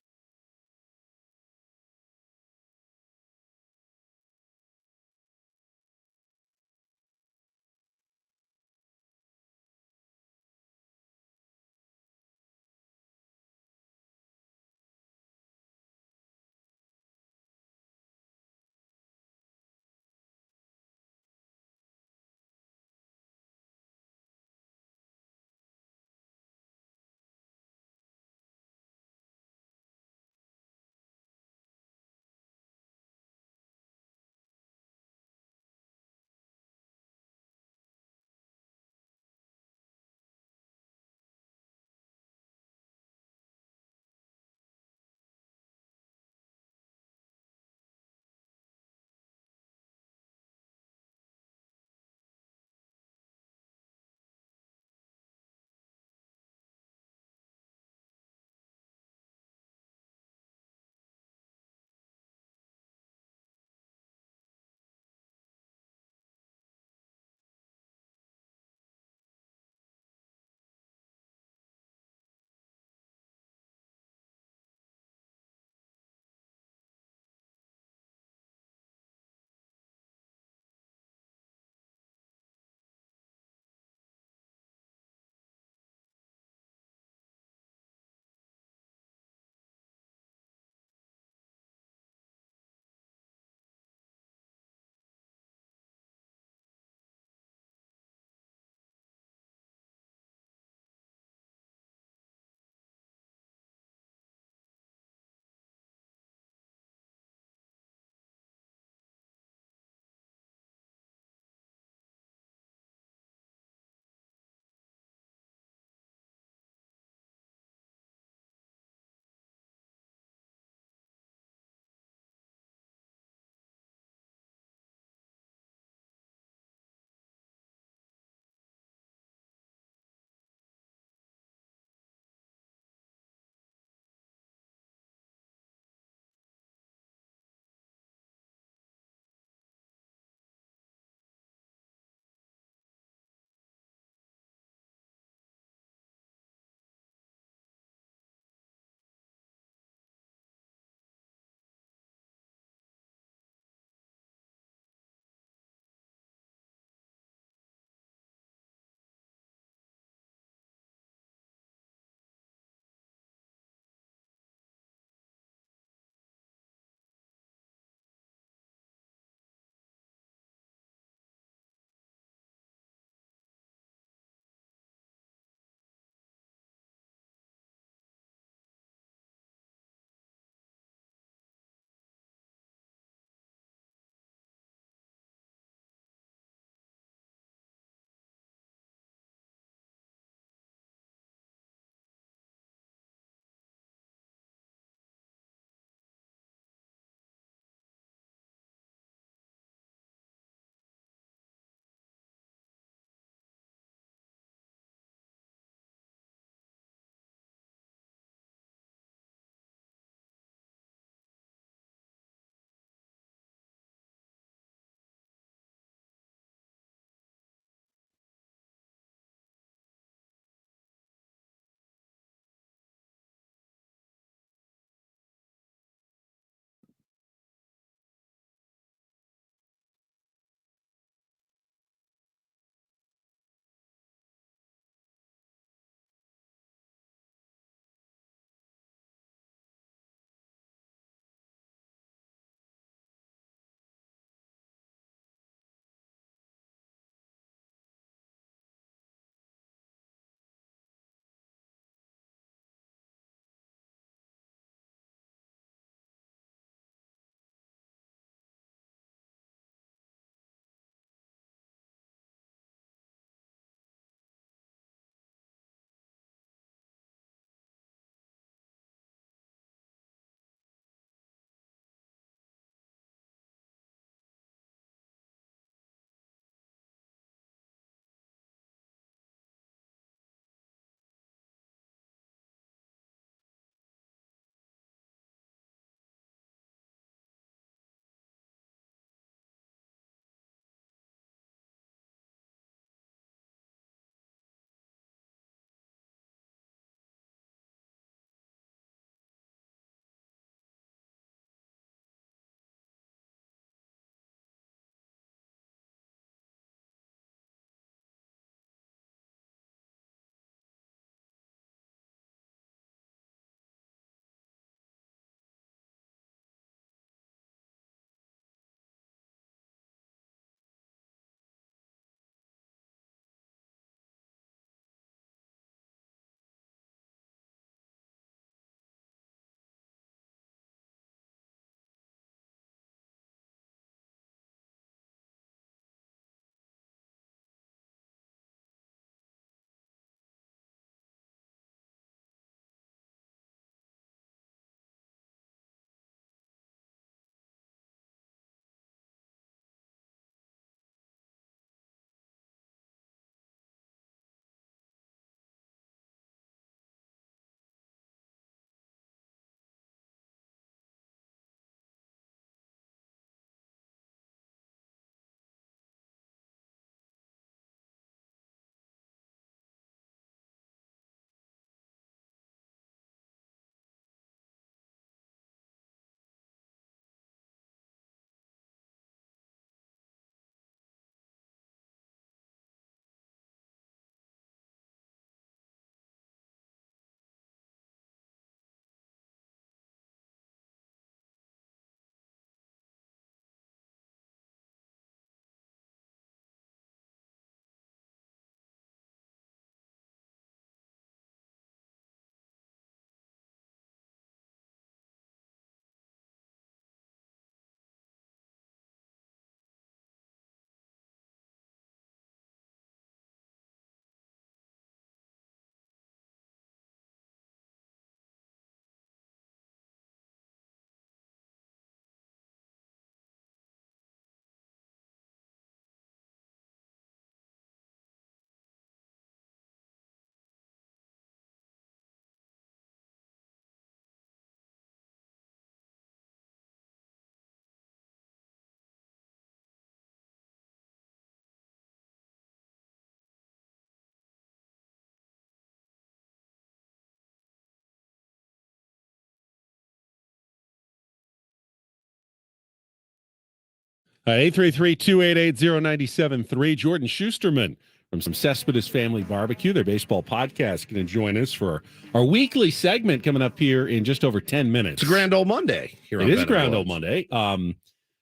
833-288-0973. Jordan Schusterman from some Cespedes Family Barbecue, their baseball podcast, going to join us for our weekly segment coming up here in just over 10 minutes. It's a grand old Monday here. It is grand old Monday.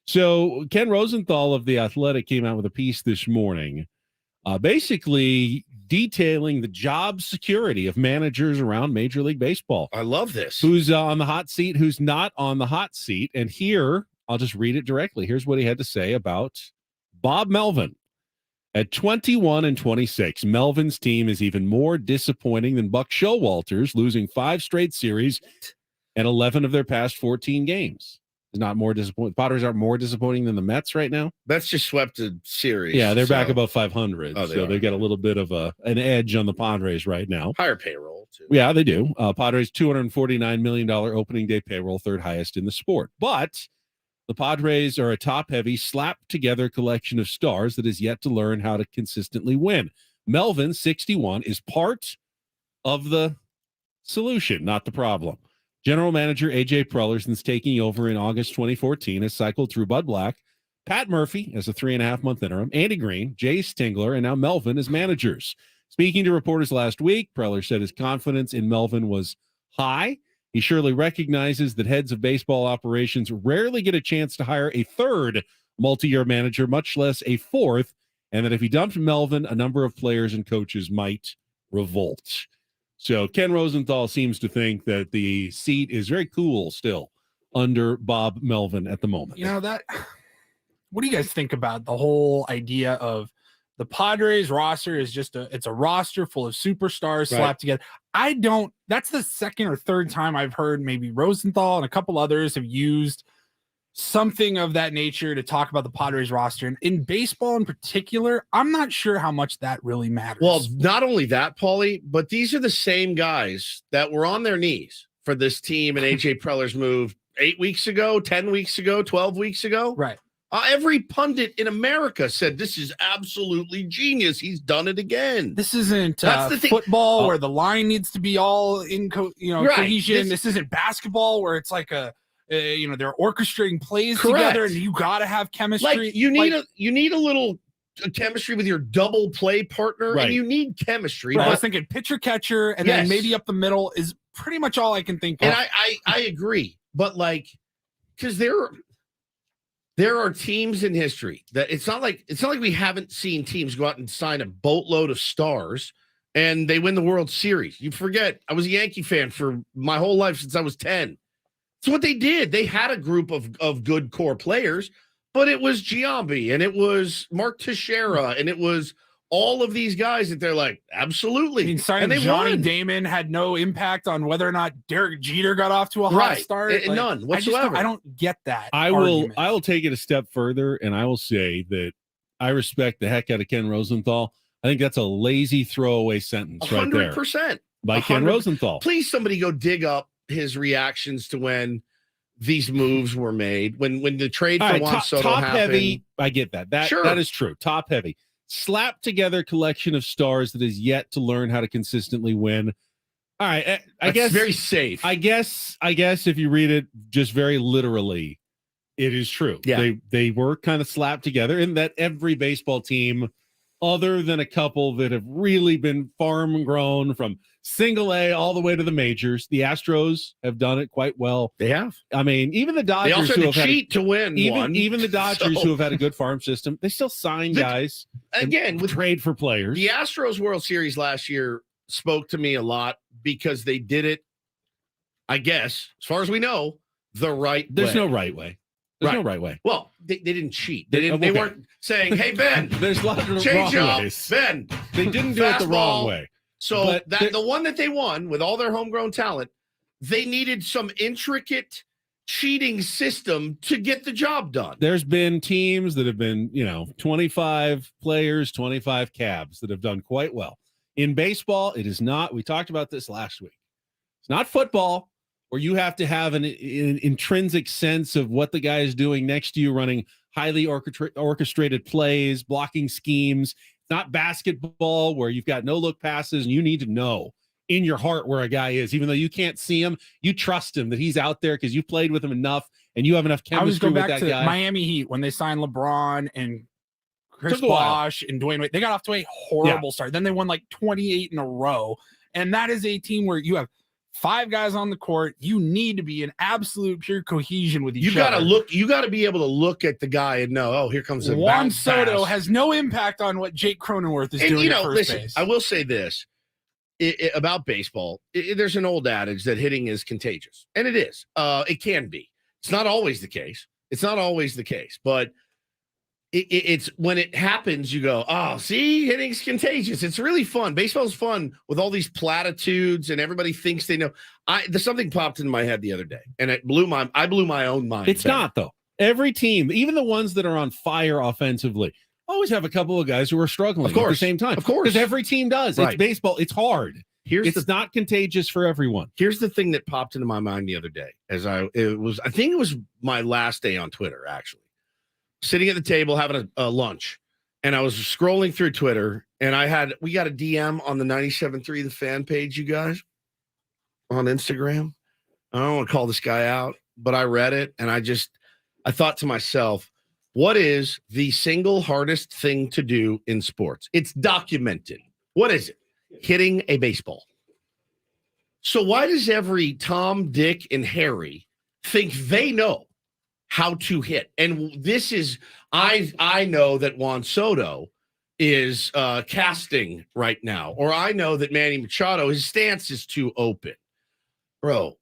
So Ken Rosenthal of The Athletic came out with a piece this morning, basically detailing the job security of managers around Major League Baseball. I love this. Who's on the hot seat, who's not on the hot seat. And here, I'll just read it directly. Here's what he had to say about Bob Melvin. At 21-26, Melvin's team is even more disappointing than Buck Showalter's, losing 5 straight series and 11 of their past 14 games. Is not more disappointing. Padres are more disappointing than the Mets right now. Mets just swept a series. Yeah, they're back above 500. Oh, They've got a little bit of an edge on the Padres right now. Higher payroll, too. Yeah, they do. Padres $249 million opening day payroll, third highest in the sport. But the Padres are a top-heavy, slapped-together collection of stars that is yet to learn how to consistently win. Melvin, 61, is part of the solution, not the problem. General manager A.J. Preller, since taking over in August 2014, has cycled through Bud Black, Pat Murphy as a 3.5-month interim, Andy Green, Jay Stingler, and now Melvin as managers. Speaking to reporters last week, Preller said his confidence in Melvin was high. He surely recognizes that heads of baseball operations rarely get a chance to hire a third multi-year manager, much less a fourth, and that if he dumped Melvin, a number of players and coaches might revolt. So Ken Rosenthal seems to think that the seat is very cool still under Bob Melvin at the moment. You know that. What do you guys think about the whole idea of the Padres roster is just it's a roster full of superstars slapped together? That's the second or third time I've heard maybe Rosenthal and a couple others have used something of that nature to talk about the Padres roster. And in baseball in particular, I'm not sure how much that really matters. Well, not only that, Paulie, but these are the same guys that were on their knees for this team and A.J. Preller's move 8 weeks ago, 10 weeks ago, 12 weeks ago. Right. Every pundit in America said this is absolutely genius. He's done it again. This isn't football where the line needs to be all in cohesion. This isn't basketball where it's like they're orchestrating plays together and you got to have chemistry. Like you need a little chemistry with your double play partner, and you need chemistry. Right. I was thinking pitcher catcher, and then maybe up the middle is pretty much all I can think of. And I agree, but because there are teams in history that it's not like we haven't seen teams go out and sign a boatload of stars and they win the World Series. You forget, I was a Yankee fan for my whole life since I was 10. That's what they did. They had a group of good core players, but it was Giambi and it was Mark Teixeira and it was all of these guys that they're like, absolutely. I mean, signing Johnny Damon had no impact on whether or not Derek Jeter got off to a hot start. None whatsoever. I don't get that. I will take it a step further, and I will say that I respect the heck out of Ken Rosenthal. I think that's a lazy throwaway sentence 100%, right there. 100%. By Ken Rosenthal. Please, somebody go dig up his reactions to when these moves were made, when the trade for Juan Soto top happened. Heavy, I get that. That is true. Top heavy. Slapped together collection of stars that is yet to learn how to consistently win. All right, I guess very safe. I guess if you read it just very literally, it is true. Yeah. They were kind of slapped together, and that every baseball team, other than a couple that have really been farm grown from single A all the way to the majors, the Astros have done it quite well. They have. I mean, even the Dodgers they also who had have to cheat to win even the Dodgers who have had a good farm system, they still sign guys again with trade for players. The Astros World Series last year spoke to me a lot because they did it, I guess, as far as we know, the right way. There's no right way. There's no right way. Well, they didn't cheat. They weren't saying, "Hey Ben, there's a lot of change wrong up, ways. Ben." They didn't do it the wrong way. So the one that they won with all their homegrown talent, they needed some intricate cheating system to get the job done. There's been teams that have been, 25 players, 25 cabs that have done quite well. In baseball, it is not. We talked about this last week. It's not football where you have to have an intrinsic sense of what the guy is doing next to you, running highly orchestrated plays, blocking schemes. It's not basketball where you've got no look passes and you need to know in your heart where a guy is, even though you can't see him. You trust him that he's out there because you played with him enough and you have enough I was chemistry going with back that to guy. Miami Heat when they signed LeBron and Chris Took a while. Bosh and Dwayne Wade. They got off to a horrible start. Then they won like 28 in a row. And that is a team where you have 5 guys on the court. You need to be in absolute pure cohesion with each other. You got to be able to look at the guy and know, oh, here comes a Juan bounce Soto pass. has no impact on what Jake Cronenworth is doing at first base. I will say this about baseball. There's an old adage that hitting is contagious, and it is. It can be. It's not always the case. But it's when it happens, you go, oh, see, hitting's contagious. It's really fun. Baseball's fun with all these platitudes, and everybody thinks they know. There's something popped into my head the other day, and I blew my own mind. It's not, though. Every team, even the ones that are on fire offensively, always have a couple of guys who are struggling at the same time. Of course. Because every team does. Right. It's baseball. It's hard. It's not contagious for everyone. Here's the thing that popped into my mind the other day I think it was my last day on Twitter, actually. Sitting at the table having a lunch, and I was scrolling through Twitter, and we got a DM on the 97.3 The Fan page, you guys, on Instagram. I don't want to call this guy out, but I read it, and I thought to myself, what is the single hardest thing to do in sports? It's documented. What is it? Hitting a baseball. So why does every Tom, Dick, and Harry think they know how to hit? And this is, I know that Juan Soto is casting right now, or I know that Manny Machado, his stance is too open. Bro,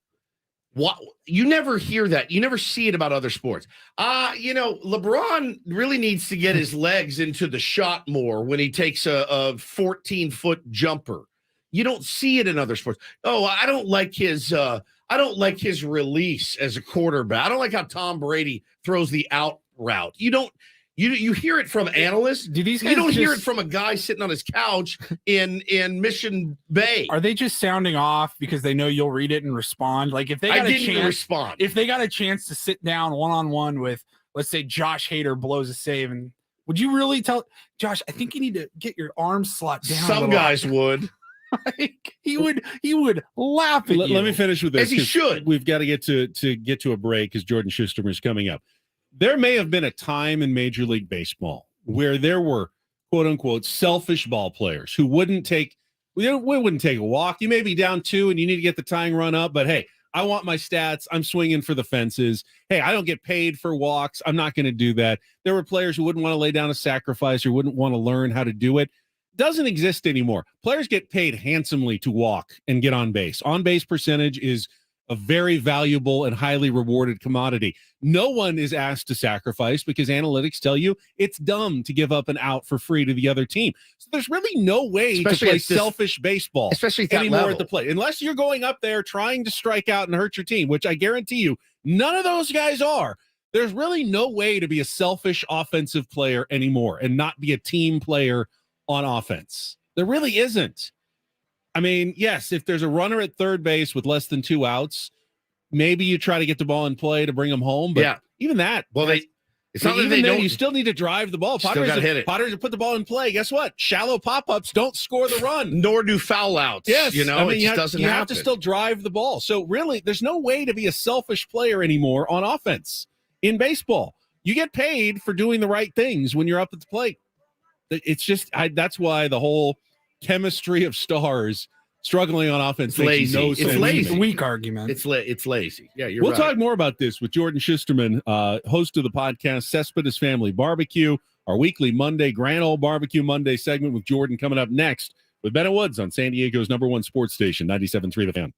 what? You never hear that. You never see it about other sports. LeBron really needs to get his legs into the shot more when he takes a 14-foot jumper. You don't see it in other sports. Oh, I don't like his release as a quarterback. I don't like how Tom Brady throws the out route. You hear it from analysts. You don't hear it from a guy sitting on his couch in Mission Bay. Are they just sounding off because they know you'll read it and respond? Like if they got if they got a chance to sit down one-on-one with, let's say, Josh Hader blows a save, and would you really tell Josh, I think you need to get your arms slot down? Some guys would. Like, he would laugh at you. Let me finish with this. As he should. We've got to get to a break because Jordan Schusterman is coming up. There may have been a time in Major League Baseball where there were quote unquote selfish ball players who wouldn't take a walk. You may be down 2 and you need to get the tying run up, but hey, I want my stats. I'm swinging for the fences. Hey, I don't get paid for walks. I'm not going to do that. There were players who wouldn't want to lay down a sacrifice or wouldn't want to learn how to do it. Doesn't exist anymore. Players get paid handsomely to walk and get on base. On base percentage is a very valuable and highly rewarded commodity. No one is asked to sacrifice because analytics tell you it's dumb to give up an out for free to the other team. So there's really no way to play selfish baseball, especially at that anymore level. at the plate, unless you're going up there trying to strike out and hurt your team, which I guarantee you none of those guys are. There's really no way to be a selfish offensive player anymore and not be a team player on offense. There really isn't. I mean, yes, if there's a runner at third base with less than 2 outs, maybe you try to get the ball in play to bring them home. But even that, it's not that they don't. You still need to drive the ball. Still got to hit it. Padres have put the ball in play. Guess what? Shallow pop-ups don't score the run. Nor do foul outs. Yes, it just doesn't happen. You have to still drive the ball. So really, there's no way to be a selfish player anymore on offense in baseball. You get paid for doing the right things when you're up at the plate. It's just that's why the whole chemistry of stars struggling on offense makes no sense. It's lazy. Weak argument. It's lazy. Yeah, We'll talk more about this with Jordan Schusterman, host of the podcast Cespedes Family Barbecue, our weekly Monday Grand Ole Barbecue Monday segment with Jordan coming up next with Ben and Woods on San Diego's #1 sports station, 97.3 The Fan.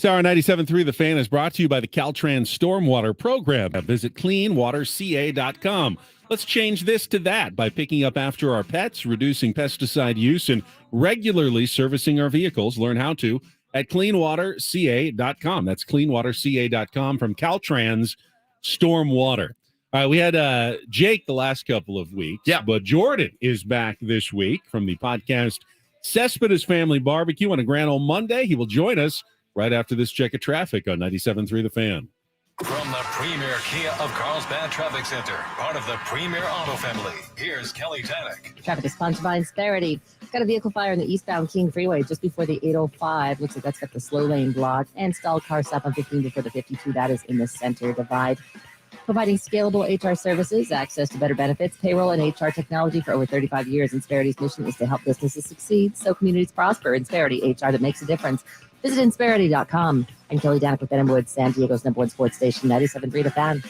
Sour 97.3 The Fan is brought to you by the Caltrans Stormwater Program. Visit cleanwaterca.com. Let's change this to that by picking up after our pets, reducing pesticide use, and regularly servicing our vehicles. Learn how to at cleanwaterca.com. That's cleanwaterca.com from Caltrans Stormwater. All right, we had Jake the last couple of weeks, but Jordan is back this week from the podcast Cespedes Family Barbecue on a grand old Monday. He will join us right after this check of traffic on 97.3 The Fan. From the premier Kia of Carlsbad Traffic Center, part of the premier auto family, here's Kelly Tannick. Traffic is sponsored by Insperity. Got a vehicle fire in the eastbound King Freeway just before the 805. Looks like that's got the slow lane blocked. And stalled car stop on 15 before the 52. That is in the center divide. Providing scalable HR services, access to better benefits, payroll, and HR technology for over 35 years. Insperity's mission is to help businesses succeed so communities prosper. Insperity, HR that makes a difference. Visit Insperity.com. I'm Kelly Danik with Ben and Woods, San Diego's #1 sports station, 97.3 The Fan.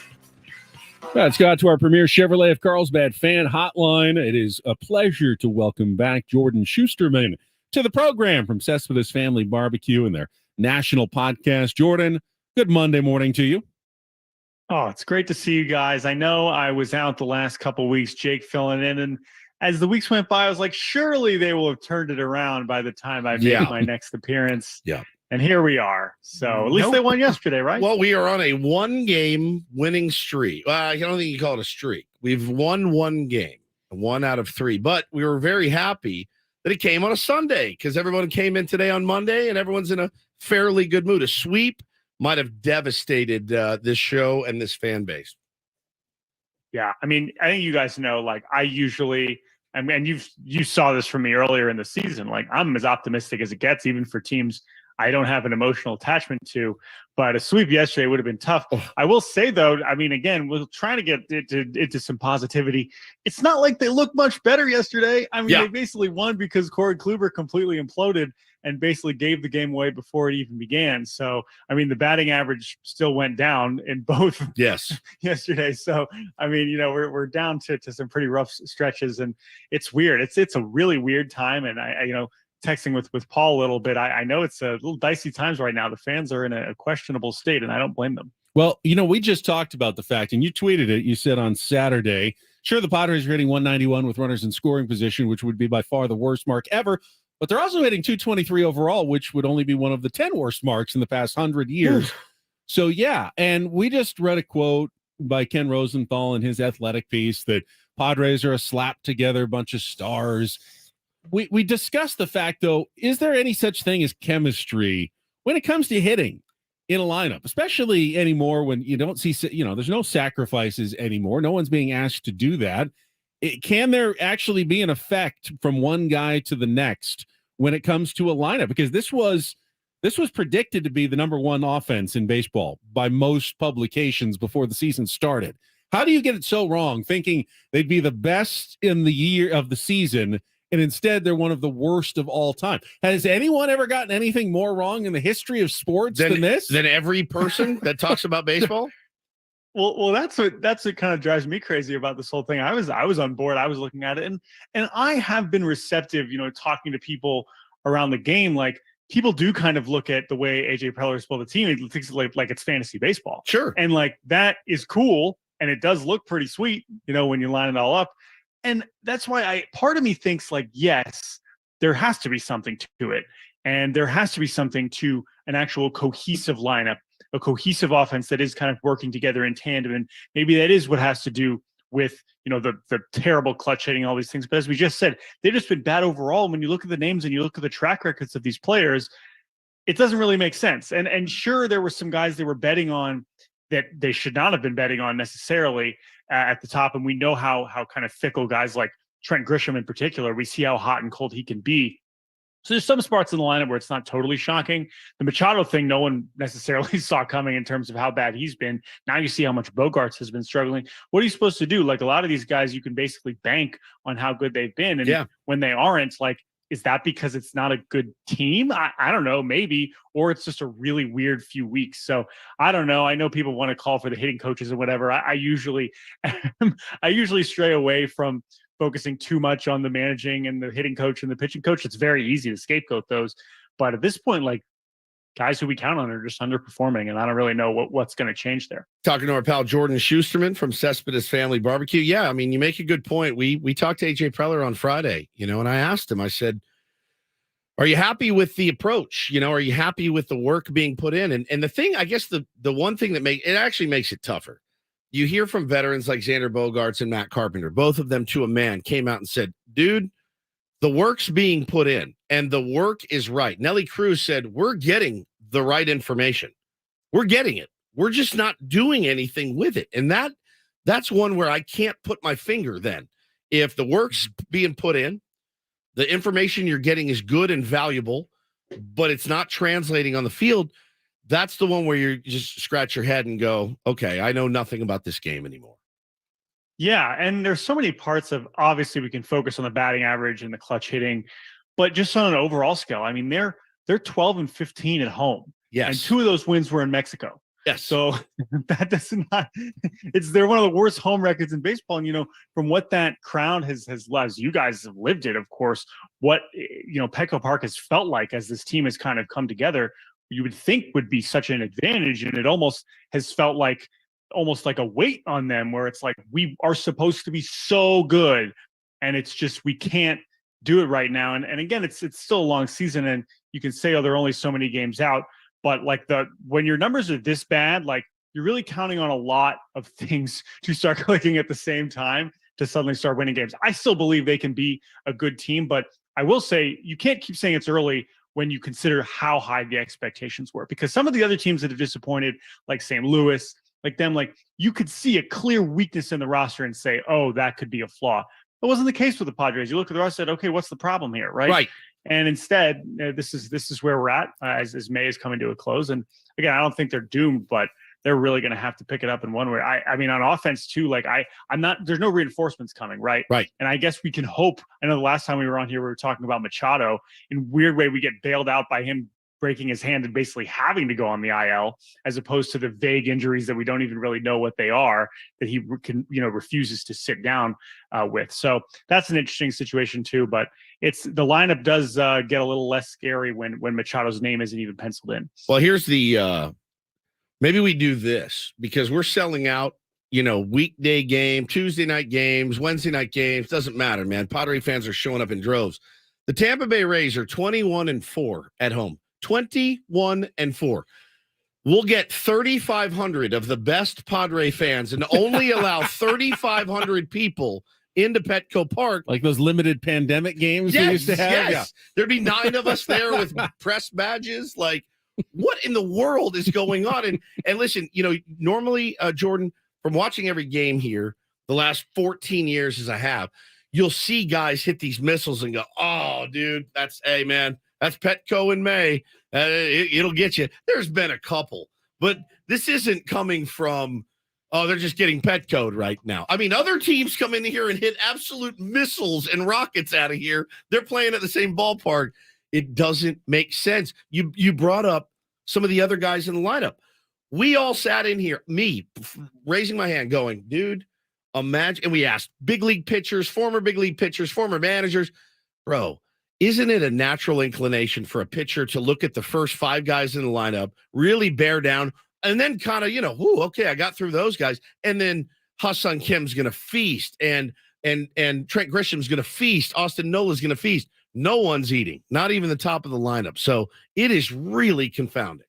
Let's go out to our premier Chevrolet of Carlsbad fan hotline. It is a pleasure to welcome back Jordan Schusterman to the program from Cespedes Family Barbecue and their national podcast. Jordan, good Monday morning to you. Oh, it's great to see you guys. I know I was out the last couple of weeks, Jake filling in, and as the weeks went by, I was like, surely they will have turned it around by the time I make my next appearance. Yeah. And here we are. So at least they won yesterday, right? Well, we are on a one-game winning streak. I don't think you call it a streak. We've won one game, 1 out of 3. But we were very happy that it came on a Sunday because everyone came in today on Monday, and everyone's in a fairly good mood. A sweep might have devastated this show and this fan base. Yeah, I mean, I think you guys know, like, I usually, I mean, you saw this from me earlier in the season. Like, I'm as optimistic as it gets, even for teams I don't have an emotional attachment to. But a sweep yesterday would have been tough. I will say, though, I mean, again, we're trying to get into some positivity. It's not like they look much better yesterday. I mean, they basically won because Corey Kluber completely imploded and basically gave the game away before it even began. So, I mean, the batting average still went down in both yesterday. So, I mean, you know, we're down to some pretty rough stretches, and it's weird. It's a really weird time. And I you know, texting with Paul a little bit, I know it's a little dicey times right now. The fans are in a questionable state, and I don't blame them. Well, you know, we just talked about the fact, and you tweeted it, you said on Saturday, sure, the Padres are hitting 191 with runners in scoring position, which would be by far the worst mark ever. But they're also hitting 223 overall, which would only be one of the 10 worst marks in the past 100 years. So, yeah. And we just read a quote by Ken Rosenthal in his athletic piece that Padres are a slap together bunch of stars. We discussed the fact, though, is there any such thing as chemistry when it comes to hitting in a lineup, especially anymore when you don't see, you know, there's no sacrifices anymore. No one's being asked to do that. Can there actually be an effect from one guy to the next when it comes to a lineup? Because this was predicted to be the #1 offense in baseball by most publications before the season started. How do you get it so wrong, thinking they'd be the best in the year of the season, and instead they're one of the worst of all time? Has anyone ever gotten anything more wrong in the history of sports than this? Than every person that talks about baseball? Well, that's what kind of drives me crazy about this whole thing. I was on board. I was looking at it, and I have been receptive, you know, talking to people around the game. Like, people do kind of look at the way AJ Preller has built the team. It thinks like it's fantasy baseball. Sure. And like, that is cool, and it does look pretty sweet, you know, when you line it all up. And that's why part of me thinks, like, yes, there has to be something to it, and there has to be something to an actual cohesive lineup, a cohesive offense that is kind of working together in tandem. And maybe that is what has to do with, you know, the terrible clutch hitting, all these things. But as we just said, they've just been bad overall. When you look at the names and you look at the track records of these players, it doesn't really make sense. And sure, there were some guys they were betting on that they should not have been betting on necessarily at the top. And we know how kind of fickle guys like Trent Grisham in particular, we see how hot and cold he can be. So there's some spots in the lineup where it's not totally shocking. The Machado thing, no one necessarily saw coming in terms of how bad he's been. Now you see how much Bogarts has been struggling. What are you supposed to do? Like, a lot of these guys, you can basically bank on how good they've been. And when they aren't, like, is that because it's not a good team? I don't know, maybe, or it's just a really weird few weeks. So I don't know. I know people want to call for the hitting coaches and whatever. I usually stray away from focusing too much on the managing and the hitting coach and the pitching coach. It's very easy to scapegoat those. But at this point, like, guys who we count on are just underperforming, and I don't really know what's going to change there. Talking to our pal Jordan Schusterman from Cespedes Family Barbecue. Yeah, I mean, you make a good point. We talked to AJ Preller on Friday, and I asked him, I said, are you happy with the approach? Are you happy with the work being put in? And the thing, I guess the one thing that actually makes it tougher. You hear from veterans like Xander Bogaerts and Matt Carpenter, both of them to a man came out and said, dude, the work's being put in and the work is right. Nelly Cruz said, we're getting the right information. We're getting it. We're just not doing anything with it. And that's one where I can't put my finger then. If the work's being put in, the information you're getting is good and valuable, but it's not translating on the field, that's the one where you just scratch your head and go, okay, I know nothing about this game anymore. Yeah, and there's so many parts of, obviously we can focus on the batting average and the clutch hitting, but just on an overall scale, I mean, they're 12-15 at home. Yes. And 2 of those wins were in Mexico. Yes. So that does not, they're one of the worst home records in baseball. And, from what that crowd has left, you guys have lived it, of course, what, Petco Park has felt like as this team has kind of come together, you would think would be such an advantage. And it almost has felt like almost like a weight on them where it's like, we are supposed to be so good. And it's just, we can't do it right now. And again, it's still a long season and you can say, oh, there are only so many games out. But like when your numbers are this bad, like you're really counting on a lot of things to start clicking at the same time to suddenly start winning games. I still believe they can be a good team, but I will say you can't keep saying it's early when you consider how high the expectations were, because some of the other teams that have disappointed, like St. Louis, like them, like you could see a clear weakness in the roster and say, oh, that could be a flaw. That wasn't the case with the Padres. You look at the roster and said, okay, what's the problem here, right? Right. And instead, this is where we're at as May is coming to a close. And again, I don't think they're doomed, but they're really going to have to pick it up in one way. I mean, on offense too, like I'm not, there's no reinforcements coming, right? Right. And I guess we can hope. I know the last time we were on here, we were talking about Machado. In a weird way, we get bailed out by him breaking his hand and basically having to go on the IL, as opposed to the vague injuries that we don't even really know what they are, that he can, refuses to sit down with. So that's an interesting situation too, but the lineup does get a little less scary when Machado's name isn't even penciled in. Well, here's the, maybe we do this because we're selling out, weekday game, Tuesday night games, Wednesday night games, doesn't matter, man. Padre fans are showing up in droves. The Tampa Bay Rays are 21-4 at home. 21-4. We'll get 3,500 of the best Padre fans and only allow 3,500 people into Petco Park. Like those limited pandemic games we used to have. Yes. Yeah. There'd be 9 of us there with press badges. Like, what in the world is going on? And listen, normally, Jordan, from watching every game here, the last 14 years as I have, you'll see guys hit these missiles and go, oh, dude, hey, man. That's Petco in May. It'll get you. There's been a couple, but this isn't coming from, oh, they're just getting Petco'd right now. I mean, other teams come in here and hit absolute missiles and rockets out of here. They're playing at the same ballpark. It doesn't make sense. You brought up some of the other guys in the lineup. We all sat in here, me raising my hand going, dude, imagine. And we asked big league pitchers, former big league pitchers, former managers, bro, isn't it a natural inclination for a pitcher to look at the first 5 guys in the lineup, really bear down, and then kind of, okay, I got through those guys. And then Ha-Seong Kim's going to feast and Trent Grisham's going to feast. Austin Nola's going to feast. No one's eating, not even the top of the lineup. So it is really confounding.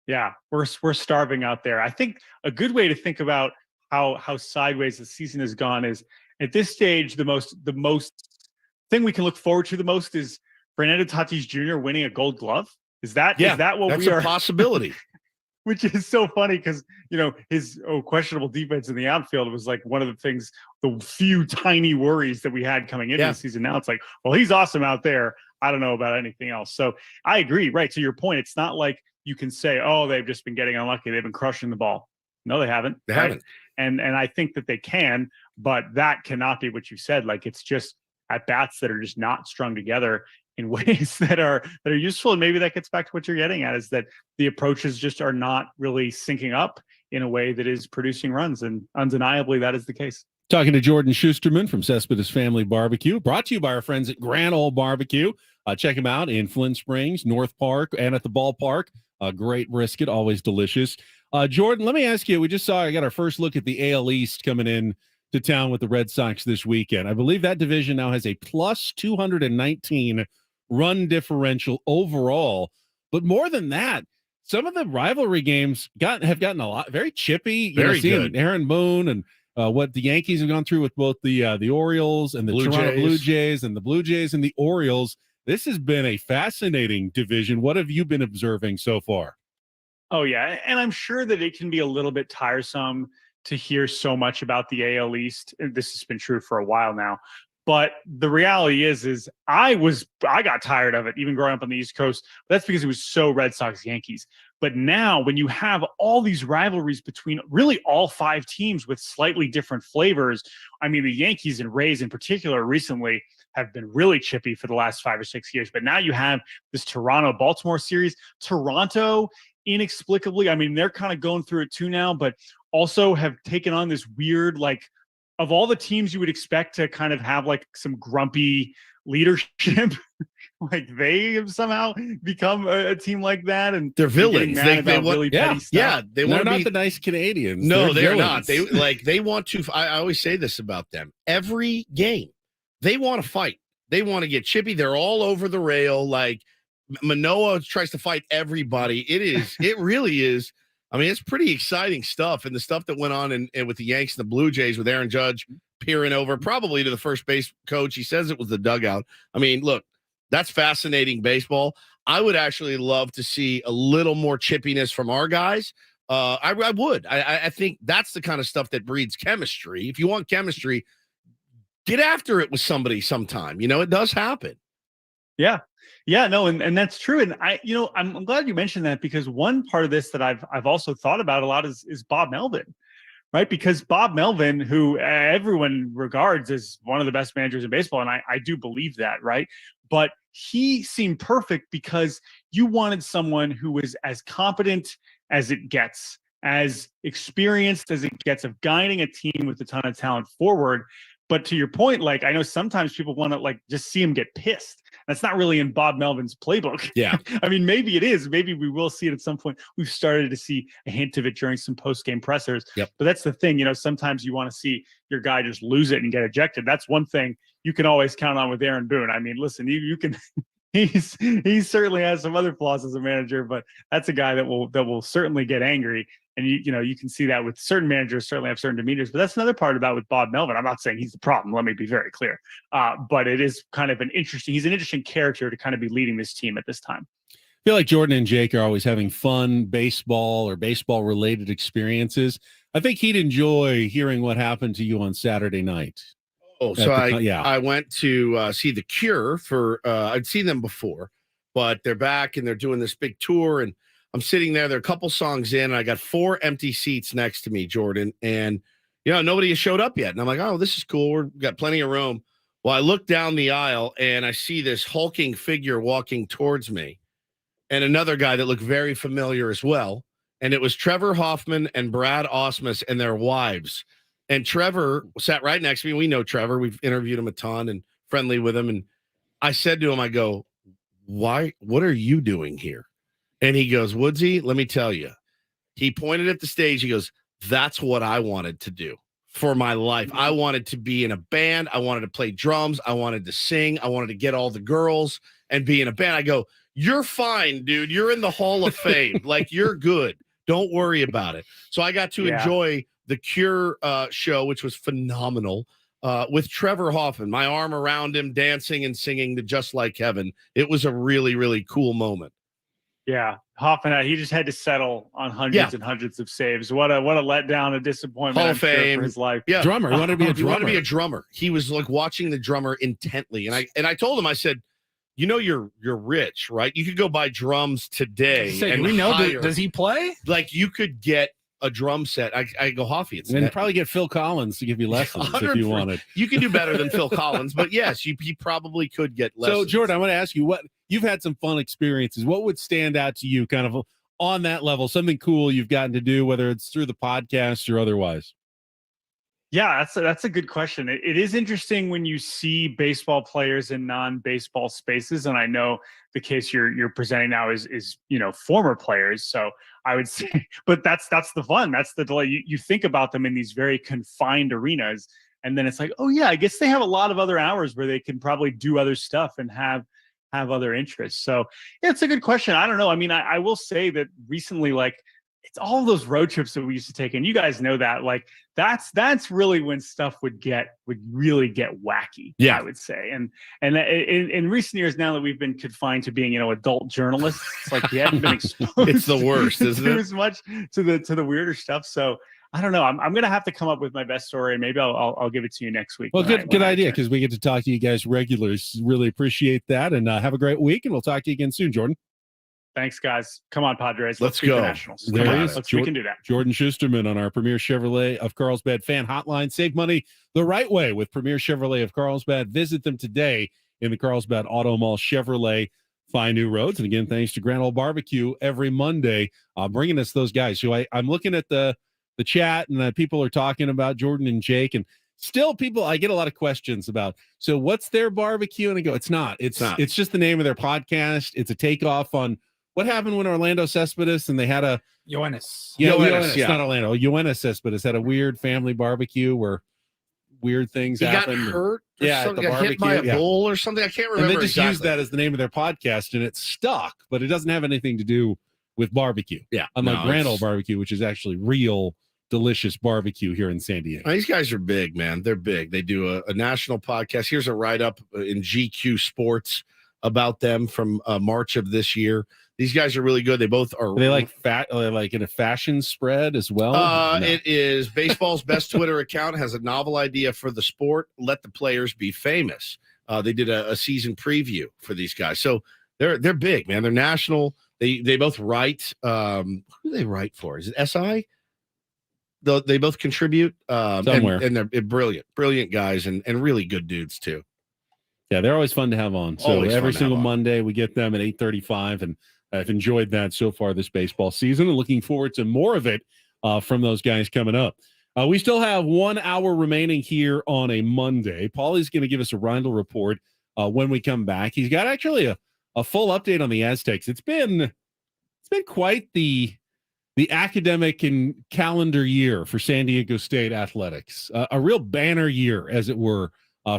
Yeah, we're starving out there. I think a good way to think about how sideways the season has gone is at this stage, the most thing we can look forward to the most is Fernando Tatis Jr. winning a Gold Glove. Is that what we are? That's a possibility. Which is so funny because, his questionable defense in the outfield was like one of the things, the few tiny worries that we had coming into the season. Now it's like, well, he's awesome out there. I don't know about anything else. So I agree. Right. To your point, it's not like you can say, oh, they've just been getting unlucky. They've been crushing the ball. No, they haven't. They haven't. And I think that they can, but that cannot be what you said. Like it's just at bats that are just not strung together in ways that are useful. And maybe that gets back to what you're getting at, is that the approaches just are not really syncing up in a way that is producing runs. And undeniably, that is the case. Talking to Jordan Schusterman from Cespedes Family Barbecue, brought to you by our friends at Grand Ole Barbecue. Check them out in Flint Springs, North Park, and at the ballpark. Great brisket, always delicious. Jordan, let me ask you, I got our first look at the AL East coming in to town with the Red Sox this weekend. I believe that division now has a plus 219 run differential overall. But more than that, some of the rivalry games have gotten a lot very chippy. Very good. Aaron Boone and what the Yankees have gone through with both the Orioles and the Toronto Blue Jays and the Blue Jays and the Orioles. This has been a fascinating division. What have you been observing so far? Oh, yeah. And I'm sure that it can be a little bit tiresome to hear so much about the AL East. This has been true for a while now. But the reality is I got tired of it, even growing up on the East Coast. That's because it was so Red Sox Yankees. But now when you have all these rivalries between really all 5 teams with slightly different flavors, I mean, the Yankees and Rays in particular recently have been really chippy for the last 5 or 6 years. But now you have this Toronto-Baltimore series. Toronto, inexplicably, I mean, they're kind of going through it too now, but also have taken on this weird, like, of all the teams you would expect to kind of have like some grumpy leadership, like they have somehow become a team like that, and they're villains. They want really petty stuff. Yeah, they're not the nice Canadians. No, they're not. They want to. I always say this about them. Every game, they want to fight. They want to get chippy. They're all over the rail. Like Manoah tries to fight everybody. It really is. I mean, it's pretty exciting stuff. And the stuff that went on and with the Yanks and the Blue Jays with Aaron Judge peering over probably to the first base coach. He says it was the dugout. I mean, look, that's fascinating baseball. I would actually love to see a little more chippiness from our guys. I would. I think that's the kind of stuff that breeds chemistry. If you want chemistry, get after it with somebody sometime. You know, it does happen. Yeah, no, and that's true. And I'm glad you mentioned that, because one part of this that I've also thought about a lot is Bob Melvin, right? Because Bob Melvin, who everyone regards as one of the best managers in baseball, and I do believe that, right? But he seemed perfect because you wanted someone who was as competent as it gets, as experienced as it gets of guiding a team with a ton of talent forward. But to your point, like, I know sometimes people want to like just see him get pissed. That's not really in Bob Melvin's playbook. Yeah. I mean, maybe it is. Maybe we will see it at some point. We've started to see a hint of it during some post-game pressers. Yep. But that's the thing, sometimes you want to see your guy just lose it and get ejected. That's one thing you can always count on with Aaron Boone. I mean, listen, you can he certainly has some other flaws as a manager, but that's a guy that will certainly get angry. And you can see that with certain managers certainly have certain demeanors, but that's another part about with Bob Melvin. I'm not saying he's the problem. Let me be very clear. But it is kind of he's an interesting character to kind of be leading this team at this time. I feel like Jordan and Jake are always having fun baseball or baseball related experiences. I think he'd enjoy hearing what happened to you on Saturday night. Oh, so I went to see The Cure for I'd seen them before, but they're back and they're doing this big tour, and I'm sitting there. They're a couple songs in, and I got 4 empty seats next to me, Jordan, and nobody has showed up yet. And I'm like, oh, this is cool. We've got plenty of room. Well, I look down the aisle and I see this hulking figure walking towards me, and another guy that looked very familiar as well. And it was Trevor Hoffman and Brad Osmus and their wives. And Trevor sat right next to me. We know Trevor. We've interviewed him a ton and friendly with him. And I said to him, I go, what are you doing here? And he goes, Woodsy, let me tell you. He pointed at the stage. He goes, that's what I wanted to do for my life. I wanted to be in a band. I wanted to play drums. I wanted to sing. I wanted to get all the girls and be in a band. I go, you're fine, dude. You're in the Hall of Fame. Like, you're good. Don't worry about it. So I got to enjoy the Cure show, which was phenomenal, with Trevor Hoffman, my arm around him, dancing and singing to Just Like Heaven. It was a really, really cool moment. Yeah, Hoffman, he just had to settle on hundreds and hundreds of saves. What a letdown, a disappointment. Hall of Fame for his life. Yeah, drummer. He wanted to be a drummer. He wanted to be a drummer. He was like watching the drummer intently, and I told him, I said, you're rich, right? You could go buy drums today. And we know, does he play? Like, you could get a drum set. I go, Hoffy, and then probably get Phil Collins to give you lessons if you wanted. You can do better than Phil Collins, but yes, you probably could get lessons. So, Jordan, I want to ask you, you've had some fun experiences. What would stand out to you kind of on that level, something cool you've gotten to do, whether it's through the podcast or otherwise? Yeah, that's a good question. It is interesting when you see baseball players in non-baseball spaces, and I know the case you're presenting now is former players. So I would say, but that's the fun. That's the delay. You think about them in these very confined arenas, and then it's like, oh yeah, I guess they have a lot of other hours where they can probably do other stuff and have other interests. So yeah, it's a good question. I don't know. I mean, I will say that recently, like, it's all those road trips that we used to take, and you guys know that, like, that's really when stuff would really get wacky. Yeah, I would say. And in recent years, now that we've been confined to being adult journalists, it's like we haven't been exposed. It's the worst, isn't it? As much to the weirder stuff. So I don't know. I'm gonna have to come up with my best story, and maybe I'll give it to you next week. Well, good idea, because we get to talk to you guys regularly. Really appreciate that, and have a great week, and we'll talk to you again soon, Jordan. Thanks, guys. Come on, Padres. Let's beat go. the Nationals. There Come he on. is. We can do that. Jordan Schusterman on our Premier Chevrolet of Carlsbad fan hotline. Save money the right way with Premier Chevrolet of Carlsbad. Visit them today in the Carlsbad Auto Mall. Chevrolet, find new roads. And again, thanks to Grand Ole Barbecue every Monday, bringing us those guys who I'm looking at the chat, and people are talking about Jordan and Jake, and still I get a lot of questions about, so what's their barbecue? And I go, it's not. It's just the name of their podcast. It's a takeoff on what happened when Orlando Cespedes and they had a Yoenis. Yeah, Yoenis, yeah. Not Orlando. Yoenis Cespedes had a weird family barbecue where weird things happened. He got hurt. Yeah, at the got barbecue. Hit by a bull or something. I can't remember. And they just exactly. used that as the name of their podcast, and it stuck. But it doesn't have anything to do with barbecue. Yeah, unlike Grand Ole Barbecue, which is actually real delicious barbecue here in San Diego. These guys are big, man. They're big. They do a national podcast. Here's a write-up in GQ Sports about them from March of this year. These guys are really good. They both are. Are they like in a fashion spread as well? No. It is baseball's best Twitter account has a novel idea for the sport. Let the players be famous. They did a season preview for these guys. So they're big, man. They're national. They both write. Who do they write for? Is it SI? They both contribute somewhere, and they're brilliant guys and really good dudes too. Yeah, they're always fun to have on. So every single Monday we get them at 8:35, and I've enjoyed that so far this baseball season, and looking forward to more of it from those guys coming up. We still have 1 hour remaining here on a Monday. Paulie's going to give us a Rosenthal report when we come back. He's got actually a full update on the Aztecs. It's been quite the academic and calendar year for San Diego State athletics, a real banner year, as it were,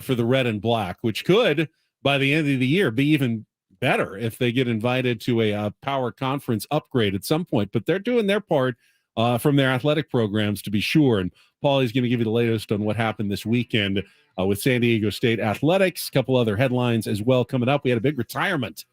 for the red and black, which could, by the end of the year, be even better if they get invited to a power conference upgrade at some point. But they're doing their part from their athletic programs, to be sure. And Paulie's going to give you the latest on what happened this weekend with San Diego State athletics. A couple other headlines as well coming up. We had a big retirement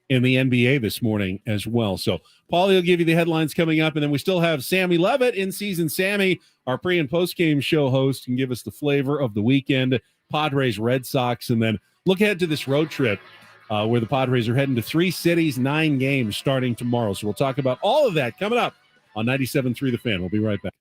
in the NBA this morning as well. So Paulie will give you the headlines coming up, and then we still have Sammy Levitt in season. Sammy, our pre and post game show host, can give us the flavor of the weekend, Padres, Red Sox, and then look ahead to this road trip where the Padres are heading to 3 cities, 9 games starting tomorrow. So we'll talk about all of that coming up on 97.3 The Fan. We'll be right back.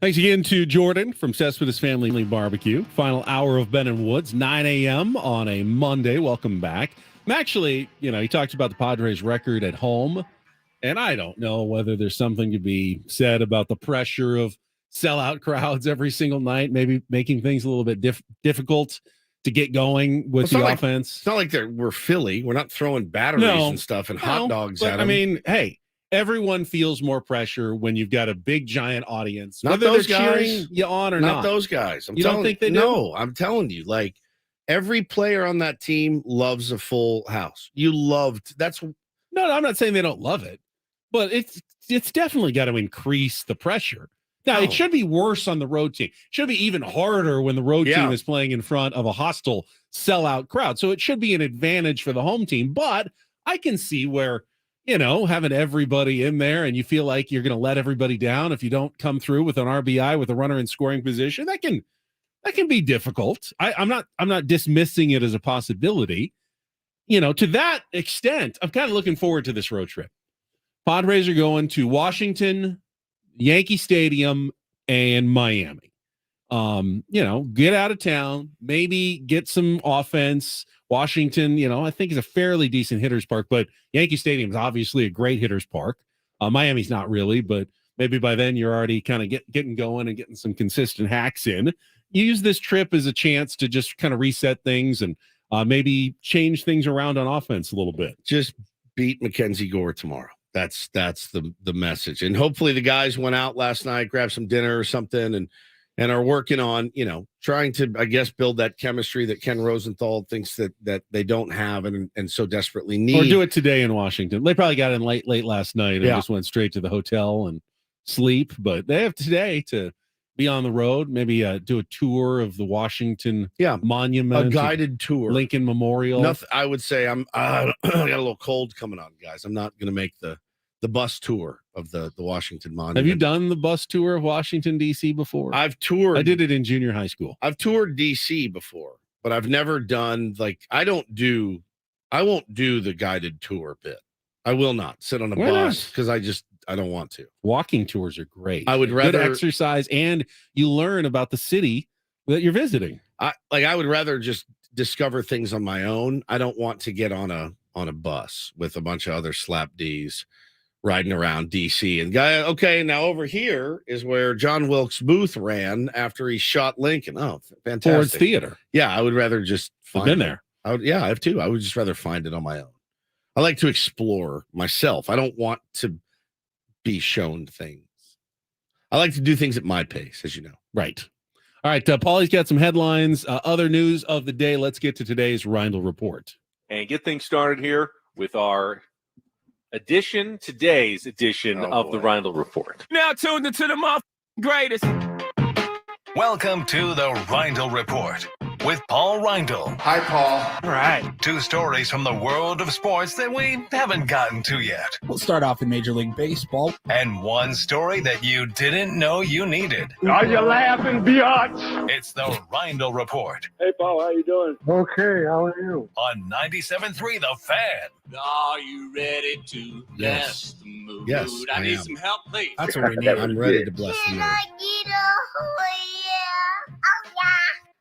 Thanks again to Jordan from Cespedes Family Barbecue. Final hour of Ben and Woods, 9 a.m. on a Monday. Welcome back. I'm actually, he talked about the Padres record at home, and I don't know whether there's something to be said about the pressure of sellout crowds every single night, maybe making things a little bit difficult to get going with the offense. It's not like we're Philly. We're not throwing batteries and stuff and hot dogs at them. I mean, hey, everyone feels more pressure when you've got a big, giant audience. Not whether those they're guys. cheering you on or Not those guys. You don't think they do? No, I'm telling you, like every player on that team loves a full house. That's no, I'm not saying they don't love it, but it's definitely got to increase the pressure. Now, it should be worse on the road team. It should be even harder when the road team is playing in front of a hostile sellout crowd. So it should be an advantage for the home team. But I can see where, having everybody in there and you feel like you're going to let everybody down if you don't come through with an RBI with a runner in scoring position, that can be difficult. I'm not dismissing it as a possibility. To that extent, I'm kind of looking forward to this road trip. Padres are going to Washington, Yankee Stadium, and Miami. Get out of town, maybe get some offense. Washington, I think is a fairly decent hitter's park, but Yankee Stadium is obviously a great hitter's park. Miami's not really, but maybe by then you're already kind of getting going and getting some consistent hacks in. Use this trip as a chance to just kind of reset things and maybe change things around on offense a little bit. Just beat Mackenzie Gore tomorrow. That's the message. And hopefully the guys went out last night, grabbed some dinner or something, and are working on, trying to, I guess, build that chemistry that Ken Rosenthal thinks that they don't have and so desperately need. Or do it today in Washington. They probably got in late last night and just went straight to the hotel and sleep. But they have today to be on the road, maybe do a tour of the Washington Monument. A guided tour. Lincoln Memorial. Nothing, I would say I got a little cold coming on, guys. I'm not going to make the bus tour of the Washington Monument. Have you done the bus tour of Washington, D.C. before? I've toured. I did it in junior high school. I've toured D.C. before, but I've never done I won't do the guided tour bit. I will not sit on a bus because I don't want to. Walking tours are great. I would rather good exercise and you learn about the city that you're visiting. I would rather just discover things on my own. I don't want to get on a bus with a bunch of other slap D's riding around DC and now over here is where John Wilkes Booth ran after he shot Lincoln. Oh, fantastic. Ford's Theater. Yeah, I would rather just find it. There. I have too. I would just rather find it on my own. I like to explore myself. I don't want to be shown things. I like to do things at my pace, as you know. Right. All right. Paulie's got some headlines, other news of the day. Let's get to today's Reindl Report. And get things started here with our today's edition of the Reindl Report. Now tuned into the greatest. Welcome to the Reindl Report with Paul Reindl. Hi, Paul. All right. 2 stories from the world of sports that we haven't gotten to yet. We'll start off in Major League Baseball. And 1 story that you didn't know you needed. Are you laughing, biatch? It's the Reindl Report. Hey, Paul, how you doing? Okay, how are you? On 97.3 The Fan. Are you ready to bless the mood? Yes, I need some help, please. That's what we need. I'm ready to bless the mood.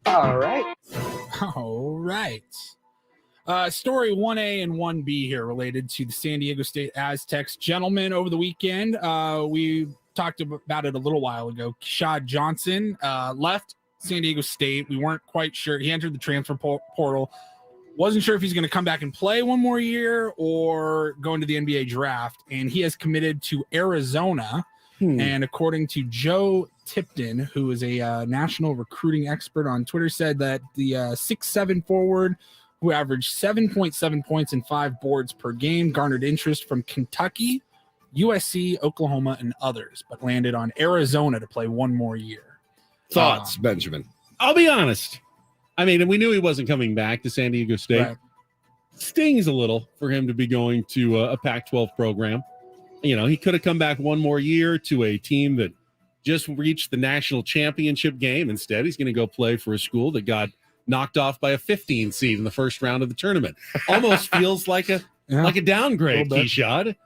All right. All right. Story 1A and 1B here related to the San Diego State Aztecs. Gentlemen, over the weekend, we talked about it a little while ago. Keshad Johnson left San Diego State. We weren't quite sure. He entered the transfer portal. Wasn't sure if he's going to come back and play one more year or go into the NBA draft. And he has committed to Arizona. And according to Joe Tipton, who is a national recruiting expert on Twitter, said that the 6'7" forward who averaged 7.7 points and 5 boards per game garnered interest from Kentucky, USC, Oklahoma, and others, but landed on Arizona to play one more year. Thoughts, Benjamin? I'll be honest. I mean, we knew he wasn't coming back to San Diego State. Right. Stings a little for him to be going to a Pac-12 program. He could have come back one more year to a team that just reached the national championship game. Instead, he's going to go play for a school that got knocked off by a 15 seed in the first round of the tournament. Almost feels like a downgrade, Keshad.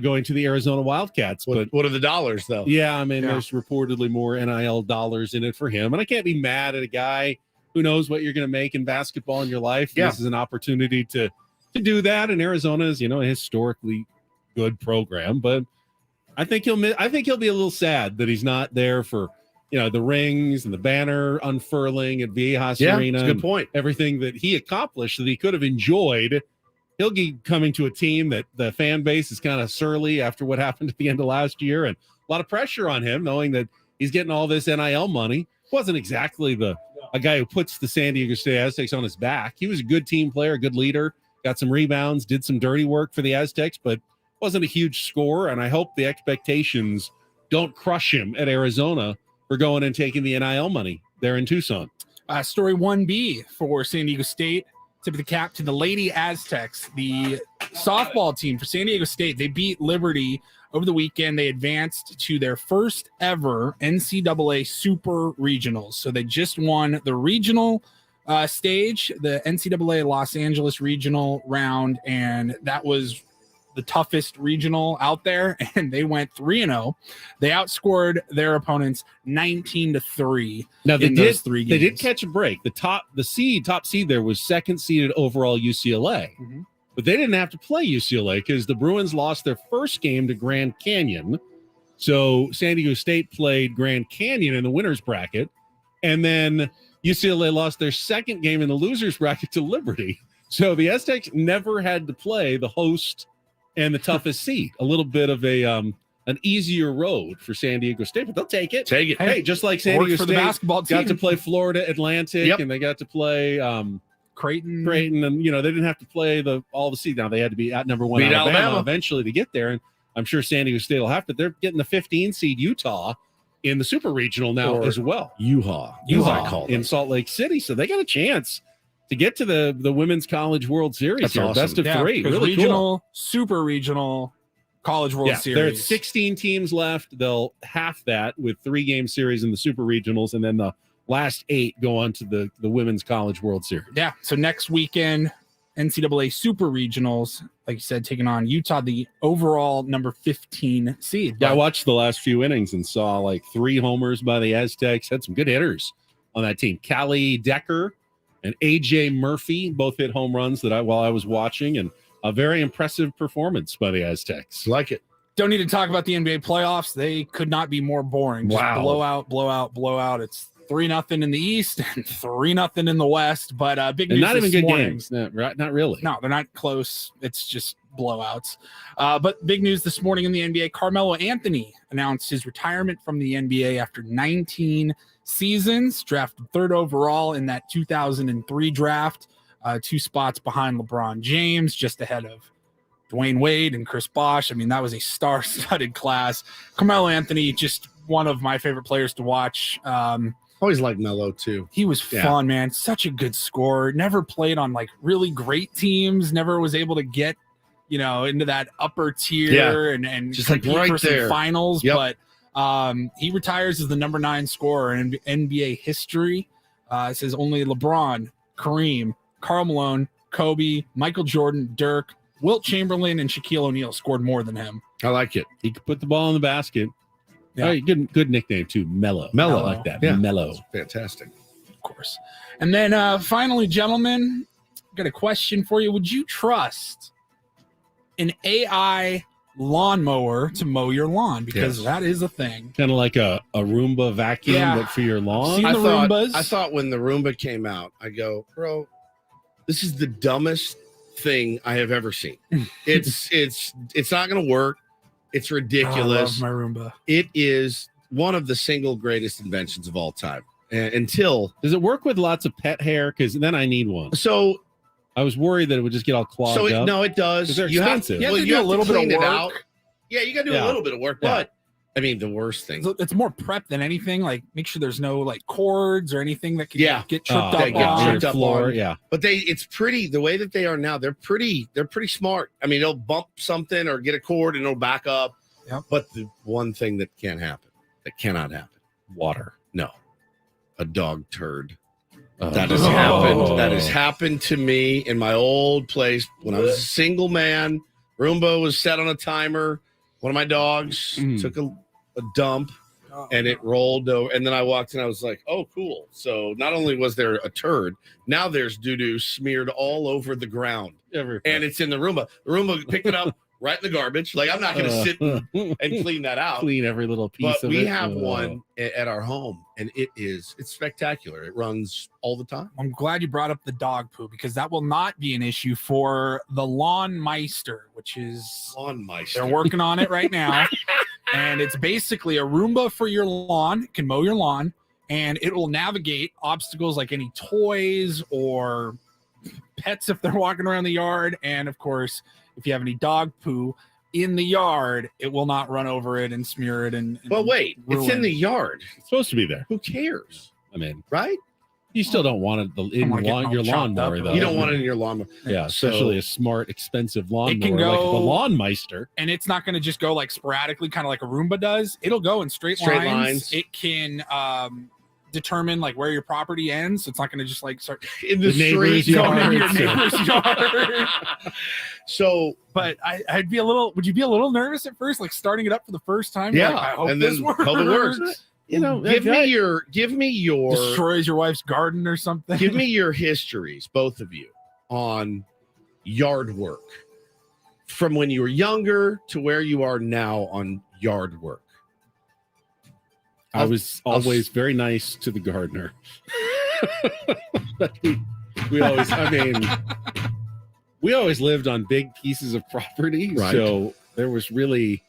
going to the Arizona Wildcats. But what are the dollars, though? Yeah, I mean, there's reportedly more NIL dollars in it for him. And I can't be mad at a guy who knows what you're going to make in basketball in your life. Yeah. This is an opportunity to do that. And Arizona is, a historically good program. But I think he'll be a little sad that he's not there for, the rings and the banner unfurling at Viejas Arena. That's a good point. Everything that he accomplished that he could have enjoyed. He'll be coming to a team that the fan base is kind of surly after what happened at the end of last year, and a lot of pressure on him, knowing that he's getting all this NIL money. Wasn't exactly a guy who puts the San Diego State Aztecs on his back. He was a good team player, a good leader, got some rebounds, did some dirty work for the Aztecs, but wasn't a huge scorer. And I hope the expectations don't crush him at Arizona for going and taking the NIL money there in Tucson. Story 1B for San Diego State. Tip of the cap to the Lady Aztecs, the softball team for San Diego State. They beat Liberty over the weekend. They advanced to their first ever NCAA Super Regionals. So they just won the regional stage, the NCAA Los Angeles regional round, and that was the toughest regional out there, and they went 3-0. They outscored their opponents 19-3. Now they in did those 3 games. They did catch a break. The top seed there was second seeded overall UCLA, but they didn't have to play UCLA because the Bruins lost their first game to Grand Canyon. So San Diego State played Grand Canyon in the winners bracket, and then UCLA lost their second game in the losers bracket to Liberty. So the Aztecs never had to play the host and the toughest seed. A little bit of an easier road for San Diego State, but they'll take it. Take it. Hey, just like San Diego for State the basketball team. got to play Florida Atlantic, and they got to play Creighton, and they didn't have to play all the seed. Now they had to be at number 1 Beat Alabama Alabama eventually to get there, and I'm sure San Diego State will have to. They're getting the 15 seed Utah in the Super Regional now as well. Yuha in Salt Lake City, so they got a chance to get to the Women's College World Series. That's here. awesome. Best of 3. Really regional, cool. Super regional, College World Series. There's 16 teams left. They'll half that with 3-game series in the Super Regionals, and then the last 8 go on to the Women's College World Series. Yeah. So next weekend, NCAA Super Regionals, like you said, taking on Utah, the overall number 15 seed. Yeah, I watched the last few innings and saw like 3 homers by the Aztecs. Had some good hitters on that team. Callie Decker and AJ Murphy both hit home runs while I was watching, and a very impressive performance by the Aztecs. Like it. Don't need to talk about the NBA playoffs. They could not be more boring. Just blowout. It's 3-0 in the East and 3-0 in the West. But big news. And not even good morning. games. No, right? Not really. No, they're not close. It's just blowouts. But big news this morning in the NBA. Carmelo Anthony announced his retirement from the NBA after 19 seasons, drafted 3rd overall in that 2003 draft, 2 spots behind LeBron James, just ahead of Dwayne Wade and Chris Bosh. I mean, that was a star-studded class. Carmelo Anthony, just one of my favorite players to watch. Always liked Melo too. He was fun, man. Such a good scorer. Never played on like really great teams. Never was able to get, into that upper tier and just like compete right for some there. finals. But he retires as the number 9 scorer in NBA history. It says only LeBron, Kareem, Karl Malone, Kobe, Michael Jordan, Dirk, Wilt Chamberlain, and Shaquille O'Neal scored more than him. I like it. He could put the ball in the basket. Yeah. Oh, good nickname too. Mellow. I like that. Yeah. Mellow. Fantastic. Of course. And then finally, gentlemen, got a question for you. Would you trust an AI lawnmower to mow your lawn? Because that is a thing. Kind of like a Roomba vacuum, but for your lawn. I thought when the Roomba came out, I go, bro, this is the dumbest thing I have ever seen. It's not going to work. It's ridiculous. I love my Roomba. It is one of the single greatest inventions of all time. Until does it work with lots of pet hair? Because then I need one. So I was worried that it would just get all clogged up. No, it does. They're expensive. You have to do a little bit of work. Yeah, you got to do a little bit of work. Yeah. But I mean, the worst thing. It's more prep than anything. Like, make sure there's no like cords or anything that could get tripped that up on. tripped up floor. on. Yeah, but it's pretty. The way that they are now, they're pretty smart. I mean, they'll bump something or get a cord and it'll back up. Yep. But the one thing that cannot happen, water. No, a dog turd. That has happened. That has happened to me in my old place when I was a single man. Roomba was set on a timer. One of my dogs took a dump, and it rolled over. And then I walked in. I was like, "Oh, cool!" So not only was there a turd, now there's doo-doo smeared all over the ground, and it's in the Roomba. The Roomba picked it up right in the garbage. Like I'm not going to sit and clean that out. Clean every little piece But of we it. have one at our home, and it's spectacular. It runs all the time. I'm glad you brought up the dog poo because that will not be an issue for the Lawn Meister, which is Lawn Meister. They're working on it right now, and it's basically a Roomba for your lawn. It can mow your lawn, and it will navigate obstacles like any toys or pets if they're walking around the yard, and of course, if you have any dog poo in the yard, it will not run over it and smear it. And But wait, it's in the yard. It's supposed to be there. Who cares? I mean, right? You still don't want it in your lawnmower, though. You don't want it in your lawnmower. Yeah, especially a smart, expensive lawnmower It can like go- the Lawn Meister. and it's not going to just go like sporadically, kind of like a Roomba does. It'll go in straight lines. It can determine like where your property ends. So it's not going to just like start in the neighbor's street, yard. going into your neighbor's yard. So, but I'd be would you be a little nervous at first, like starting it up for the first time? Yeah, Like, I hope and this then works. hope it works. You know, give me your destroys your wife's garden or something. give me your histories, both of you, on yard work from when you were younger to where you are now on yard work. I was always very nice to the gardener. we always lived on big pieces of property. Right. So there was really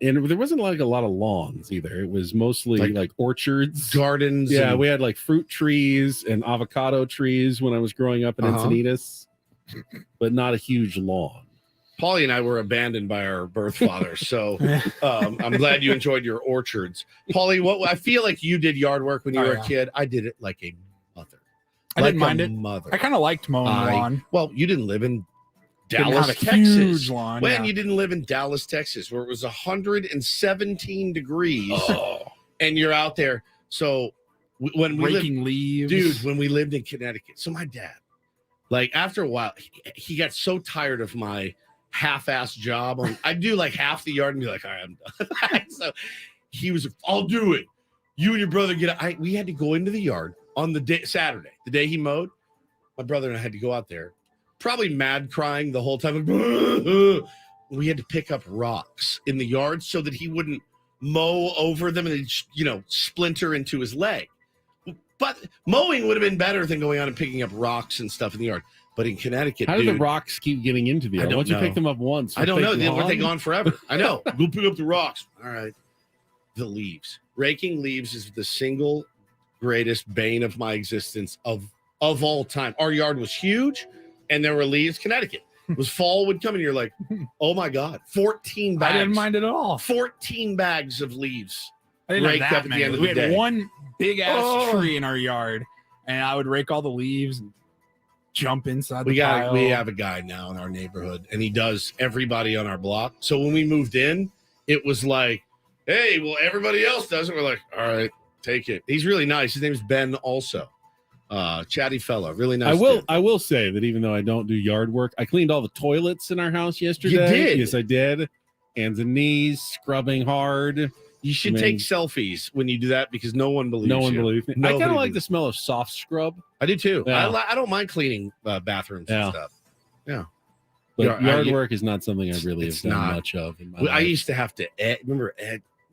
and there wasn't like a lot of lawns either. It was mostly like orchards, gardens. Yeah, and- we had like fruit trees and avocado trees when I was growing up in Encinitas, but not a huge lawn. Paulie and I were abandoned by our birth fathers, so I'm glad you enjoyed your orchards. Paulie, I feel like you did yard work when you were a kid. I did it like a mother. I didn't mind a it. Mother. I kind of liked mowing the lawn. Well, you didn't live in Didn't Dallas, have a Texas. huge lawn, When yeah. you didn't live in Dallas, Texas, where it was 117 degrees, and you're out there. So when we Raking leaves. dude, when we lived in Connecticut, so my dad, like after a while, he got so tired of my half-ass job. I'd do like half the yard and be like, all right, I'm done. So he was, I'll do it. You and your brother we had to go into the yard on the day Saturday, the day he mowed. My brother and I had to go out there, probably mad crying the whole time. We had to pick up rocks in the yard so that he wouldn't mow over them and they'd, splinter into his leg. But mowing would have been better than going on and picking up rocks and stuff in the yard. But in Connecticut, How do the rocks keep getting into the yard? Once you pick them up once, I don't know. Weren't They gone forever? I know. Go pick up the rocks. All right. The leaves. Raking leaves is the single greatest bane of my existence of all time. Our yard was huge, and there were leaves. Connecticut. It was fall would come, and you're like, oh my God, 14 bags. I didn't mind it at all. 14 bags of leaves. I didn't raked have that up at many. the end of We the had day. one big ass Oh. tree in our yard, and I would rake all the leaves and jump inside We the pile. have a guy now in our neighborhood, and he does everybody on our block. So when we moved in, it was like, hey, well, everybody else does it. We're like, all right, take it. He's really nice. His name's Ben also. Chatty fella, really nice. dude. I will say that even though I don't do yard work, I cleaned all the toilets in our house yesterday. You did? Yes, I did. Hands and knees, scrubbing hard. You should take selfies when you do that because no one believes No one you. believes me. I Nobody kind of like the believes- smell of soft scrub. I do too. Yeah. I don't mind cleaning bathrooms and stuff. Yeah. But Yeah, yard work is not something I really have it's done not. much of. In my I life. used to have to remember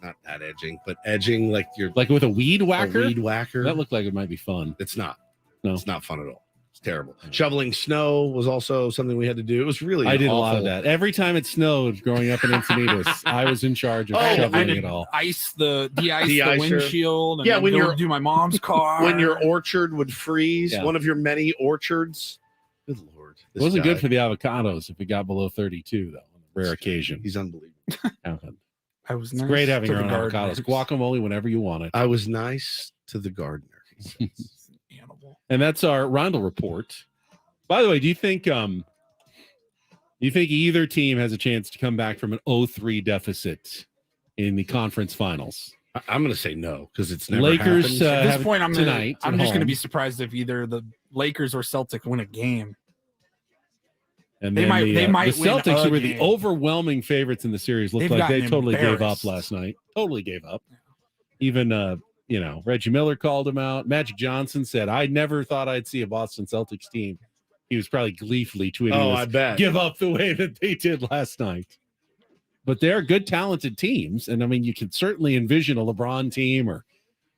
not that edging, but edging like you're like with a weed whacker. weed whacker. That looked like it might be fun. It's not. No, it's not fun at all. It's terrible. Shoveling snow was also something we had to do. It was really I did a lot of awful. that. Every time it snowed growing up in Encinitas, I was in charge of I shoveling did it all. ice the De-icer. windshield. And Yeah, then when go you're- do my mom's car. When your orchard would freeze, Yeah. one of your many orchards. Good Lord. It wasn't good for the avocados if it got below 32, though, on a rare occasion. He's unbelievable. I was It's nice great having to your the own gardeners. avocados. Guacamole whenever you want it. I was nice to the gardener. And that's our Rondell report. By the way, do you think either team has a chance to come back from an 0-3 deficit in the conference finals? I'm going to say no because it's never Lakers happened. At this have point, I'm tonight. I'm at just going to home. be surprised if either the Lakers or Celtic win a game. And They then might the win Celtics, who were again. the overwhelming favorites in the series, looked They've like they gotten totally gave up embarrassed. last night. Totally gave up. Even Reggie Miller called him out. Magic Johnson said, "I never thought I'd see a Boston Celtics team." He was probably gleefully tweeting Oh, this, I bet. give up the way that they did last night. But they're good, talented teams. And I mean, you can certainly envision a LeBron team or,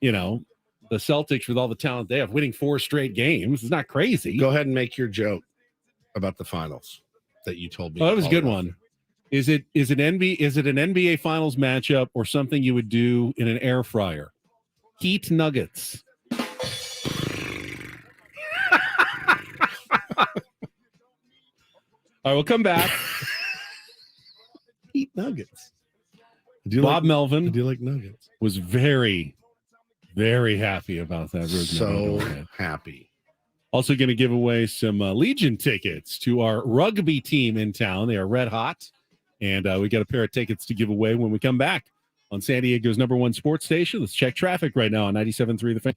the Celtics with all the talent they have winning 4 straight games. It's not crazy. Go ahead and make your joke about the finals that you told me. Oh, that was a good one. Is it an NBA finals matchup or something you would do in an air fryer? Heat nuggets. All right, we'll come back. Eat nuggets. Bob Melvin. I do like nuggets. Was very, very happy about that. So happy. Also going to give away some Legion tickets to our rugby team in town. They are red hot. And we got a pair of tickets to give away when we come back on San Diego's #1 sports station. Let's check traffic right now on 97.3 The Fan.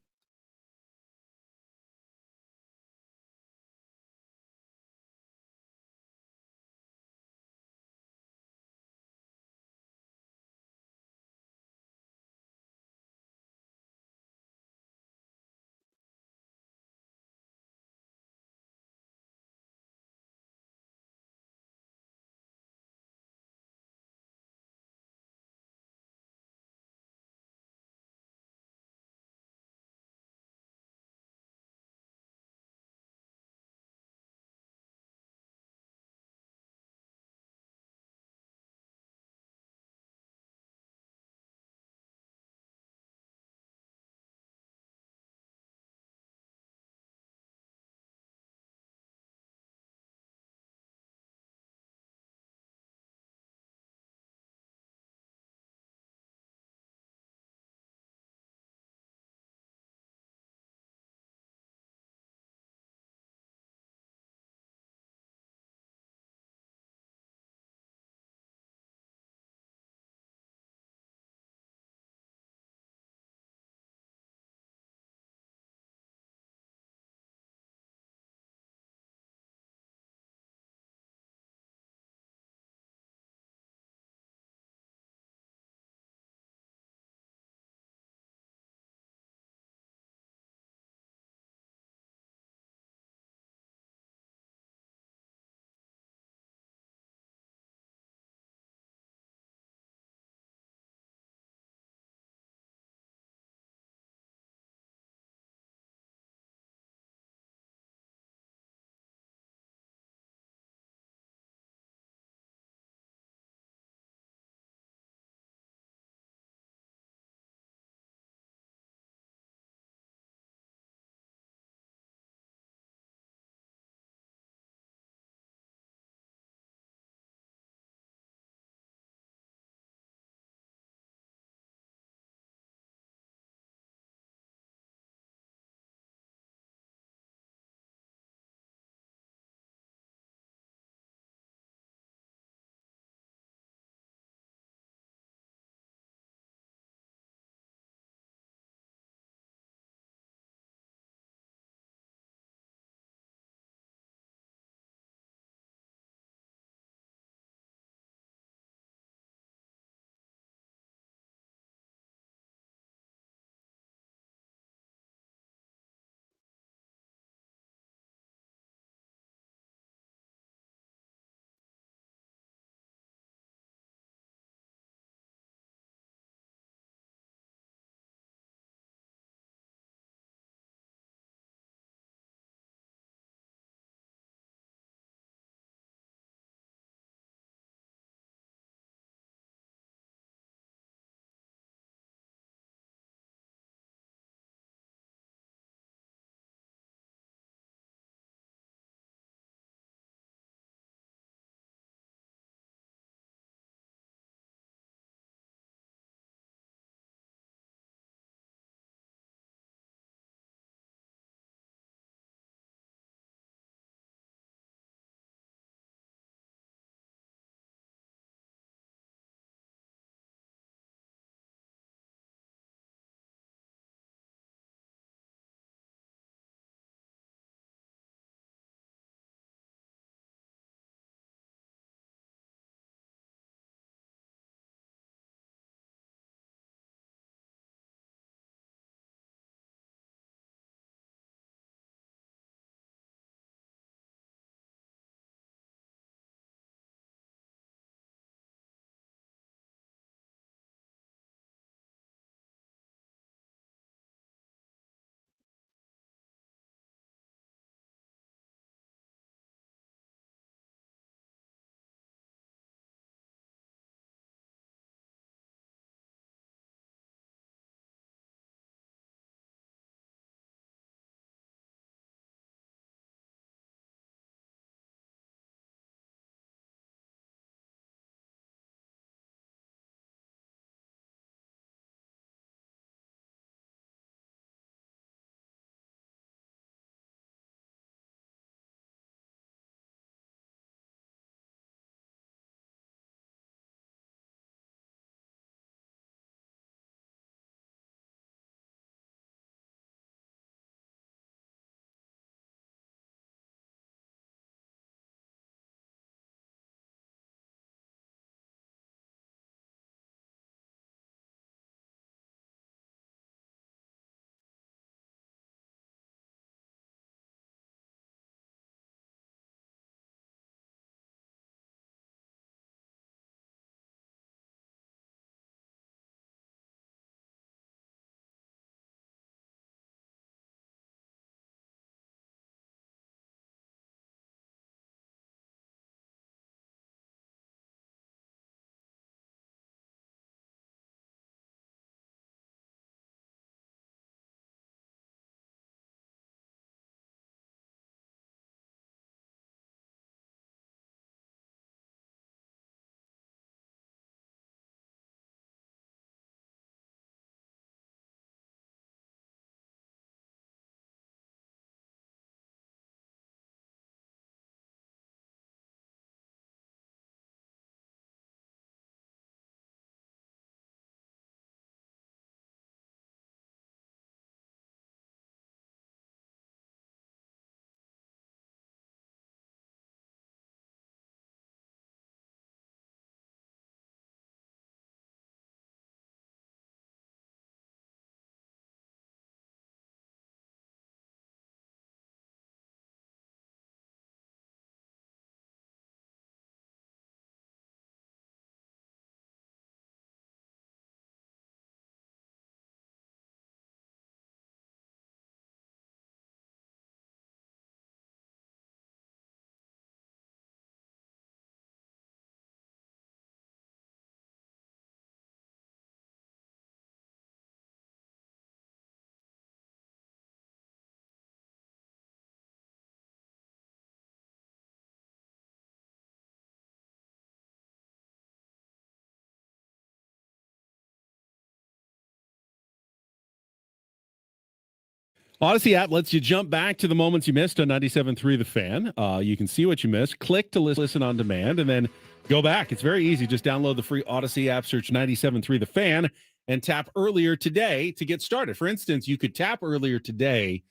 Odyssey app lets you jump back to the moments you missed on 97.3 The Fan. You can see what you missed, click to listen on demand, and then go back. It's very easy. Just download the free Odyssey app, search 97.3 The Fan, and tap earlier today to get started. For instance, you could tap earlier today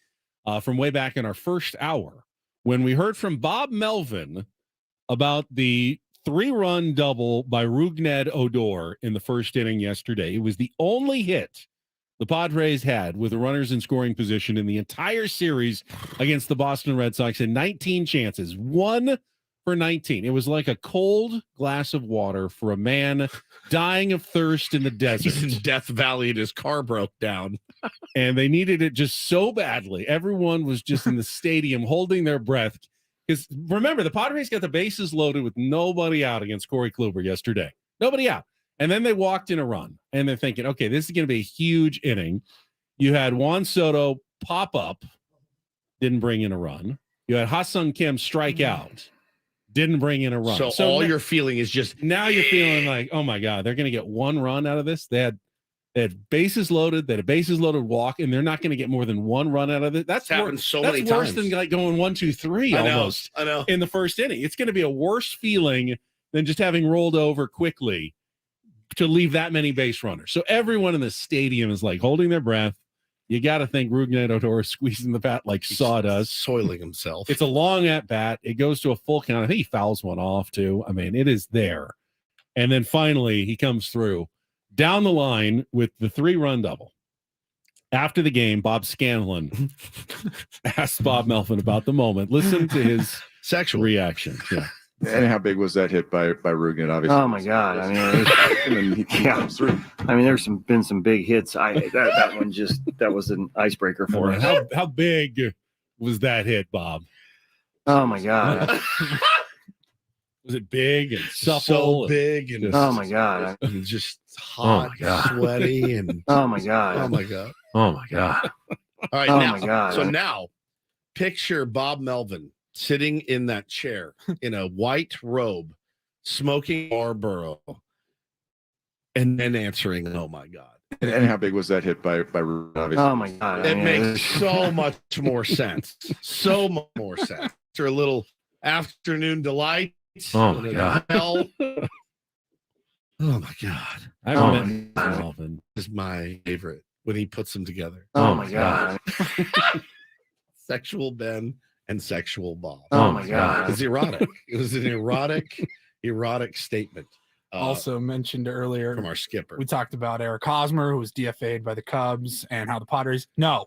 from way back in our first hour when we heard from Bob Melvin about the 3-run double by Rougned Odor in the first inning yesterday. It was the only hit the Padres had with the runners in scoring position in the entire series against the Boston Red Sox in 19 chances, 1 for 19. It was like a cold glass of water for a man dying of thirst in the desert. He's in Death Valley and his car broke down. And they needed it just so badly. Everyone was just in the stadium holding their breath. Because remember, the Padres got the bases loaded with nobody out against Corey Kluber yesterday. Nobody out. And then they walked in a run, and they're thinking, okay, this is going to be a huge inning. You had Juan Soto pop up, didn't bring in a run. You had Ha-Seong Kim strike out, didn't bring in a run. So all you're feeling is just now you're feeling like, oh my God, they're going to get one run out of this. They had bases loaded, they had a bases loaded walk, and they're not going to get more than one run out of it. That's happened so that's many worse times. than like going 1, 2, 3 almost. I know. In the first inning. It's going to be a worse feeling than just having rolled over quickly to leave that many base runners. So everyone in the stadium is like holding their breath. You got to think Rougned Odor is squeezing the bat like sawdust, soiling himself. It's a long at bat. It goes to a full count. I think he fouls one off too. I mean, it is there. And then finally he comes through down the line with the 3-run double. After the game, Bob Scanlon asked Bob Melvin about the moment. Listen to his sexual reaction. Yeah. And how big was that hit by Rougned? Obviously. Oh my God! I mean, yeah. I mean, there's been some big hits. That one that was an icebreaker for us. How big was that hit, Bob? Oh my God! Was it big and supple? So big and oh my God! And just hot, sweaty, and oh my God! Oh my God! Oh my God! All right, oh now, my God! So now, picture Bob Melvin sitting in that chair in a white robe, smoking Marlboro, and then answering, "Oh my God!" And how big was that hit by Rougned? Obviously. Oh my God! It makes so much more sense. So much more sense. After a little afternoon delight. Oh my God! Oh my God! Melvin is my favorite when he puts them together. Oh my God! Sexual Ben and sexual Bob. Oh my God! It's erotic. It was an erotic statement. Also mentioned earlier from our skipper. We talked about Eric Hosmer, who was DFA'd by the Cubs, and how the Padres. No,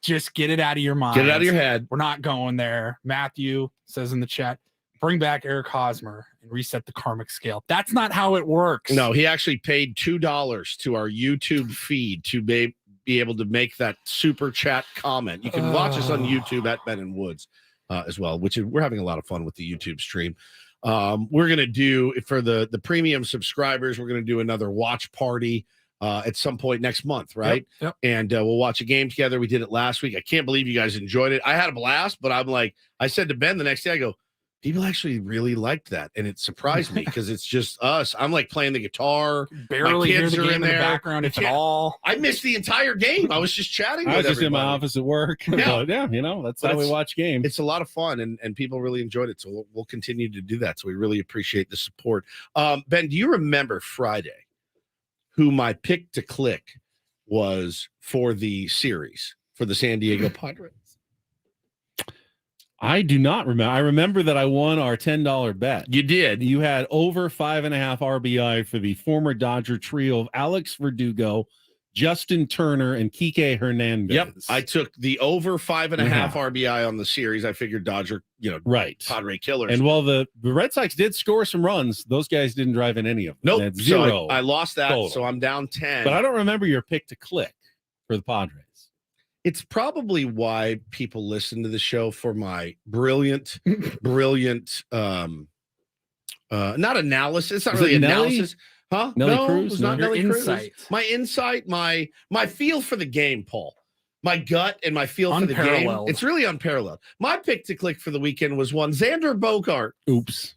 just get it out of your mind. Get it out of your head. We're not going there. Matthew says in the chat, bring back Eric Hosmer and reset the karmic scale. That's not how it works. No, he actually paid $2 to our YouTube feed to be able to make that super chat comment. You can watch us on YouTube at Ben and Woods as well, which we're having a lot of fun with the YouTube stream. We're going to do, for the premium subscribers, we're going to do another watch party at some point next month, right? Yep. And we'll watch a game together. We did it last week. I can't believe you guys enjoyed it. I had a blast, but I'm like, I said to Ben the next day, I go, people actually really liked that, and it surprised me because it's just us. I'm like playing the guitar. Barely My kids hear the are game in the background, if at all. I missed the entire game. I was just chatting. I was with just in my everybody. office at work. Yeah, yeah, that's how we watch games. It's a lot of fun, and people really enjoyed it. So we'll continue to do that. So we really appreciate the support. Ben, do you remember Friday who my pick to click was for the series for the San Diego Padres? I do not remember. I remember that I won our $10 bet. You did. You had over 5.5 RBI for the former Dodger trio of Alex Verdugo, Justin Turner, and Kike Hernandez. Yep. I took the over 5.5 RBI on the series. I figured Dodger, right. Padre killers. And while the Red Sox did score some runs, those guys didn't drive in any of them. Nope. They had zero. So I lost that. total. So I'm down 10. But I don't remember your pick to click for the Padres. It's probably why people listen to the show for my brilliant, not analysis. It's not Is really it Nelly? analysis. Huh? Nelly no, Cruz? it was not No. Nelly Your Cruz. insight. My insight, my feel for the game, Paul. My gut and my feel for the game. Unparalleled. It's really unparalleled. My pick to click for the weekend was one Xander Bogart. Oops.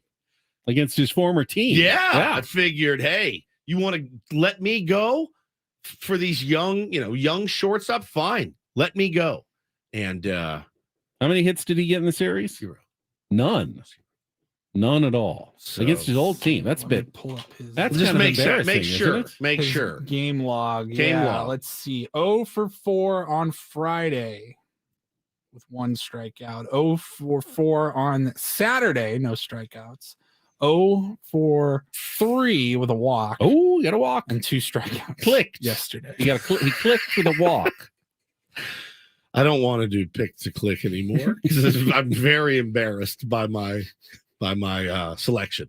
Against his former team. Yeah. I figured, hey, you want to let me go for these young shortstop? Fine. Let me go. And how many hits did he get in the series? 0. None at all against his old team. That's pull up his. That's just kind of make sure, embarrassing. make His sure. game log. Game Yeah, log. let's see. 0 for 4 on Friday with 1 strikeout. 0 for 4 on Saturday, no strikeouts. 0 for 3 with a walk. Oh, you got a walk and 2 strikeouts. Clicked yesterday. He clicked with a walk. I don't want to do pick to click anymore because I'm very embarrassed by my selection.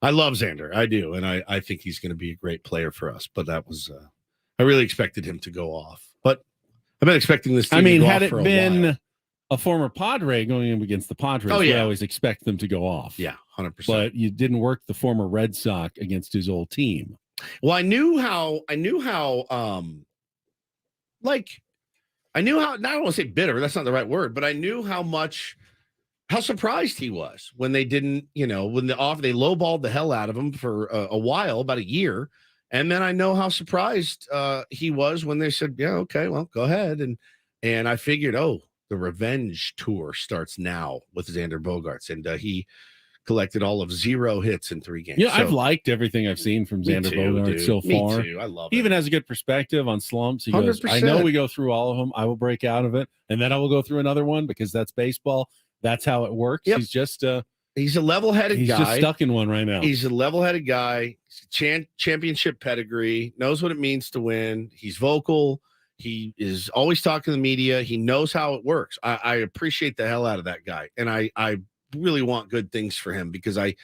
I love Xander, I do, and I think he's going to be a great player for us. But that was I really expected him to go off, but I've been expecting this team to go had off it for been a while. a former Padre going in against the Padres, we always expect them to go off. Yeah, 100%. But you didn't work the former Red Sox against his old team. Well, I knew how I don't want to say bitter, that's not the right word, but I knew how surprised he was when they didn't, when they lowballed the hell out of him for a while, about a year. And then I know how surprised he was when they said, yeah, okay, well, go ahead. And I figured, the revenge tour starts now with Xander Bogaerts. And he collected all of 0 hits in 3 games. Yeah, I've liked everything I've seen from Xander Bogaerts so far. Me too. I love He it. even has a good perspective on slumps. He goes, 100%. I know we go through all of them. I will break out of it, and then I will go through another one because that's baseball. That's how it works. Yep. He's just he's a level-headed guy. He's just stuck in one right now. He's a level-headed guy. Championship pedigree, knows what it means to win. He's vocal. He is always talking to the media. He knows how it works. I appreciate the hell out of that guy, and I really want good things for him because I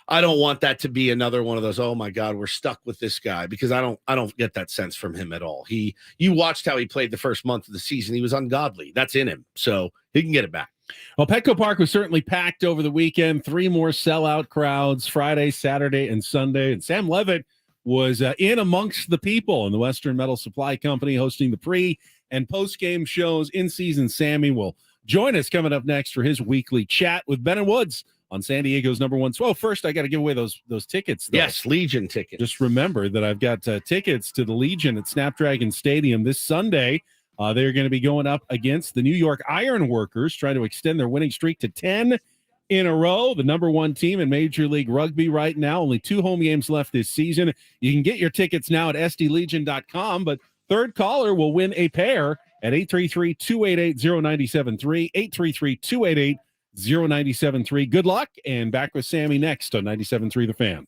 don't want that to be another one of those, oh my God, we're stuck with this guy, because I don't get that sense from him at all. You watched how he played the first month of the season. He was ungodly. That's in him. So he can get it back. Well, Petco Park was certainly packed over the weekend. 3 more sellout crowds Friday, Saturday, and Sunday. And Sam Levitt was in amongst the people in the Western Metal Supply Company, hosting the pre- and post-game shows. In-season Sammy will join us coming up next for his weekly chat with Ben and Woods on San Diego's #1. So first, I got to give away those tickets, though. Yes, Legion tickets. Just remember that I've got tickets to the Legion at Snapdragon Stadium this Sunday. They're going to be going up against the New York Ironworkers, trying to extend their winning streak to 10 in a row. The #1 team in Major League Rugby right now. Only 2 home games left this season. You can get your tickets now at sdlegion.com, but third caller will win a pair at 833-288-0973, 833-288-0973. Good luck, and back with Sammy next on 97.3 The Fan.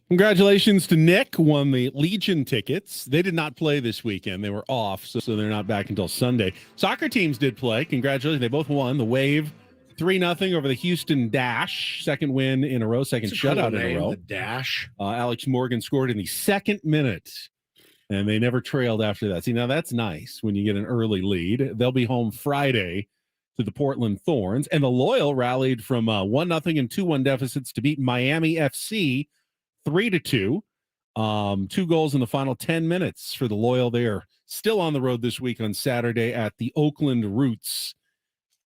Congratulations to Nick, who won the Legion tickets. They did not play this weekend. They were off, so they're not back until Sunday. Soccer teams did play. Congratulations. They both won. The Wave 3-0 over the Houston Dash. Second win in a row, second shutout in a row. The Dash. Alex Morgan scored in the second minute, and they never trailed after that. See, now that's nice when you get an early lead. They'll be home Friday to the Portland Thorns, and the Loyal rallied from 1-0 and 2-1 deficits to beat Miami FC 3-2. 2 goals in the final 10 minutes for the Loyal. They are still on the road this week on Saturday at the Oakland Roots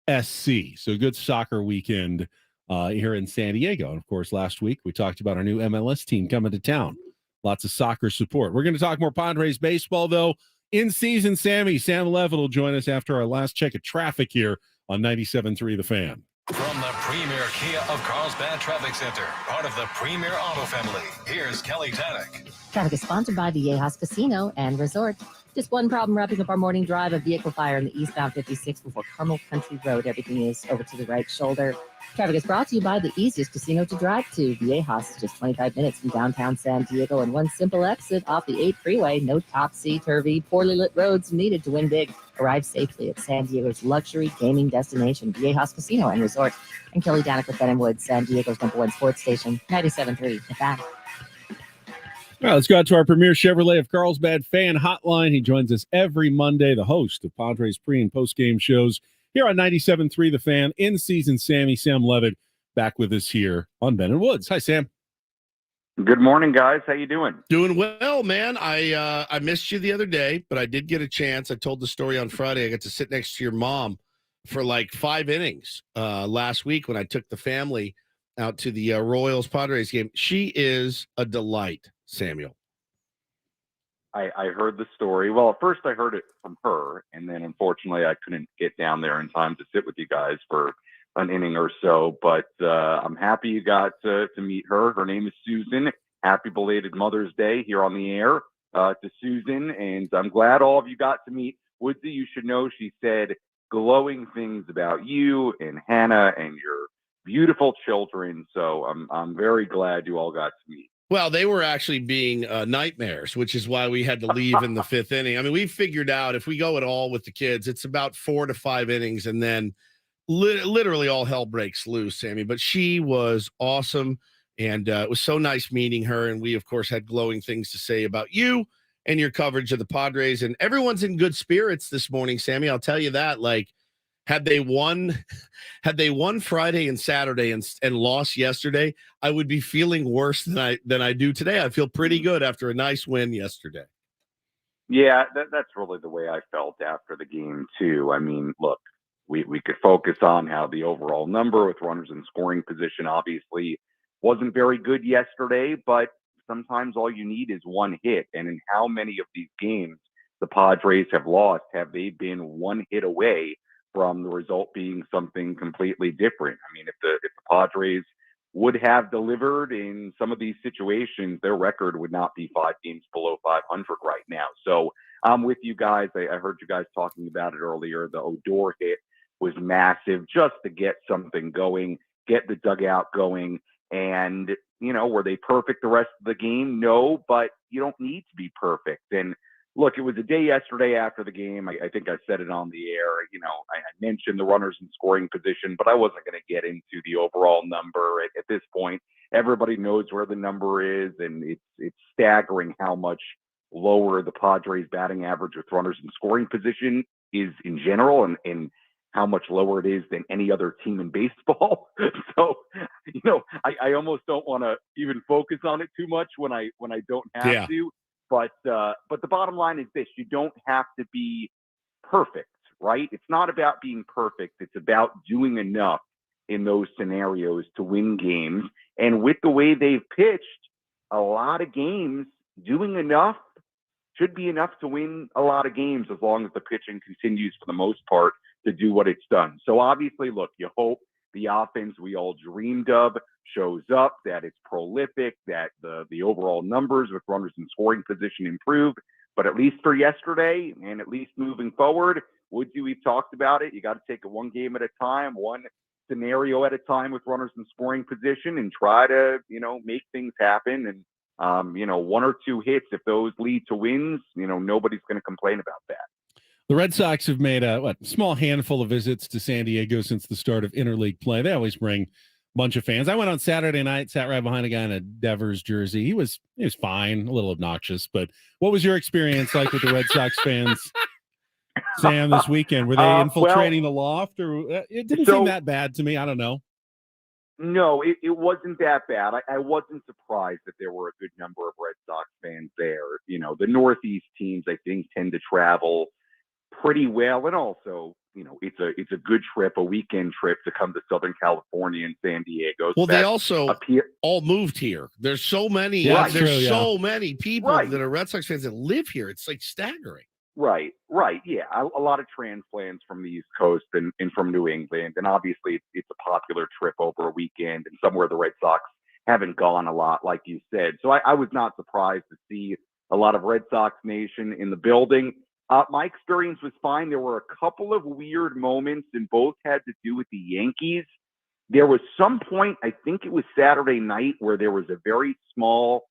SC. So good soccer weekend here in San Diego. And of course, last week we talked about our new MLS team coming to town. Lots of soccer support. We're going to talk more Padres baseball, though. In season, Sam Levitt will join us after our last check of traffic here on 97.3 The Fan. From the premier Kia of Carlsbad Traffic Center, part of the premier auto family, here's Kelly Tannick. Traffic is sponsored by Viejas Casino and Resort. Just one problem wrapping up our morning drive: a vehicle fire in the eastbound 56 before Carmel Country Road. Everything is over to the right shoulder. Traffic is brought to you by the easiest casino to drive to. Viejas, just 25 minutes from downtown San Diego and one simple exit off the 8 freeway. No topsy-turvy, poorly lit roads needed to win big. Arrive safely at San Diego's luxury gaming destination, Viejas Casino and Resort. And Kelly Danik with Ben & Woods, San Diego's #1 sports station, 97.3 The Fan. All right, let's go out to our premier Chevrolet of Carlsbad fan hotline. He joins us every Monday, the host of Padres pre- and post-game shows here on 97.3 The Fan. In season, Sam Levitt back with us here on Ben & Woods. Hi, Sam. Good morning, guys. How you doing? Doing well, man. I missed you the other day, but I did get a chance. I told the story on Friday. I got to sit next to your mom for like 5 innings last week when I took the family out to the Royals Padres game. She is a delight, Samuel. I heard the story. Well, at first I heard it from her, and then unfortunately I couldn't get down there in time to sit with you guys for an inning or so. But I'm happy you got to meet her. Her name is Susan. Happy belated Mother's Day here on the air to Susan. And I'm glad all of you got to meet Woodsy. You should know she said glowing things about you and Hannah and your beautiful children. So I'm very glad you all got to meet. Well, they were actually being nightmares, which is why we had to leave in the 5th inning. I mean, we figured out if we go at all with the kids, it's about 4 to 5 innings, and then literally all hell breaks loose, Sammy. But she was awesome, and it was so nice meeting her. And we, of course, had glowing things to say about you and your coverage of the Padres. And everyone's in good spirits this morning, Sammy. I'll tell you that. Like, had they won Friday and Saturday and lost yesterday, I would be feeling worse than I do today. I feel pretty good after a nice win yesterday. Yeah, that's really the way I felt after the game too. I mean, look, we could focus on how the overall number with runners in scoring position obviously wasn't very good yesterday, but sometimes all you need is one hit. And in how many of these games the Padres have lost, have they been one hit away from the result being something completely different? I mean, if the Padres would have delivered in some of these situations, their record would not be 5 games below 500 right now. So I'm with you guys. I heard you guys talking about it earlier. The Odor hit was massive just to get something going, get the dugout going. And, you know, were they perfect the rest of the game? No, but you don't need to be perfect. And look, it was a day yesterday after the game. I think I said it on the air. You know, I mentioned the runners in scoring position, but I wasn't going to get into the overall number at this point. Everybody knows where the number is, and it's staggering how much lower the Padres batting average with runners in scoring position is in general, and how much lower it is than any other team in baseball. So, you know, I almost don't want to even focus on it too much when I don't have to. But the bottom line is this: you don't have to be perfect, right? It's not about being perfect. It's about doing enough in those scenarios to win games. And with the way they've pitched, a lot of games, doing enough should be enough to win a lot of games as long as the pitching continues for the most part to do what it's done. So obviously, look, you hope the offense we all dreamed of shows up, that it's prolific, that the overall numbers with runners in scoring position improve. But at least for yesterday, and at least moving forward, Woodsy, we've talked about it. You got to take it one game at a time, one scenario at a time with runners in scoring position, and try to, you know, make things happen. And one or two hits, if those lead to wins, nobody's going to complain about that. The Red Sox have made a small handful of visits to San Diego since the start of interleague play. They always bring a bunch of fans. I went on Saturday night, sat right behind a guy in a Devers jersey. He was fine, a little obnoxious, but what was your experience like with the Red Sox fans, Sam, this weekend? Were they infiltrating the loft, or it didn't seem that bad to me? I don't know. No, it wasn't that bad. I wasn't surprised that there were a good number of Red Sox fans there. The Northeast teams, I think, tend to travel pretty well, and also, it's a good trip, a weekend trip to come to Southern California and San Diego. Well, they also all moved here. There's so many. So many people that are Red Sox fans that live here. It's like staggering. Right. Yeah, a lot of transplants from the East Coast and from New England, and obviously it's a popular trip over a weekend and somewhere the Red Sox haven't gone a lot, like you said. So I was not surprised to see a lot of Red Sox Nation in the building. My experience was fine. There were a couple of weird moments, and both had to do with the Yankees. There was some point, I think it was Saturday night, where there was a very small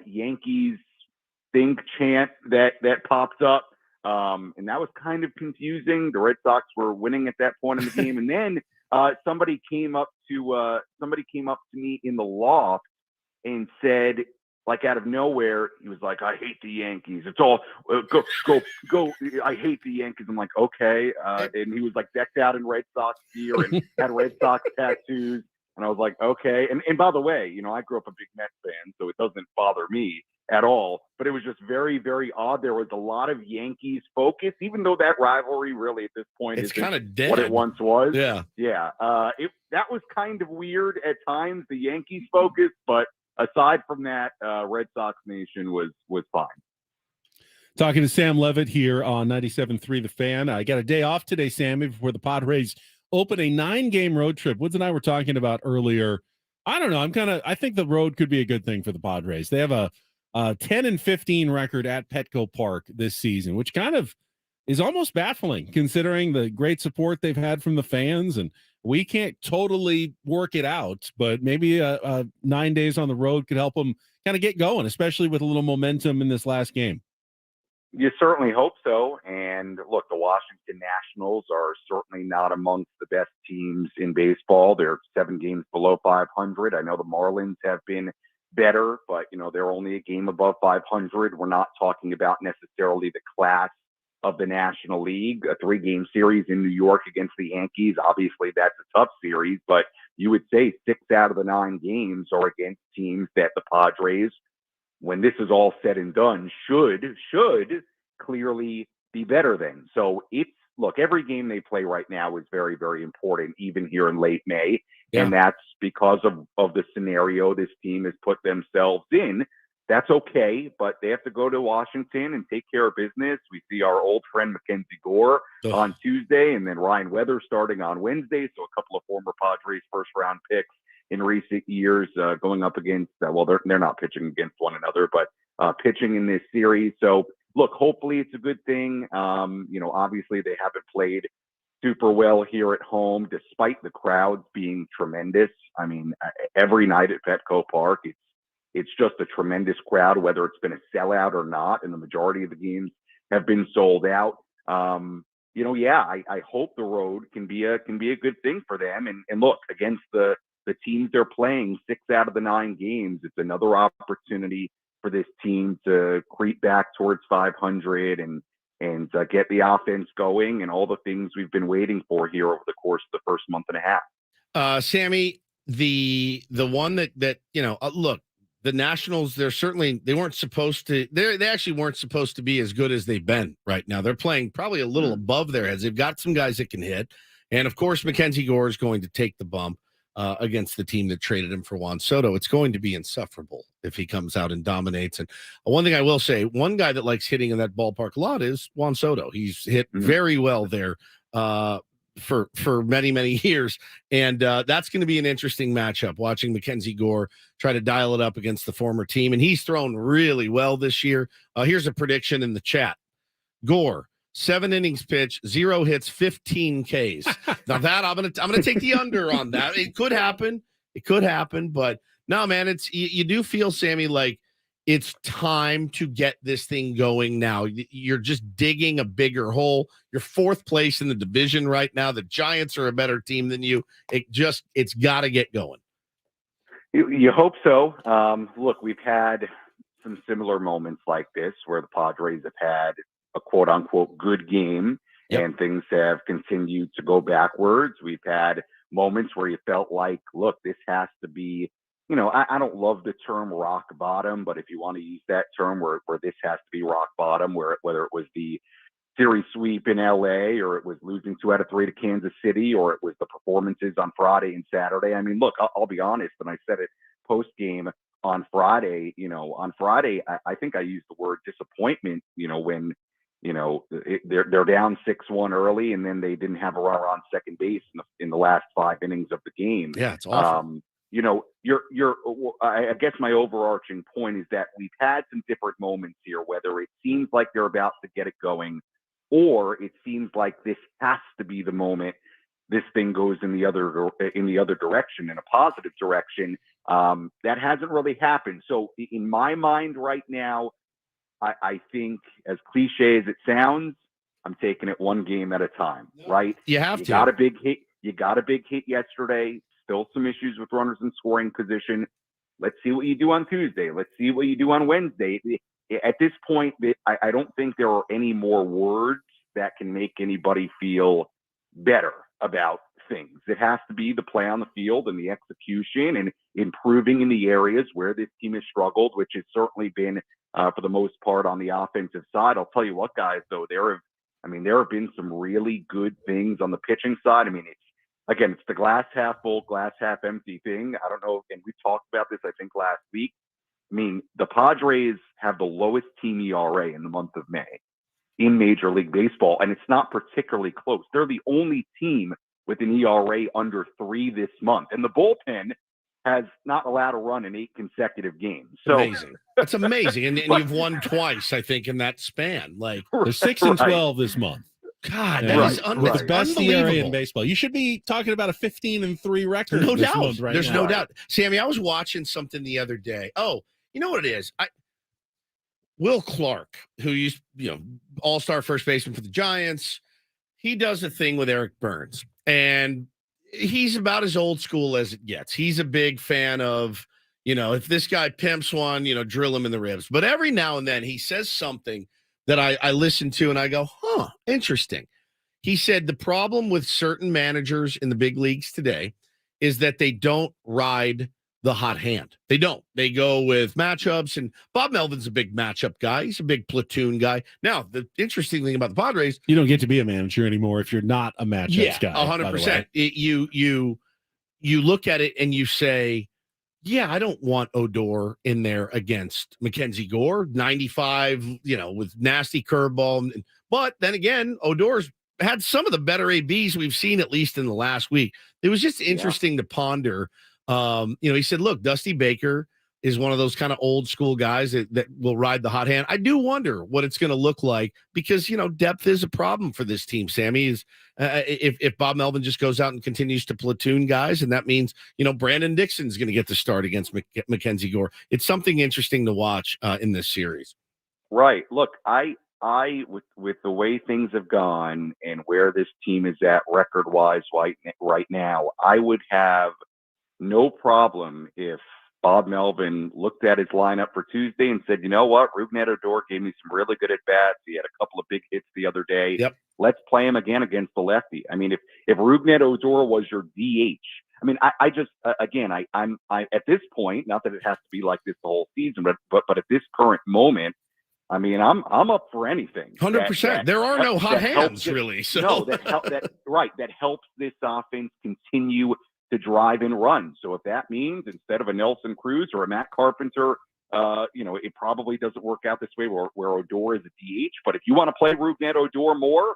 Yankees think chant that popped up, and that was kind of confusing. The Red Sox were winning at that point in the game, and then somebody came up to me in the loft and said, like out of nowhere, he was like, "I hate the Yankees. It's all go. I hate the Yankees." I'm like, okay. And he was like decked out in Red Sox gear and had Red Sox tattoos. And I was like, okay. And by the way, I grew up a big Mets fan, so it doesn't bother me at all. But it was just very, very odd. There was a lot of Yankees focus, even though that rivalry really at this point is kind of dead. What it once was. Yeah. That was kind of weird at times, the Yankees focus, but aside from that, Red Sox Nation was fine. Talking to Sam Levitt here on 97.3 The Fan. I got a day off today, Sammy, before the Padres open a 9-game road trip. Woods and I were talking about earlier. I don't know. I think the road could be a good thing for the Padres. They have a 10-15 record at Petco Park this season, which kind of is almost baffling considering the great support they've had from the fans. And we can't totally work it out, but maybe 9 days on the road could help them kind of get going, especially with a little momentum in this last game. You certainly hope so. And look, the Washington Nationals are certainly not amongst the best teams in baseball. They're 7 games below 500. I know the Marlins have been better, but they're only a game above 500. We're not talking about necessarily the class of the National League. A 3-game series in New York against the Yankees. Obviously, that's a tough series, but you would say 6 out of the 9 games are against teams that the Padres, when this is all said and done, should clearly be better than. So every game they play right now is very, very important, even here in late May. Yeah. And that's because of the scenario this team has put themselves in. That's okay, but they have to go to Washington and take care of business. We see our old friend Mackenzie Gore on Tuesday, and then Ryan Weather starting on Wednesday. So a couple of former Padres first-round picks in recent years going up against, they're not pitching against one another, but pitching in this series. So, look, hopefully it's a good thing. Obviously they haven't played super well here at home, despite the crowds being tremendous. I mean, every night at Petco Park, it's just a tremendous crowd, whether it's been a sellout or not, and the majority of the games have been sold out. I hope the road can be a good thing for them. And look, against the teams they're playing, 6 out of the 9 games, it's another opportunity for this team to creep back towards 500 and get the offense going and all the things we've been waiting for here over the course of the first month and a half. Sammy, the one that look. The Nationals, they actually weren't supposed to be as good as they've been right now. They're playing probably a little above their heads. They've got some guys that can hit. And, of course, Mackenzie Gore is going to take the bump against the team that traded him for Juan Soto. It's going to be insufferable if he comes out and dominates. And one thing I will say, one guy that likes hitting in that ballpark a lot is Juan Soto. He's hit very well there for many, many years. And that's going to be an interesting matchup, watching Mackenzie Gore try to dial it up against the former team. And he's thrown really well this year. Here's a prediction in the chat. Gore, 7 innings pitched, 0 hits, 15 Ks. Now that I'm gonna take the under on that. It could happen. But no, man, you do feel, Sammy, like It's time to get this thing going now. You're just digging a bigger hole. You're fourth place in the division right now. The Giants are a better team than you. It's got to get going. You hope so. Look, we've had some similar moments like this where the Padres have had a quote unquote good game and things have continued to go backwards. We've had moments where you felt like, look, this has to be, I don't love the term rock bottom, but if you want to use that term where this has to be rock bottom, whether it was the series sweep in LA or it was losing 2 out of 3 to Kansas City or it was the performances on Friday and Saturday. I mean, look, I'll be honest, and I said it post game on Friday, I think I used the word disappointment, when, they're down 6-1 early and then they didn't have a runner on second base in the last 5 innings of the game. Yeah, it's awful. I guess my overarching point is that we've had some different moments here, whether it seems like they're about to get it going, or it seems like this has to be the moment this thing goes in the other direction, in a positive direction. That hasn't really happened. So in my mind right now, I think, as cliche as it sounds, I'm taking it one game at a time, right? You have to. Got a big hit. You got a big hit yesterday. Still some issues with runners in scoring position. Let's see what you do on Tuesday. Let's see what you do on Wednesday. At this point, I don't think there are any more words that can make anybody feel better about things. It has to be the play on the field and the execution and improving in the areas where this team has struggled, which has certainly been, for the most part, on the offensive side. I'll tell you what, guys, though, there have been some really good things on the pitching side. I mean, it's the glass half full, glass half empty thing. I don't know, and we talked about this, I think, last week. I mean, the Padres have the lowest team ERA in the month of May in Major League Baseball, and it's not particularly close. They're the only team with an ERA under 3 this month, and the bullpen has not allowed a run in 8 consecutive games. So amazing. That's amazing. And you've won twice, I think, in that span. Like, they're 6-12 this month. God, that is with the best ERA unbelievable in baseball. You should be talking about a 15-3 record. No this doubt. month right There's now. no doubt. Sammy, I was watching something the other day. Oh, you know what it is? Will Clark, who used, all-star first baseman for the Giants, he does a thing with Eric Burns. And he's about as old school as it gets. He's a big fan of, if this guy pimps one, drill him in the ribs. But every now and then he says something that I listen to and I go, interesting. He said the problem with certain managers in the big leagues today is that they don't ride the hot hand. They don't. They go with matchups, and Bob Melvin's a big matchup guy. He's a big platoon guy. Now, the interesting thing about the Padres, you don't get to be a manager anymore if you're not a matchups guy. 100%. You look at it and you say, yeah, I don't want Odor in there against Mackenzie Gore, 95, with nasty curveball. But then again, Odor's had some of the better ABs we've seen, at least in the last week. It was just interesting to ponder. He said, look, Dusty Baker is one of those kind of old school guys that will ride the hot hand. I do wonder what it's going to look like because, depth is a problem for this team, Sammy. Is if Bob Melvin just goes out and continues to platoon guys, and that means, Brandon Dixon's going to get the start against Mackenzie Gore. It's something interesting to watch in this series. Right. Look, I with the way things have gone and where this team is at record-wise right now, I would have no problem if Bob Melvin looked at his lineup for Tuesday and said, you know what, Rougned Odor gave me some really good at-bats. He had a couple of big hits the other day. Yep. Let's play him again against the lefty. I mean, if Rougned Odor was your DH, I mean, I just, again, I'm at this point, not that it has to be like this the whole season, but at this current moment, I mean, I'm up for anything. 100%. There are no hot hands, really. So no, that helps this offense continue to drive and run. So if that means instead of a Nelson Cruz or a Matt Carpenter, it probably doesn't work out this way where Odor is a DH. But if you want to play Rougned Odor more,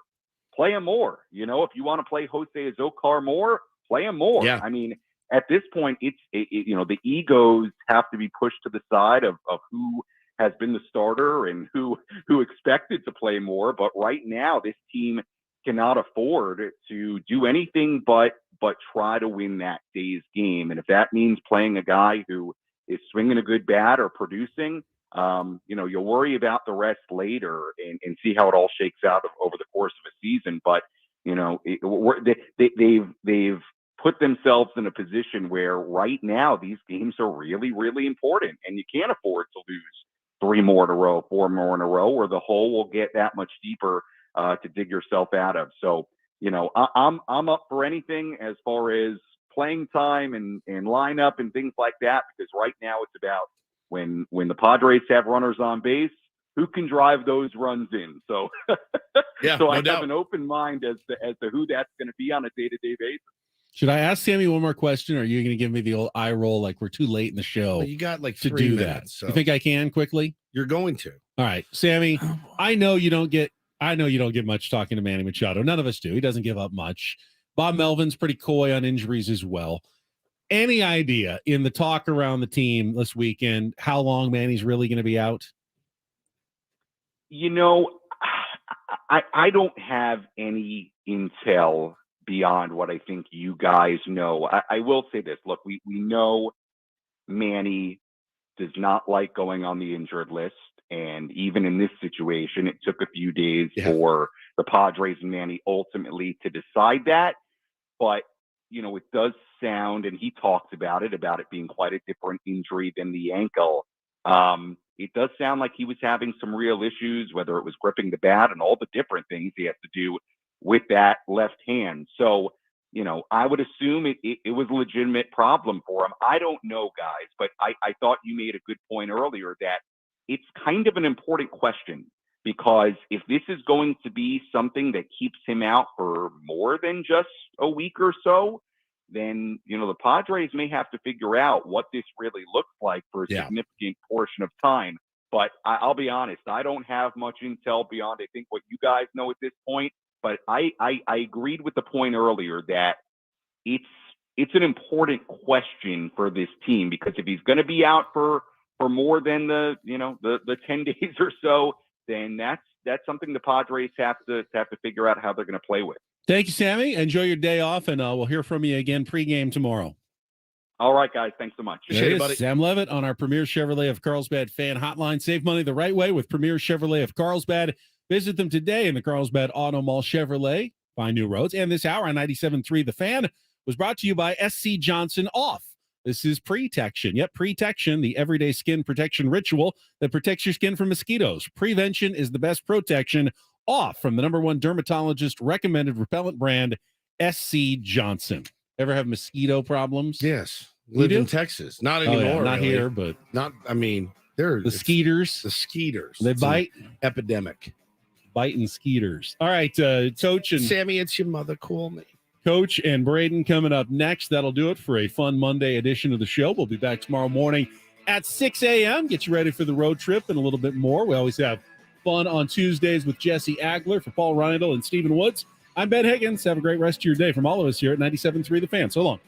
play him more. If you want to play Jose Azocar more, play him more. Yeah. I mean, at this point, the egos have to be pushed to the side of who has been the starter and who expected to play more. But right now, this team cannot afford to do anything but try to win that day's game. And if that means playing a guy who is swinging a good bat or producing, You'll worry about the rest later and see how it all shakes out over the course of a season. But they've put themselves in a position where right now these games are really, really important, and you can't afford to lose 3 more in a row, 4 more in a row, or the hole will get that much deeper to dig yourself out of. So, I'm up for anything as far as playing time and lineup and things like that, because right now it's about when the Padres have runners on base, who can drive those runs in. So, I have an open mind as to who that's going to be on a day-to-day basis. Should I ask Sammy one more question, or are you going to give me the old eye roll like we're too late in the show? Well, you got like to 3 do minutes. that. So. You think I can quickly? You're going to. All right, Sammy. I know you don't get much talking to Manny Machado. None of us do. He doesn't give up much. Bob Melvin's pretty coy on injuries as well. Any idea in the talk around the team this weekend how long Manny's really going to be out? I don't have any intel beyond what I think you guys know. I will say this. Look, we know Manny does not like going on the injured list. And even in this situation, it took a few days for the Padres and Manny ultimately to decide that. But, it does sound, and he talks about it being quite a different injury than the ankle. It does sound like he was having some real issues, whether it was gripping the bat and all the different things he has to do with that left hand. So, I would assume it was a legitimate problem for him. I don't know, guys, but I thought you made a good point earlier that it's kind of an important question, because if this is going to be something that keeps him out for more than just a week or so, then, the Padres may have to figure out what this really looks like for a significant portion of time. But I'll be honest, I don't have much intel beyond, I think, what you guys know at this point. But I agreed with the point earlier that it's an important question for this team, because if he's going to be out for more than the 10 days or so, then that's something the Padres have to figure out how they're going to play with. Thank you, Sammy. Enjoy your day off, and we'll hear from you again pregame tomorrow. All right, guys. Thanks so much. Appreciate it, buddy. Sam Levitt on our Premier Chevrolet of Carlsbad fan hotline. Save money the right way with Premier Chevrolet of Carlsbad. Visit them today in the Carlsbad Auto Mall Chevrolet. Find new roads. And this hour on 97.3 The Fan was brought to you by SC Johnson Off. This is Protection. Yep, Protection, the everyday skin protection ritual that protects your skin from mosquitoes. Prevention is the best protection. Off from the #1 dermatologist recommended repellent brand, SC Johnson. Ever have mosquito problems? Yes. Lived in Texas. Not anymore. Not really. here, but they're the skeeters. The skeeters. They bite. Epidemic. Biting skeeters. All right, Coach and Sammy, it's your mother. Call me. Coach and Braden coming up next. That'll do it for a fun Monday edition of the show. We'll be back tomorrow morning at 6 a.m. Get you ready for the road trip and a little bit more. We always have fun on Tuesdays with Jesse Agler. For Paul Reinl and Stephen Woods, I'm Ben Higgins. Have a great rest of your day from all of us here at 97.3 The Fan. So long.